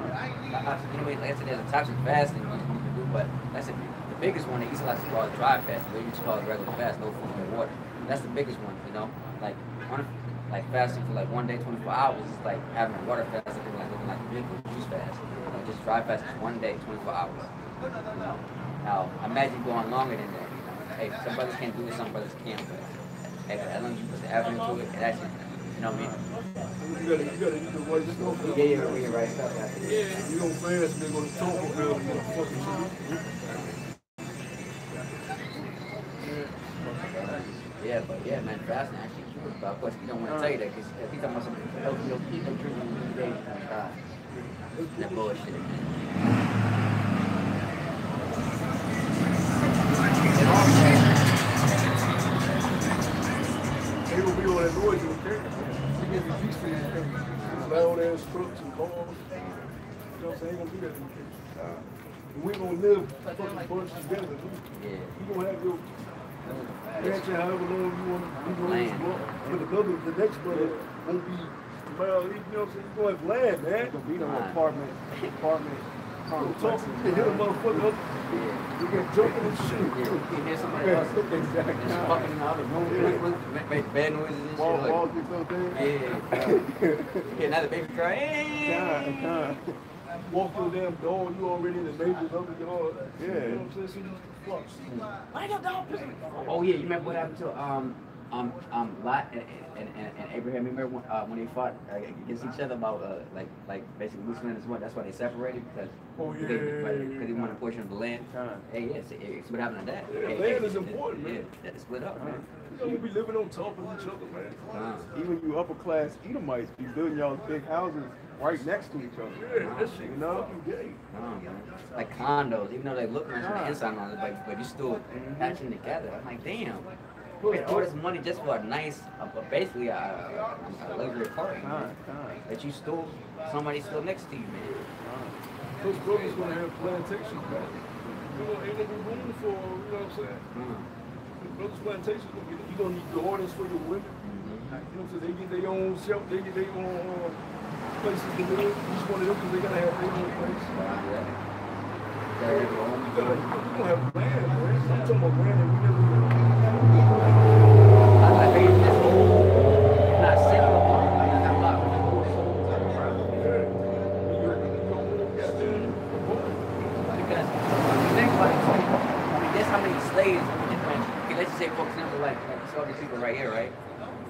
know, like I said, there's a type of fasting you can do, but that's it. The biggest one, they used to like to call it dry fasting, they used to call it regular fast, no food, no water. That's the biggest one, you know? Like fasting for like 1 day, 24 hours, it's like having a water fast, looking like a big juice fast. You know, just dry fast is 1 day, 24 hours. You know? Now, imagine going longer than that, you know? Hey, some brothers can't do it, some brothers can't, but hey, as long as you put the effort into it, it actually, you know what I mean? You gotta eat the white stuff. Yeah, right stuff. You don't fast, they're gonna talk about it, you're fucking shit. Yeah, but yeah, man, fasting actually cures. But of course, you don't want to tell you that because if he's talking about something healthy, you'll keep them drinking every day, you're gonna die. That bullshit. They gonna be on that noise, you okay? You get the peace for you, okay? Loud ass trucks and cars. You know what I'm saying? Ain't gonna do that in the case. We ain't gonna live fucking bunch together. Yeah. You gonna have your Ranch it however long you want to Land. But the next brother won't be, well, you know what I'm saying? You're going to have land, man. It's gonna be no apartment Don't talk, complexes. you hit a motherfucker up, you get jumping and shit. You hear somebody else Exactly. just fucking in the other room, make bad noises and shit. Walls get so thin. Yeah. You hear another baby cry. Hey. God. Walk through the damn door, you already in the neighbor's other yard. Yeah. You know what I'm saying? So you flux. Why your dog? Oh yeah, you remember what happened to Lot and Abraham? Remember when they fought against each other about like basically whose land is what? That's why they separated because they wanted a portion of the land. Hey, yes, it's what happened to that. Yeah, Hey, land is important, man. Yeah, that split up, man. You know, we be living on top of each other, man. Even you upper class Edomites be building y'all big houses right next to each other. Yeah, that shit, You know? fucking gay. Like condos, even though they look nice on the inside on it, but you still patching together. I'm like, damn. Spend all this money just for a nice, basically a luxury apartment. That you still, somebody still next to you, man. Those brothers gonna have plantations back. You know, ain't gonna be room for, you know what I'm saying? Those plantations, you gonna need gardens for your women. You know, so they get their own shelf, they get their own places to live. Each one of them, because they gotta have their own place. You gonna have land, man. I'm talking about land that we never let's say, for example, like some of these people right here, right?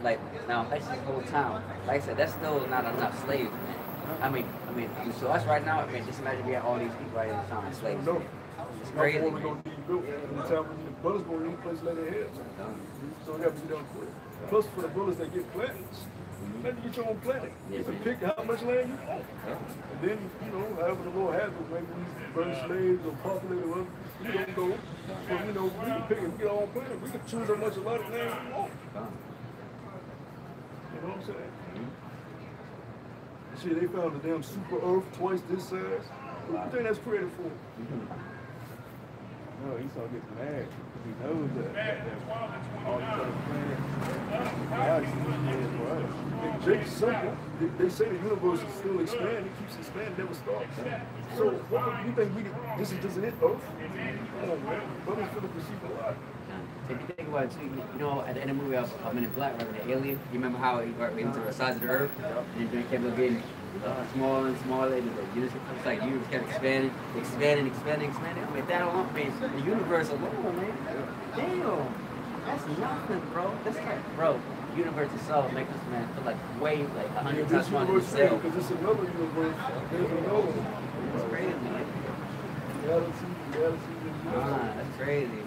Like now, let's just go town. Like I said, that's still not enough slaves, man. I mean, so us right now, I mean, just imagine we have all these people right in the town, slaves. No. It's crazy. We're gonna need built. In the town, the brothers gonna need a place to lay their heads. So we have to be done quick. Plus, for the brothers that get plantings, you have to get your own planting. You can pick how much land you want. And then, you know, however the Lord has it, maybe we burn slaves or populate or whatever, we don't go. But, you know, we can pick it, we get our own planting. We can choose how much a lot of land we want. You know what I'm saying? See, they found the damn super earth twice this size. What do you think that's created for? No, Esau gets mad because he knows that all these other planets, God is dead for us. And Jake's simple. They say the universe is still expanding, it keeps expanding, never stops. So what do you think this is just it, Earth? Come on, man. Brothers feel to perceive a lot. If you think about it too, you know, at the end of the movie, I'm in Black, right, the alien, you remember how he got into the size of the earth? And then kept getting smaller and smaller, and it's like the universe kept expanding. I mean, that alone, man, the universe alone, man. Damn, that's nothing, bro. That's like, bro, the universe itself makes us, man, feel like way, like 100 times stronger than itself. Because it's another universe. There's another one. That's crazy, man. That's crazy, man.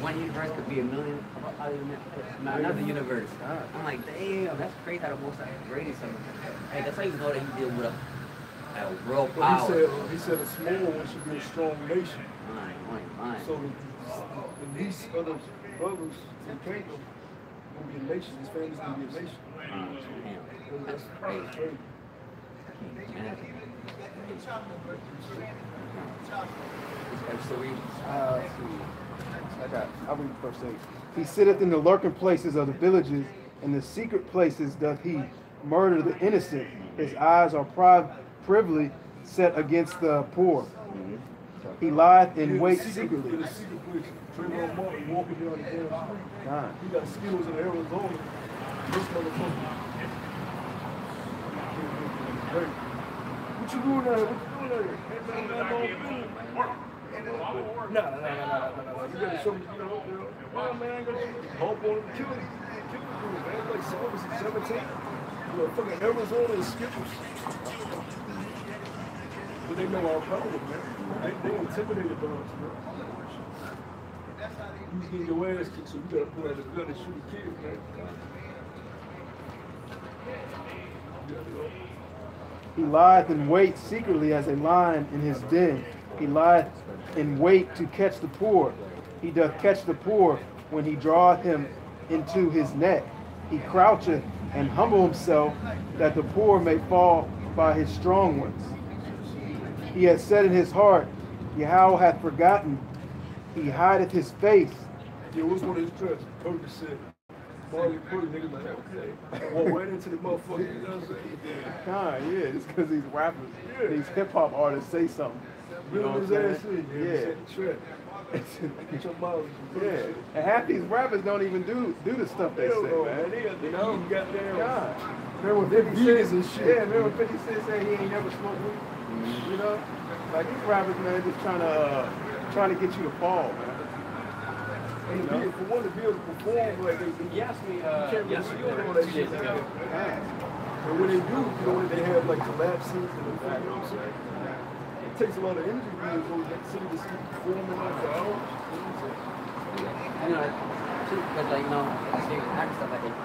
One universe could be a million, another universe. I'm like, damn, that's crazy how the most created something. Hey, that's how you know that he's dealing with a world power. He said a small one should be a strong nation. Mine. So the least of the brothers in kingdom will be a nation. His family's going to be a nation. Damn, that's crazy. I'll read verse 8. He sitteth in the lurking places of the villages, in the secret places doth he murder the innocent. His eyes are privily set against the poor. He lieth in wait secretly. In the secret place, Trayvon Martin walking down the damn street. He got skills in Arizona. This motherfucker. What you doing there? Nah. You gotta show me, you know, oh man, I ain't gonna bump on him, kill him, man. Like 17. You know, fucking Arizona and Skippers. But they know our power, man. They intimidated by us, man. You getting your ass kicked, so you gotta pull out the gun and shoot a kid, man. He lieth in wait secretly as a lion in his den. He lieth in wait to catch the poor. He doth catch the poor when he draweth him into his net. He croucheth and humble himself, that the poor may fall by his strong ones. He hath said in his heart, Yahweh hath forgotten He hideth his face. Yeah, what's one of his tracks? Percocet. Marley Pretty niggas like, okay. Walk right into the motherfucker, you know what I'm saying? God, yeah, just because these rappers, these hip hop artists say something. You know what I'm saying? Yeah. Get your mouth. Yeah. And half these rappers don't even do the stuff they say, man. You know, goddamn. God. Remember when 50 Cent and shit. Yeah, remember when 50 Cent said he ain't never smoked weed? You know? Like these rappers, man, just trying to get you to fall, man. And for one to be able to perform like they You asked me, you can't really see all that shit. ago. And when they do, you know, they have like collapses and everything, you know what I'm saying? It takes a lot of energy to go to that city to see performing like for hours. You know what I'm saying? You know, too, because like, you know, seeing acting stuff like that, they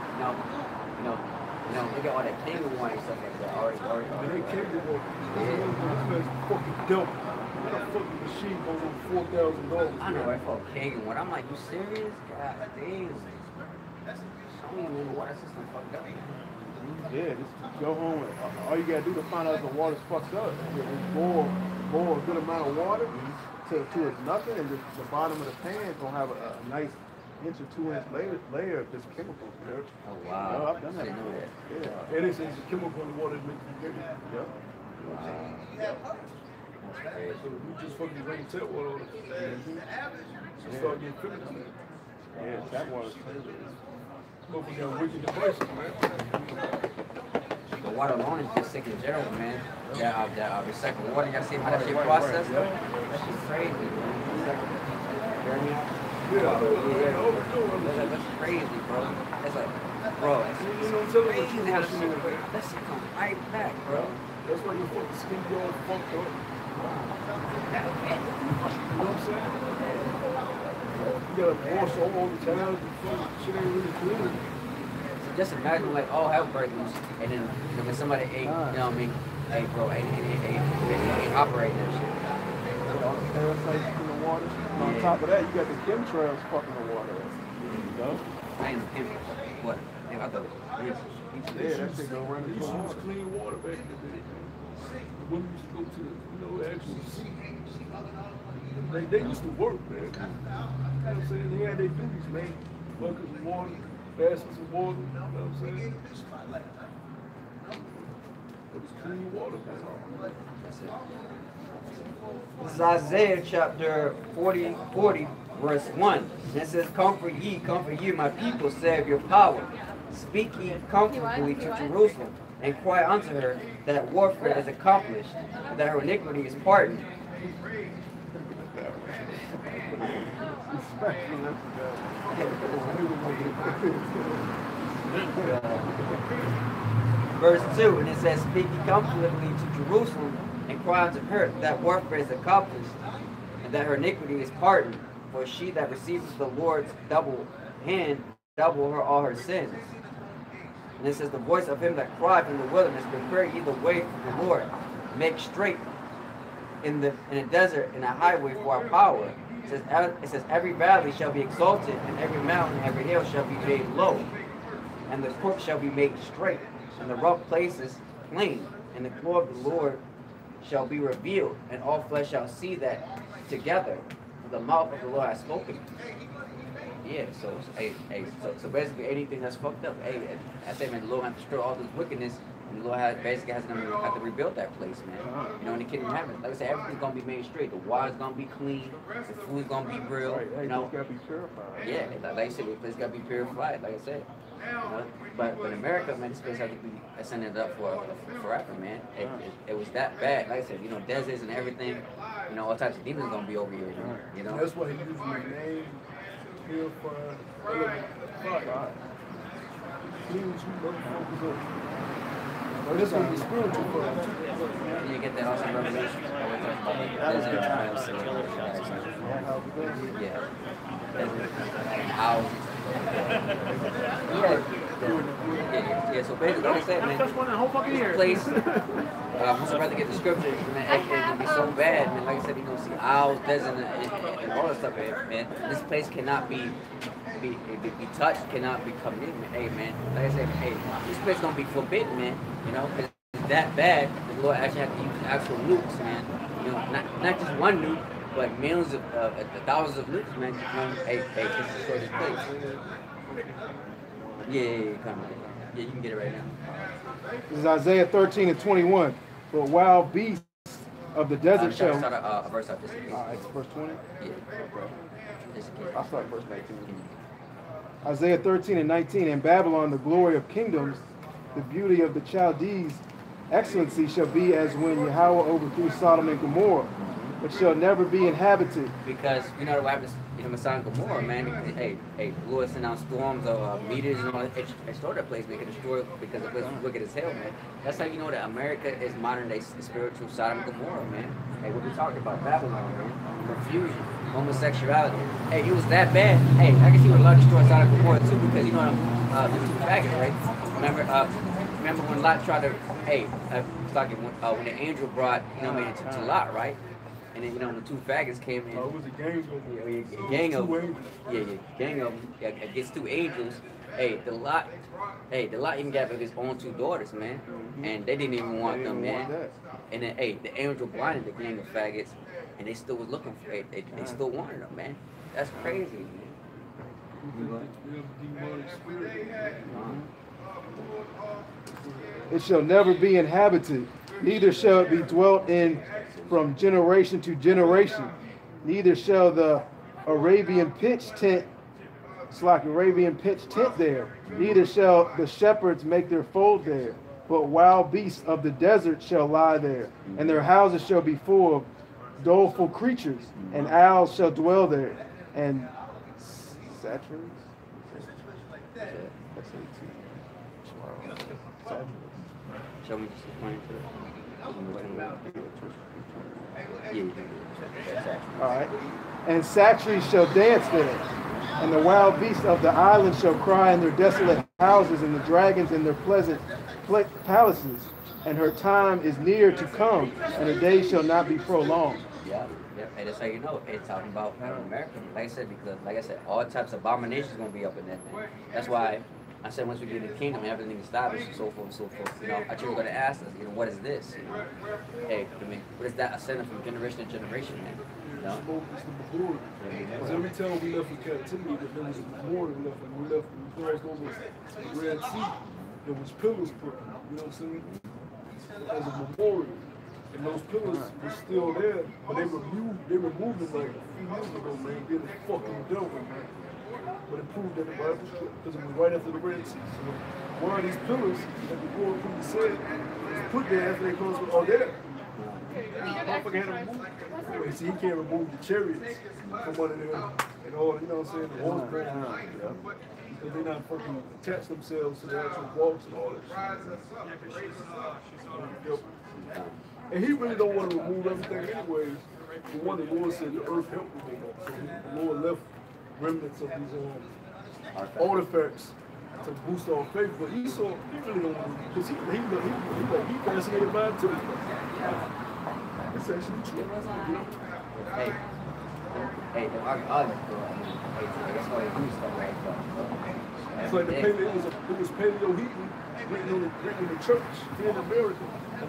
got all that tangle wine and stuff like that already. And they can't do that. This man's fucking dope. That fucking machine goes on $4,000. I know, I felt Kangen one. I'm like, you serious? God damn. I don't even know the water system fucked up. Yeah, just go home and all you gotta do to find out if the water's fucked up is boil a good amount of water till it's nothing, and the bottom of the pan gonna have a nice inch or 2 inch layer of this chemicals, man. Oh wow. You know, I've done that. I didn't know that. Yeah. And it's a chemical in the water that makes you dirty. Yep. So you just fucking drink tap water on it. Just start getting chemicals in it. Yeah, that water's crazy. Motherfucker got wicked devices, man. The water alone is just sick in general, man. That recycled water, you gotta see how that shit processed. That shit's crazy, man. Hear me? That's crazy, bro. It's like, bro, that's crazy how that shit comes right back, bro. That's why your fucking skin go all fucked up. You know what I'm saying? You gotta wash all the time. Shit ain't really clean. So just imagine like all hell breaks loose, and then when somebody ain't, you know what I mean? Hey, bro, ain't operating that shit. All the parasites in the water. And on top of that, you got the chemtrails fucking the water. You know? I ain't him. What? I thought it was Yeah, that shit go run They into used the to use water. clean water back in the day. The women used to go to the, actual sea. They used to work, man. You know what I'm saying? They had their duties, man. Buckets of water, baskets of water, you know what I'm saying? It was clean water, man. That's it. This is Isaiah chapter 40, verse 1. It says, comfort ye, my people, say of your power. Speak ye comfortably to Jerusalem, and cry unto her that warfare is accomplished, and that her iniquity is pardoned. Verse 2, and it says, speak ye comfortably to Jerusalem, and cry unto her that warfare is accomplished, and that her iniquity is pardoned. For she that receives the Lord's double hand, double her all her sins. And it says, the voice of him that cried in the wilderness, prepare ye the way for the Lord, make straight in the desert and a highway for our power. It says, every valley shall be exalted, and every mountain, every hill shall be made low, and the crook shall be made straight, and the rough places plain, and the glory of the Lord shall be revealed, and all flesh shall see that together. For the mouth of the Lord has spoken. Yeah, so basically anything that's fucked up, I say, man, the Lord has to destroy all this wickedness, and the Lord has to rebuild that place, man. You know, in the kingdom of heaven. Like I said, everything's gonna be made straight. The water's gonna be clean, the food's gonna be real. Right, You know, it's gotta be purified. yeah, like I said, the place gotta be purified, like I said. You know? But in America, man, this place has to be ascended up forever, man. It was that bad. Like I said, you know, deserts and everything, you know, all types of demons gonna be over here, you know. That's why he uses the name, purified, fire. Cleans you motherfuckers up. But this gonna be spiritual fire. And you get that also in Revelation. Yeah. Houses. Yeah, so basically, like I said, man, this place, once I'd rather get the scripture, man, it can be so bad, man. Like I said, you know, see owls, desert, and all that stuff, man. This place cannot be touched, cannot be come in, man. Hey, man, like I said, hey, this place gonna be forbidden, man. You know, because it's that bad. The Lord actually had to use actual nukes, man. You know, not just one nuke, but millions of thousands of nukes, man, hey, just destroy this place. Yeah, come on. Yeah, you can get it right now. This is Isaiah 13 and 21. But wild beasts of the desert shall. Start a verse out just in case. All right, verse 20? Yeah. Okay. Just in case. I'll start verse 19. Isaiah 13 and 19. In Babylon, the glory of kingdoms, the beauty of the Chaldees, excellency shall be as when Yahweh overthrew Sodom and Gomorrah, but shall never be inhabited. Because you know what happens, Sodom and Gomorrah, man. Hey, blew us in our storms of meters and all that. It destroyed that place, make it destroy because the place was wicked as hell, man. That's how you know that America is modern day spiritual Sodom and Gomorrah, man. Hey, what we talking about? Babylon, man. Confusion, homosexuality. Hey, it was that bad. Hey, I can see what Lot destroyed Sodom and Gomorrah too, because you know the two faggots, right? Remember when Lot tried to, it's like when the angel brought, man, to Lot, right? And then, when the two faggots came in. It was a gang of them. Gang of them. Gang of them against two angels. The Lot even got his own two daughters, man. And they didn't even want them, man. And then, the angel blinded the gang of faggots, and they still was looking for, they still wanted them, man. That's crazy, man. It shall never be inhabited, neither shall it be dwelt in from generation to generation. Neither shall the Arabian pitch tent there. Neither shall the shepherds make their fold there. But wild beasts of the desert shall lie there, and their houses shall be full of doleful creatures, and owls shall dwell there, and satyrs. Show me just point to All right. And satyrs shall dance there, and the wild beasts of the island shall cry in their desolate houses, and the dragons in their pleasant palaces. And her time is near to come, and her days shall not be prolonged. Yeah. And that's how you know it's talking about America. Like I said, because all types of abominations gonna be up in that thing. That's why I said once we get in the kingdom, everything established and so forth and so forth. I think we're gonna ask us, what is this? What is that ascending from generation to generation, man? It's the memorial. Because every time we left in captivity, there was a memorial left, and we crossed over the Red Sea. There was pillars put, you know what I'm saying? As a memorial. And those pillars were still there, but they removed them like a few years ago, man. They did fucking devil, man. But it proved that the Bible was true, because it was right after the Red Sea. So one of these pillars that the Lord said was put there after they closed it. Oh, there. Motherfucker had to remove it. See, he can't remove the chariots from under there and all, you know what I'm saying? The horse because they not fucking attach themselves to the actual walks and all that shit. Yep. And he really don't want to remove everything anyways. For one, the Lord said the earth helped remove it. So the Lord left remnants of these artifacts to boost our faith. But Esau, he really don't want to, because he fascinated by it too. It's actually true. It's like it was Paleo-Hebrew written in the church here in America. The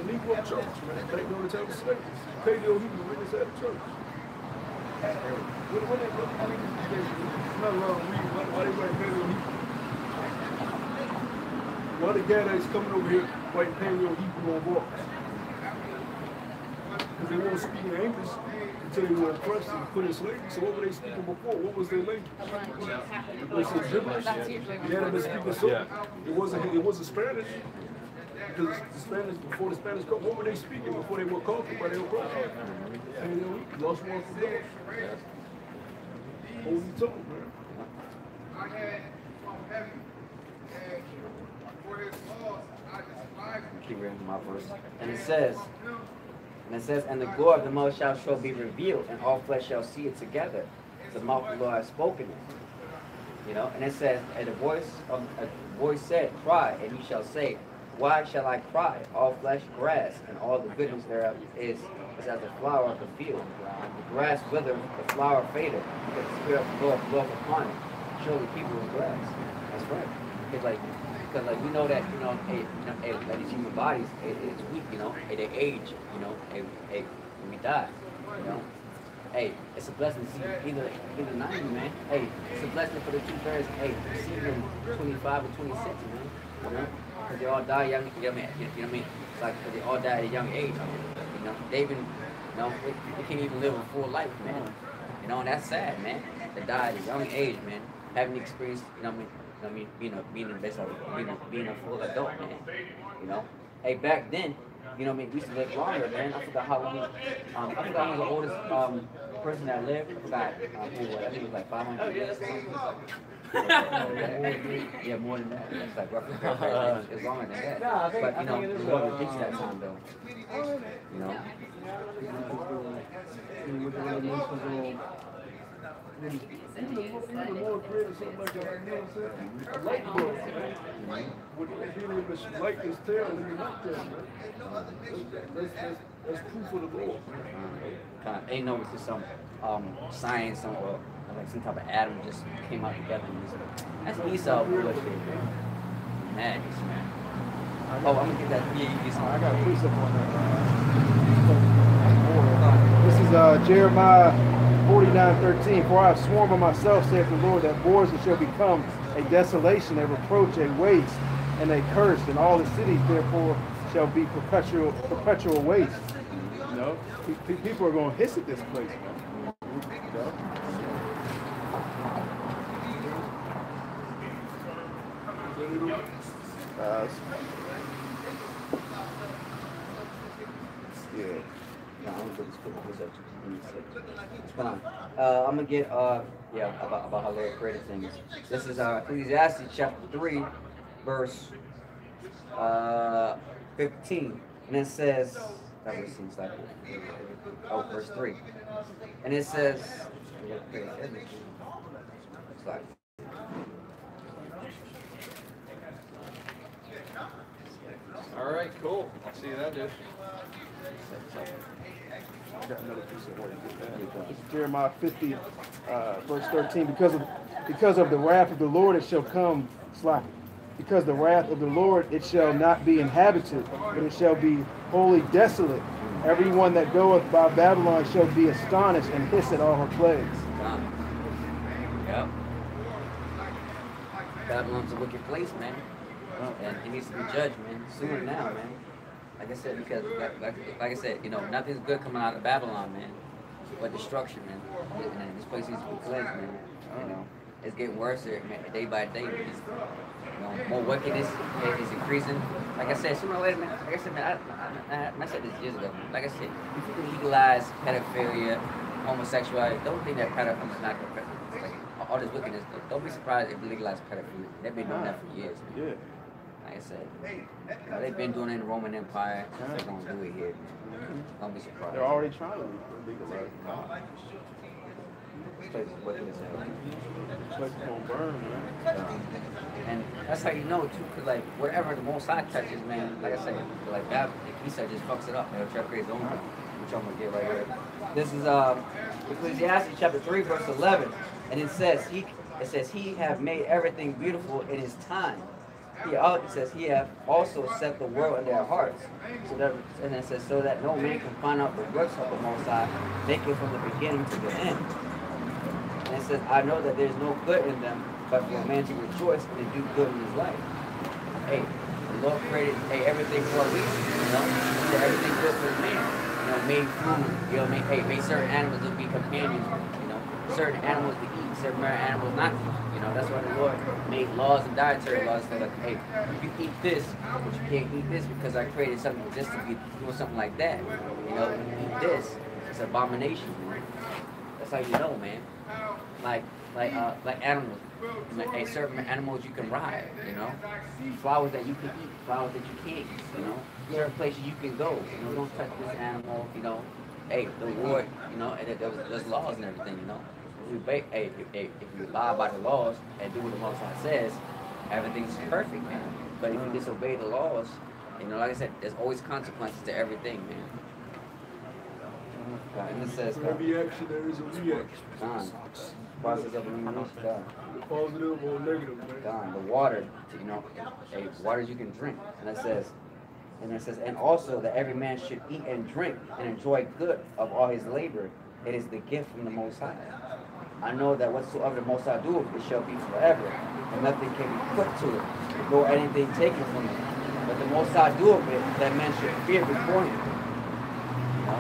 Negro church, man. Back during the time of slavery. Paleo-Hebrew written inside the church. It's not allowed to read. Why they write Paleo-Hebrew? Why the guy that's coming over here writing Paleo-Hebrew on books? Because they weren't speaking English until they were oppressed and put in slavery. So what were they speaking before? What was their language? It was gibberish. They hadn't been speaking something. It wasn't Spanish. Because before the Spanish come, what were they speaking before they were conquered by their oppressors? And we lost one for them. Holy tongue, man. Keep reading my verse. And it says, and the glory of the Most shall be revealed, and all flesh shall see it together. The mouth of the Lord has spoken it. And it says, and a voice said, cry, and he shall say, why shall I cry? All flesh grass, and all the goodness thereof is as the flower of the field. The grass withereth, the flower fadeth, but the spirit of the Lord bloweth upon it. Surely people is grass. That's right. Because we know that like these human bodies, it's weak. They age. When we die. hey, it's a blessing to see either 90, man. Hey, it's a blessing for the two-thirds, hey, to see them 25 or 26, man. You know? Because they all die young, you know what I mean? It's like, because they all die at a young age. You know? They even, you know, they can't even live a full life, man. You know, and that's sad, man. They die at a young age, man. Having experienced, you know what I mean? Being a full adult, man. You know? Hey, back then, you know what I mean? We used to live longer, man. I forgot how long. I forgot who was the oldest person that lived. I forgot who was. I think it was like 500 years or something. Yeah, more than that. It's like roughly. It's longer than that. But you know, the Lord reduced that time though. You know. The Lord created something like that, you know what I'm saying? A light bulb, man. Being able to light this tail in the nighttime, man. That's proof of the Lord. Ain't no, it's just some science, some like some type of atom just came out together. That's Esau bullshit, man. Madness, man. Oh, I'm gonna get that. Yeah, you get some. I got a precept on that. This is Jeremiah 49:13. For I have sworn by myself, saith the Lord, that Bozrah shall become a desolation, a reproach, a waste, and a curse, and all the cities therefore shall be perpetual waste. You know, people are going to hiss at this place, man. You know? Yeah. No, I'm gonna get about how Lord created things. This is Ecclesiastes chapter 3, verse 15, and it says that was seems like verse 3, and it says it's like. All right, cool. I'll see you that day. I got another piece of work. This is Jeremiah 50, verse 13. Because of the wrath of the Lord it shall come, because the wrath of the Lord it shall not be inhabited, but it shall be wholly desolate. Everyone that goeth by Babylon shall be astonished and hiss at all her plagues. Yep. Babylon's a wicked place, man. And it needs to be judged, man, sooner now, man. Like I said, because like I said, you know, nothing's good coming out of Babylon, man, but destruction, man. And this place needs to be cleansed, man. You know, it's getting worse here, man, day by day. You know, more wickedness is increasing. Like I said, sooner or later, man. Like I said, man, I said this years ago. Like I said, if you can legalize pedophilia, homosexuality, don't think that pedophilia is not going to like all this wickedness. Don't be surprised if you legalize pedophilia. They've been doing that for years, man. Yeah. Like I said, you know, they've been doing it in the Roman Empire. They're going to do it here. Don't be surprised. They're already trying to legalize it. This place is wicked as hell. This place is going to burn, man. And that's how you know, too, because, like, whatever the Most High touches, man, like I said, like that, Esau just fucks it up, man. He'll try to create his own thing, which I'm going to get right here. This is Ecclesiastes chapter 3, verse 11. And it says, he have made everything beautiful in his time. It says, he have also set the world in their hearts. So that, and it says, so that no man can find out the works of the Most High, make it from the beginning to the end. And it says, I know that there's no good in them, but for a man to rejoice and do good in his life. Hey, the Lord created everything for a reason, you know? He did everything good for the man. You know, made food, you know, made certain animals to be companions, you know, certain animals to eat, certain animals not to eat. You know, that's why the Lord made laws and dietary laws. So like, hey, you eat this, but you can't eat this because I created something just to be doing something like that. You know, you eat this, it's an abomination, man. That's how you know, man. Like animals. Like, certain animals you can ride, you know. Flowers that you can eat, flowers that you can't eat, you know. Certain places you can go, you know. Don't touch this animal, you know. Hey, the Lord, you know, and there's laws and everything, you know. If you abide by the laws and do what the Most High says, everything's perfect, man. But if you disobey the laws, you know, like I said, there's always consequences to everything, man. And it says, for every action there is a reaction. Process of elimination, positive or negative, man. The water, you know, waters you can drink. And it says, and also that every man should eat and drink and enjoy good of all his labor, It is the gift from the Most High. I know that whatsoever the Most High doeth, it shall be forever, and nothing can be put to it, nor anything taken from it. But the Most High doeth it, that man should fear before him. You know?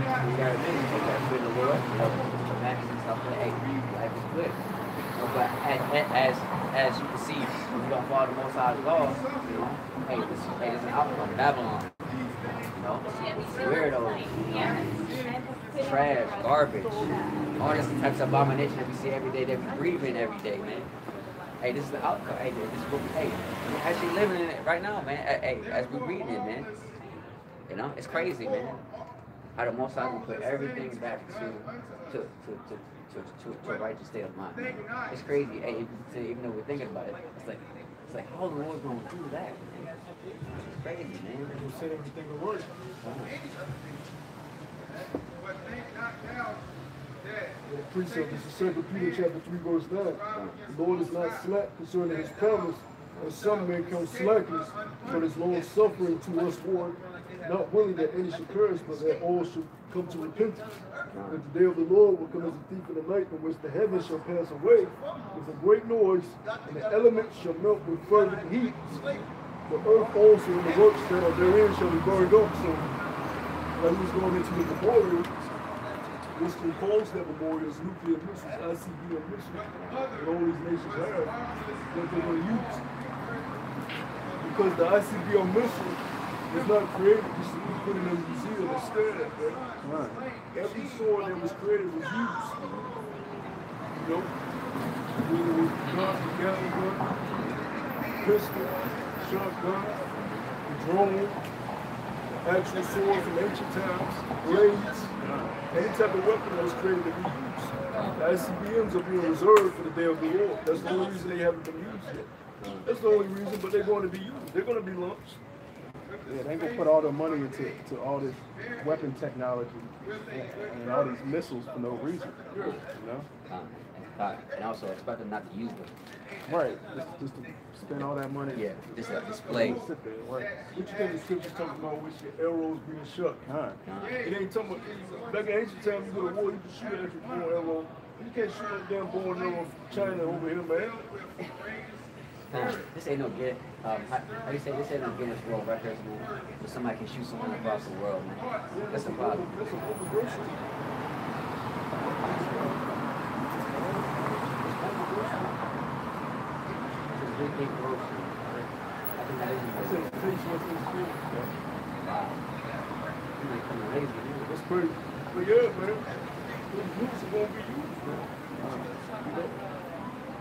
You gotta think, you gotta fear the Lord, you know, the commandments and stuff like that. Hey, life is good. You know, but as you can see, when you don't follow the Most High's laws, you know, hey, there's an outcome, Babylon. You know, weirdos, you know, trash, garbage, all this types of abomination that we see every day, that we breathe in every day, man. Hey, this is the outcome. Hey, this is what we, hey, we're actually living in it right now, man. Hey, as we're reading it, man. You know, it's crazy, man. How the Most High will put everything back to a righteous state of mind. It's crazy. Hey, even though we're thinking about it, it's like how the Lord gonna do that, man? It's crazy, man. He will set everything to work. The precept is 2 Peter chapter 3 verse 9. The Lord is not slack concerning his promise, as some men count slackness, but is long suffering to us for it, not willing that any should perish, but that all should come to repentance. That the day of the Lord will come as a thief in the night, in which the heavens shall pass away with a great noise, and the elements shall melt with fervent heat. The earth also and the works that are therein shall be burned up. So, like he was going into the memorial, which can cause that memorial is nuclear missiles, ICBM missiles, that all these nations have, that they're going to use. Because the ICBM missile was not created just to be put in a museum and stared at, right? Every sword that was created was used. You know? Whether it was gun, the gatling gun, pistol, shotgun, the drone, actual sword from ancient times, blades, any type of weapon that was created to be used. The ICBMs are being reserved for the day of the Lord. That's the only reason they haven't been used yet. That's the only reason, but they're going to be used. They're going to be launched. Yeah, they ain't gonna put all their money into all this weapon technology and all these missiles for no reason. You know? And also expect them not to use them. Right. Just to spend all that money. Yeah, just a display. Sit there, right. What you think the scriptures talking about with your arrows being shut? It ain't talking about, back in ancient times, you go to war, you can shoot at your bow and arrow. You can't shoot at damn bow and arrow from China over here, man. This ain't no get. How do you say this ain't no Guinness World Records, man? So somebody can shoot someone across the world, man. That's the problem. That's a overburst. That's crazy. But yeah, man, those nukes are going to be used, man.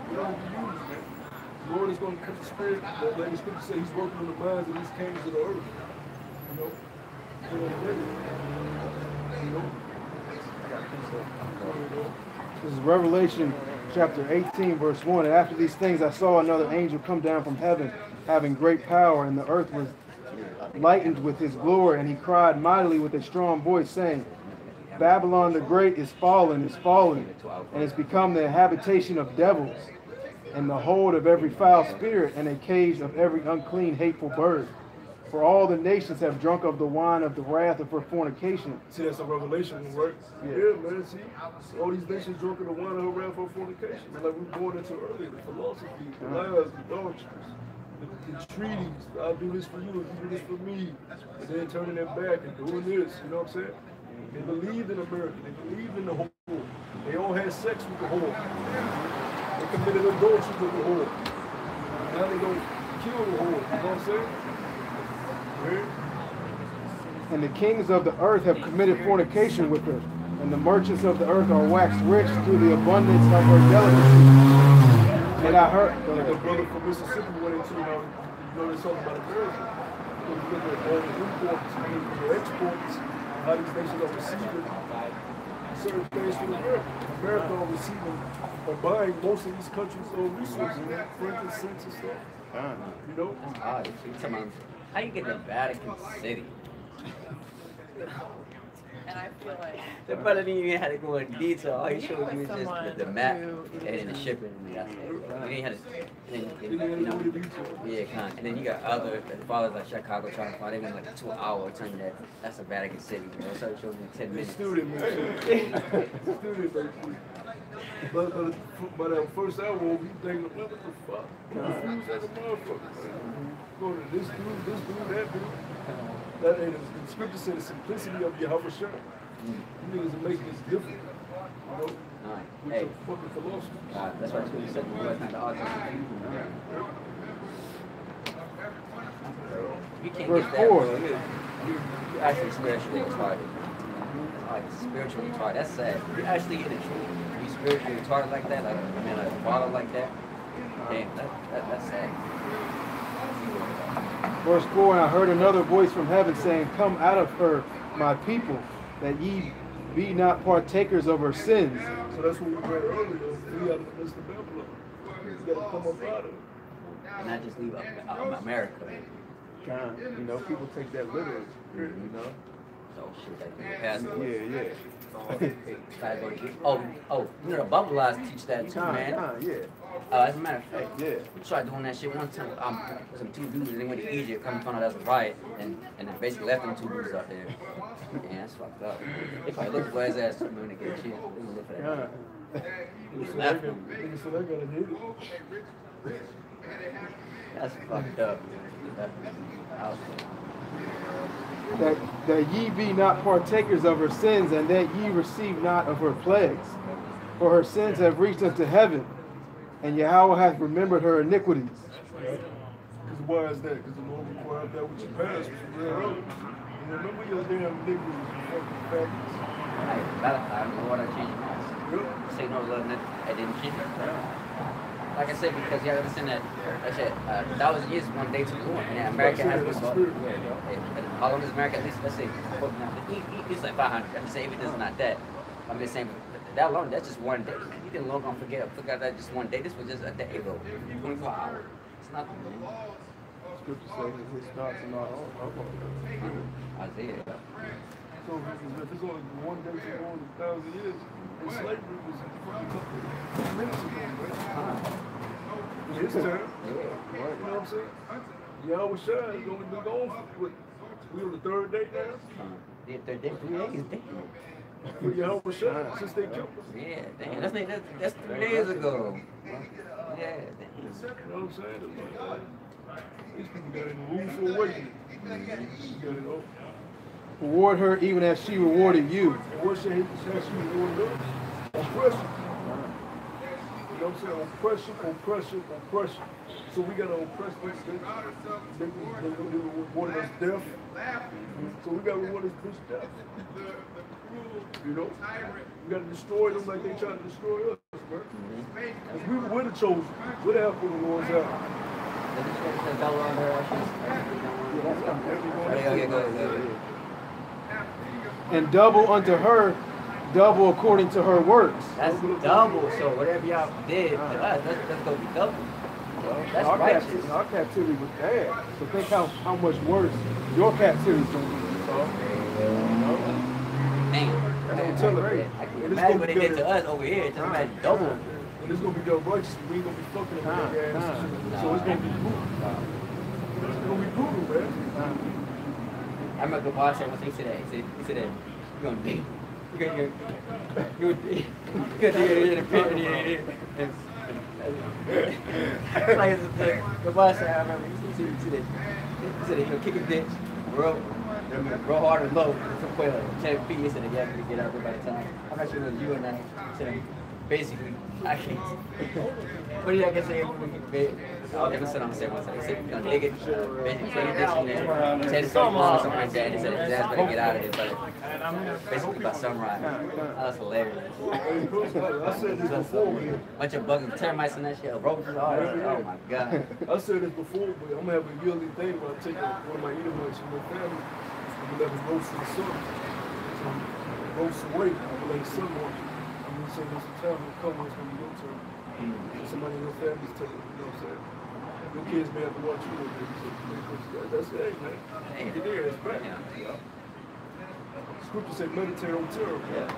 They're going to be used, man. The Lord is going to put the spirit, like the scripture says, he's working on the minds of these kings of the earth. You know? This is Revelation chapter 18, verse 1. And after these things I saw another angel come down from heaven, having great power, and the earth was lightened with his glory. And he cried mightily with a strong voice, saying, Babylon the Great is fallen, and is become the habitation of devils, and the hold of every foul spirit, and a cage of every unclean, hateful bird. For all the nations have drunk of the wine of the wrath of her fornication. See, that's a revelation, right? Yeah, man, see? All these nations drunk of the wine of her wrath of fornication. And like we were going into earlier, the philosophy, the lies, the idolatries, the treaties, I'll do this for you, if you do this for me. And then turning their back and doing this, you know what I'm saying? They believed in America, they believed in the whore. They all had sex with the whore. They committed adultery with the whore. Now they don't kill the whore, you know what I'm saying? And the kings of the earth have committed fornication with her, and the merchants of the earth are waxed rich through the abundance of her delicacy. And I heard the brother from Mississippi went into how you know they're talking about America. Because you look at all the imports and the exports, how these nations are receiving certain things from America. America are receiving or buying most of these countries' resources, frankincense and stuff. You know? How you get to Vatican City? And I feel like The brother didn't even have to go in detail. All he showed you was just the map and then the shipping. And that's it. You didn't have to, you know, yeah, kind of. And then you got other fathers like Chicago trying to find. They went like a 2-hour turn that's a Vatican City. You know, so it showed me in 10 minutes. Student, man. Student, basically. But that first hour, we thinking, what the fuck? Confused as a motherfucker. Go to this dude, that dude. That ain't the scripture said the simplicity of Yahweh Shah. You niggas are making this different. You know? With Hey. your fucking philosophy. That's why you said the word kind of autism. You can't Verse get that. 4. You actually spiritually retarded. Like spiritually retarded. That's sad. You actually get it true. You spiritually retarded like that, like I mean, like a father like that. Damn, that's sad. Verse 4, and I heard another voice from heaven saying, Come out of her, my people, that ye be not partakers of her sins. So that's what we read earlier. We got to miss the Babylon. You got to come up out of it. And not just leave America. You know, people take that literally. You know? Oh shit, that thing passed. Yeah. Oh, you know the bubble lies teach that too, man. Yeah. As a matter of fact, Yeah. we tried doing that shit one time. Some two dudes, and they went to Egypt, come and found out that was a riot, and they basically left them two dudes out there. Yeah, that's fucked up. They probably looked for his ass when they get shit. They didn't look for that. So I got to hit it. That's fucked up. That ye be not partakers of her sins, and that ye receive not of her plagues. For her sins have reached unto heaven, and Yahweh hath remembered her iniquities. Because why is that? Because the Lord required that which you passed, which you read earlier. And remember your damn iniquities, you fucking faggots. Hey, Valentine, the Lord, I changed my say no love, I didn't change it. Like I said, because you gotta understand that, like I said, 1,000 years is one day too long, and America has been about, how long is America? At least, let's say, it's like 500. I'm just saying, if it is not that, I'm just saying, that long, that's just one day. You didn't long gonna forget that just one day. This was just a day ago, 24 hours. It's nothing, man. Scripture says that his thoughts are not on. Isaiah. So if it's only one day too long, 1,000 years, and slavery was a couple minutes ago, right? It's his turn. You know what I'm saying? Yahweh Shai is only been gone for, we on the third day now? Yeah, 3 days, damn. For Yahweh Shai, since they killed us. Yeah, damn, that's 3 days ago. Yeah, damn. You know what I'm saying? These people got in the room for awakening. You got it all. Reward her even as she rewarded you. And what should she reward us? Oppression. You know what I'm saying? Oppression. So we got to oppress this bitch. They rewarded us death. So we got to reward this bitch death. You know? We got to destroy them like they trying to destroy us, bro. Because we're the chosen. We're the help of the Lord's out. And double unto her, double according to her works. That's double. So whatever y'all did to us, that's gonna be double. That's our righteous. Our captivity was bad. So think how much worse your captivity is going to be. Damn. Tell her. I can imagine what they did to us over here. Just imagine double. And it's going to be done righteously. We ain't going to be fucking them with their ass. So it's going to be brutal. It's going to be brutal, man. I remember the boss said one thing today. He said that you're gonna be, you're gonna in the pit. Like the boss said, I remember he said he's gonna kick a ditch real hard and low. Some point like 10 feet. He said he had to get out there by the time. I'm not sure it was you and I. He said basically, I can't. What do you guys say? I'll never sit on the same one side. He said, you're gonna dig it, basically put a ditch in there, 10 feet long or something like that. He said, his ass better get out of it, but basically by sunrise. That was hilarious. I said this before, man. Bunch of bugs, termites and that shit, roaches and all that. Oh my god. I said this before, but I'm gonna have a yearly thing where I take one of my Edomites from my family and we let them roast in the sun. So roast away, I'm gonna let the sun watch it. I'm gonna say there's a time will come when it's gonna be your turn. Somebody in your family's taking it, you know what I'm saying? Your kids may have to watch you a bit. So that's it, man. Get there, it's back. Scripture say meditate on terror. Yeah.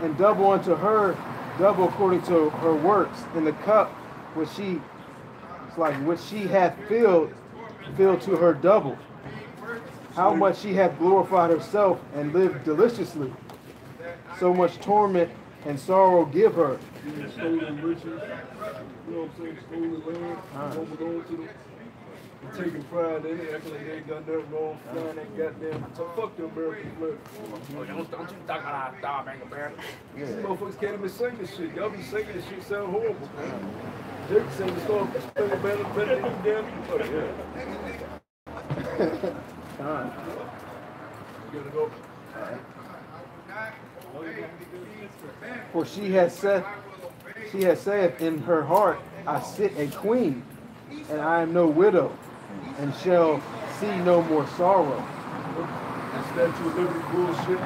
And double unto her, double according to her works, in the cup which she, it's like which she hath filled to her double. How much she hath glorified herself and lived deliciously. So much torment and sorrow give her. Stolen riches, you know what I'm saying? Stolen land, holding on to them. And taking pride in it, acting like they ain't got nothing wrong, flying that goddamn. So fuck the American flag. Oh, don't you talk about our star bank America? These motherfuckers can't even sing this shit. Y'all be singing this shit sound horrible, man. Jake saying the song better than you damn you. Oh, yeah. You gotta go. For she has said in her heart, I sit a queen, and I am no widow, and shall see no more sorrow. That Statue of Liberty bullshit.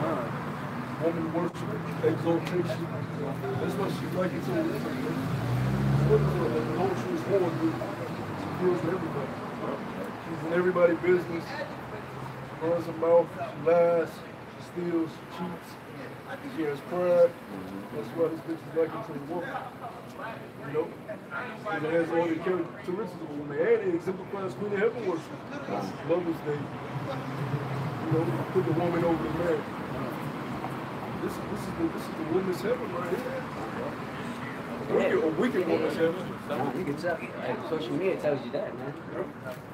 Woman worship, exaltation. That's what she's like it to. What is it? The whole she was born with. She deals with everybody. She's in everybody's business. She runs her mouth, she lies, she steals, she cheats. She has pride. That's why this bitch is like it to the woman. You know? Because it has all the characteristics of a woman. And it exemplifies Queen of Heaven worship. Mother's Day. You know, put the woman over the man. This is the woman's heaven right here. A wicked woman's heaven. You can tell, like, social media tells you that, man.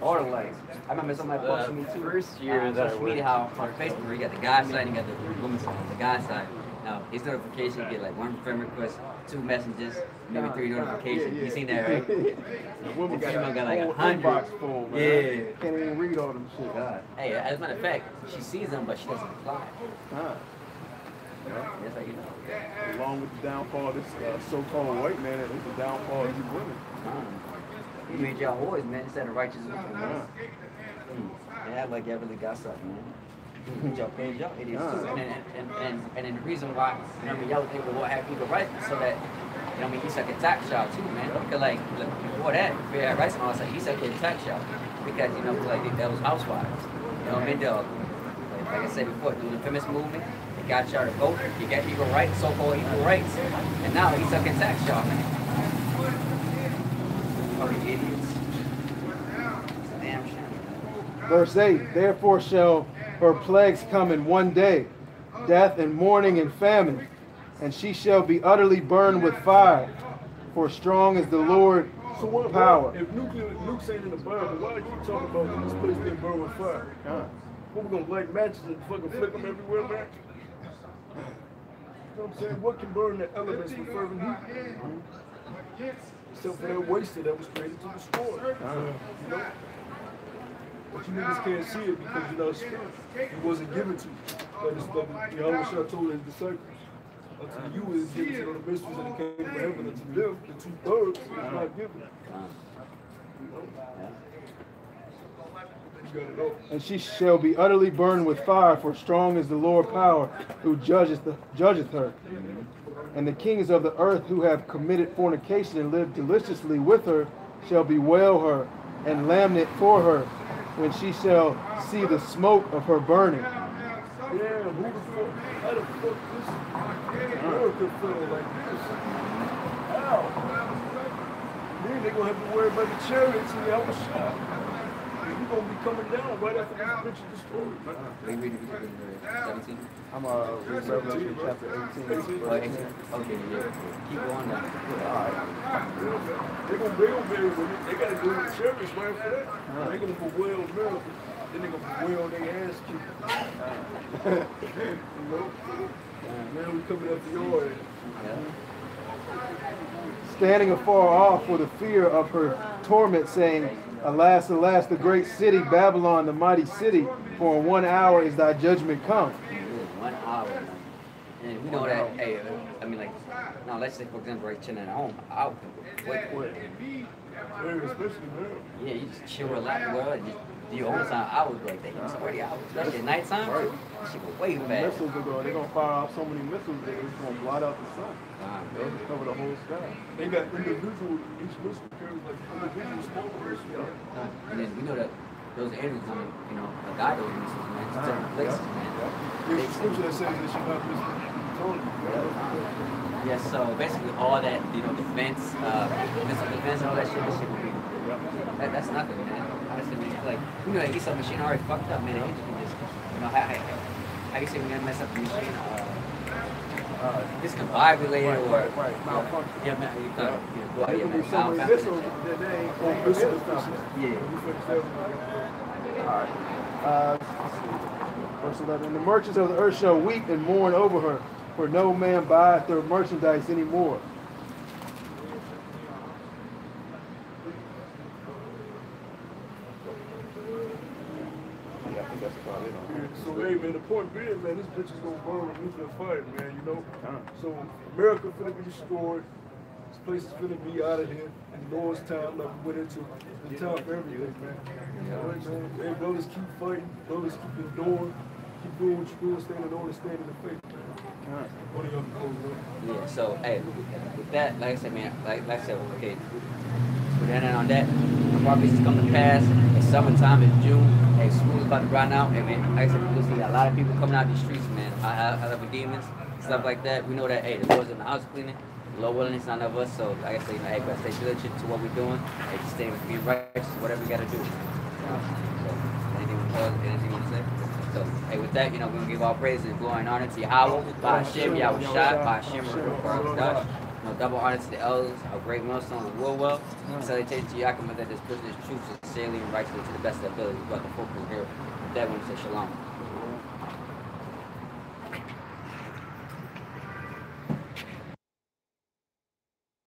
All the lights. I remember somebody posted me too. First year that social media, how on Facebook, where you got the guy side and you got the woman's side. The guy side. Now, his notification, you get like 1 friend request, 2 messages, maybe 3 notifications. You seen that, right? The woman got like a 100. inbox full, man. Yeah. Can't even read all them shit. God. Hey, as a matter of fact, she sees them, but she doesn't reply. That's how you know. Along with the downfall of this so-called white man, it's the downfall of these women. You made y'all whores, man, instead of righteous women, man. They act like y'all really got something, man. Y'all paid y'all idiots too. And then the reason why, you know what I mean, y'all think we won't have equal rights so that, you know what I mean, he suck a tax y'all too, man. Because like, look, before that, if we had rights and all that, he suck a tax y'all. Because, you know, like, that was housewives. You know what I mean? Like I said before, through the feminist movement, they got y'all to vote, you got equal rights, so-called equal rights. And now he's sucking tax y'all, man. Fucking idiots. It's a damn shame. Verse 8, therefore shall her plagues come in one day, death and mourning and famine, and she shall be utterly burned with fire, for strong is the Lord power. If Luke's ain't in the Bible, why do you keep talking about this place being burned with fire? What, we gonna light matches and fucking flick them everywhere, man? You know what I'm saying? What can burn the elements with fervent heat? Except for that wasted that was created to destroy. You know? But you niggas can't see it because you're not spirit. It wasn't given to you. That is what Yahweh told his disciples. Unto you is given to the mysteries of the kingdom of heaven. Unto them, the 2/3 is not given. You gotta know. And she shall be utterly burned with fire, for strong is the Lord power, who judgeth her. And the kings of the earth who have committed fornication and lived deliciously with her shall bewail her and lament for her, when she shall see the smoke of her burning. Yeah, who the fuck, how the fuck this world could feel like this? How? Then they're gonna have to worry about the chariots and the other shit. You're gonna be coming down right after this bitch is destroyed. Are you reading 17? I'm reading Revelation chapter 18. Oh, 18? Okay, yeah. Keep going now. They're gonna bury with it. They gotta do it with chariots right after that. They're gonna bewail miracles. Then they're gonna bewail their ass kicked. You know? Now we coming up to your ass. Standing afar off for the fear of her torment, saying, Alas, alas, the great city, Babylon, the mighty city, for in 1 hour is thy judgment come. 1 hour. And we know that, hey, I mean, like, now let's say, for example, right, chilling at home, I'll wait. Especially now. Yeah, you just chill, relax, well, and just the overtime hours like that. It's 40 hours, especially at nighttime. Right. Shit go way The fast. missiles are going. They're gonna fire off so many missiles that it's gonna blot out the sun. They'll just cover the whole sky. They got individual, each missile carries like individual small missiles. And then we know that those aliens, you know, guide those missiles, man, to different places, man. There's a scripture that says they should not miss Yes, so basically all that, you know, defense, missile defense, all that shit, this shit will be. That's nothing, man. Honestly, man, like, you know, if some machine already fucked up, man, the engine can just, you know, how you say when you mess up the machine, this can vibrate or malfunction. yeah, man, you can go out There here, could be man, so many missiles that they ain't gonna forget something. yeah. All right. Verse 11. And the merchants of the earth shall weep and mourn over her, for no man buyeth their merchandise anymore. Yeah, I think that's about it. So, hey, man, the point being, man, this bitch is gonna burn with nuclear fire, man, you know? So, America finna be destroyed. This place is finna be out of here. And Lord's time, like we went into the time for everything, man. All right, man. Hey, brothers, keep fighting. Brothers, keep enduring. Keep doing what you're doing, staying in order, staying in the faith, man. What are y'all doing, man? Yeah, so, hey, with that, like I said, man, like I said, okay, so then on that, the prophecies come to pass. It's summertime, it's June. Hey, school's about to run out. Hey, man, like I said, we see a lot of people coming out these streets, man. I love demons, stuff like that. We know that, hey, the Lord's in the house cleaning. The Lord willing, it's none of us. So, like I said, you know, hey, but stay diligent to what we're doing. Hey, just stay be righteous, whatever we got to do. So, anything you want to say? So, hey, with that, you know, we're going to give all praise and glory and honor to Yahweh, by Hashem, Yahweh Shai, by Hashem, Dutch. You know, double honor to the elders, our great millstone of Woolwell. Salutation to Yakima that this prisoner's troops sincerely and righteously to the best of their ability. But the folk here, with that one, say shalom.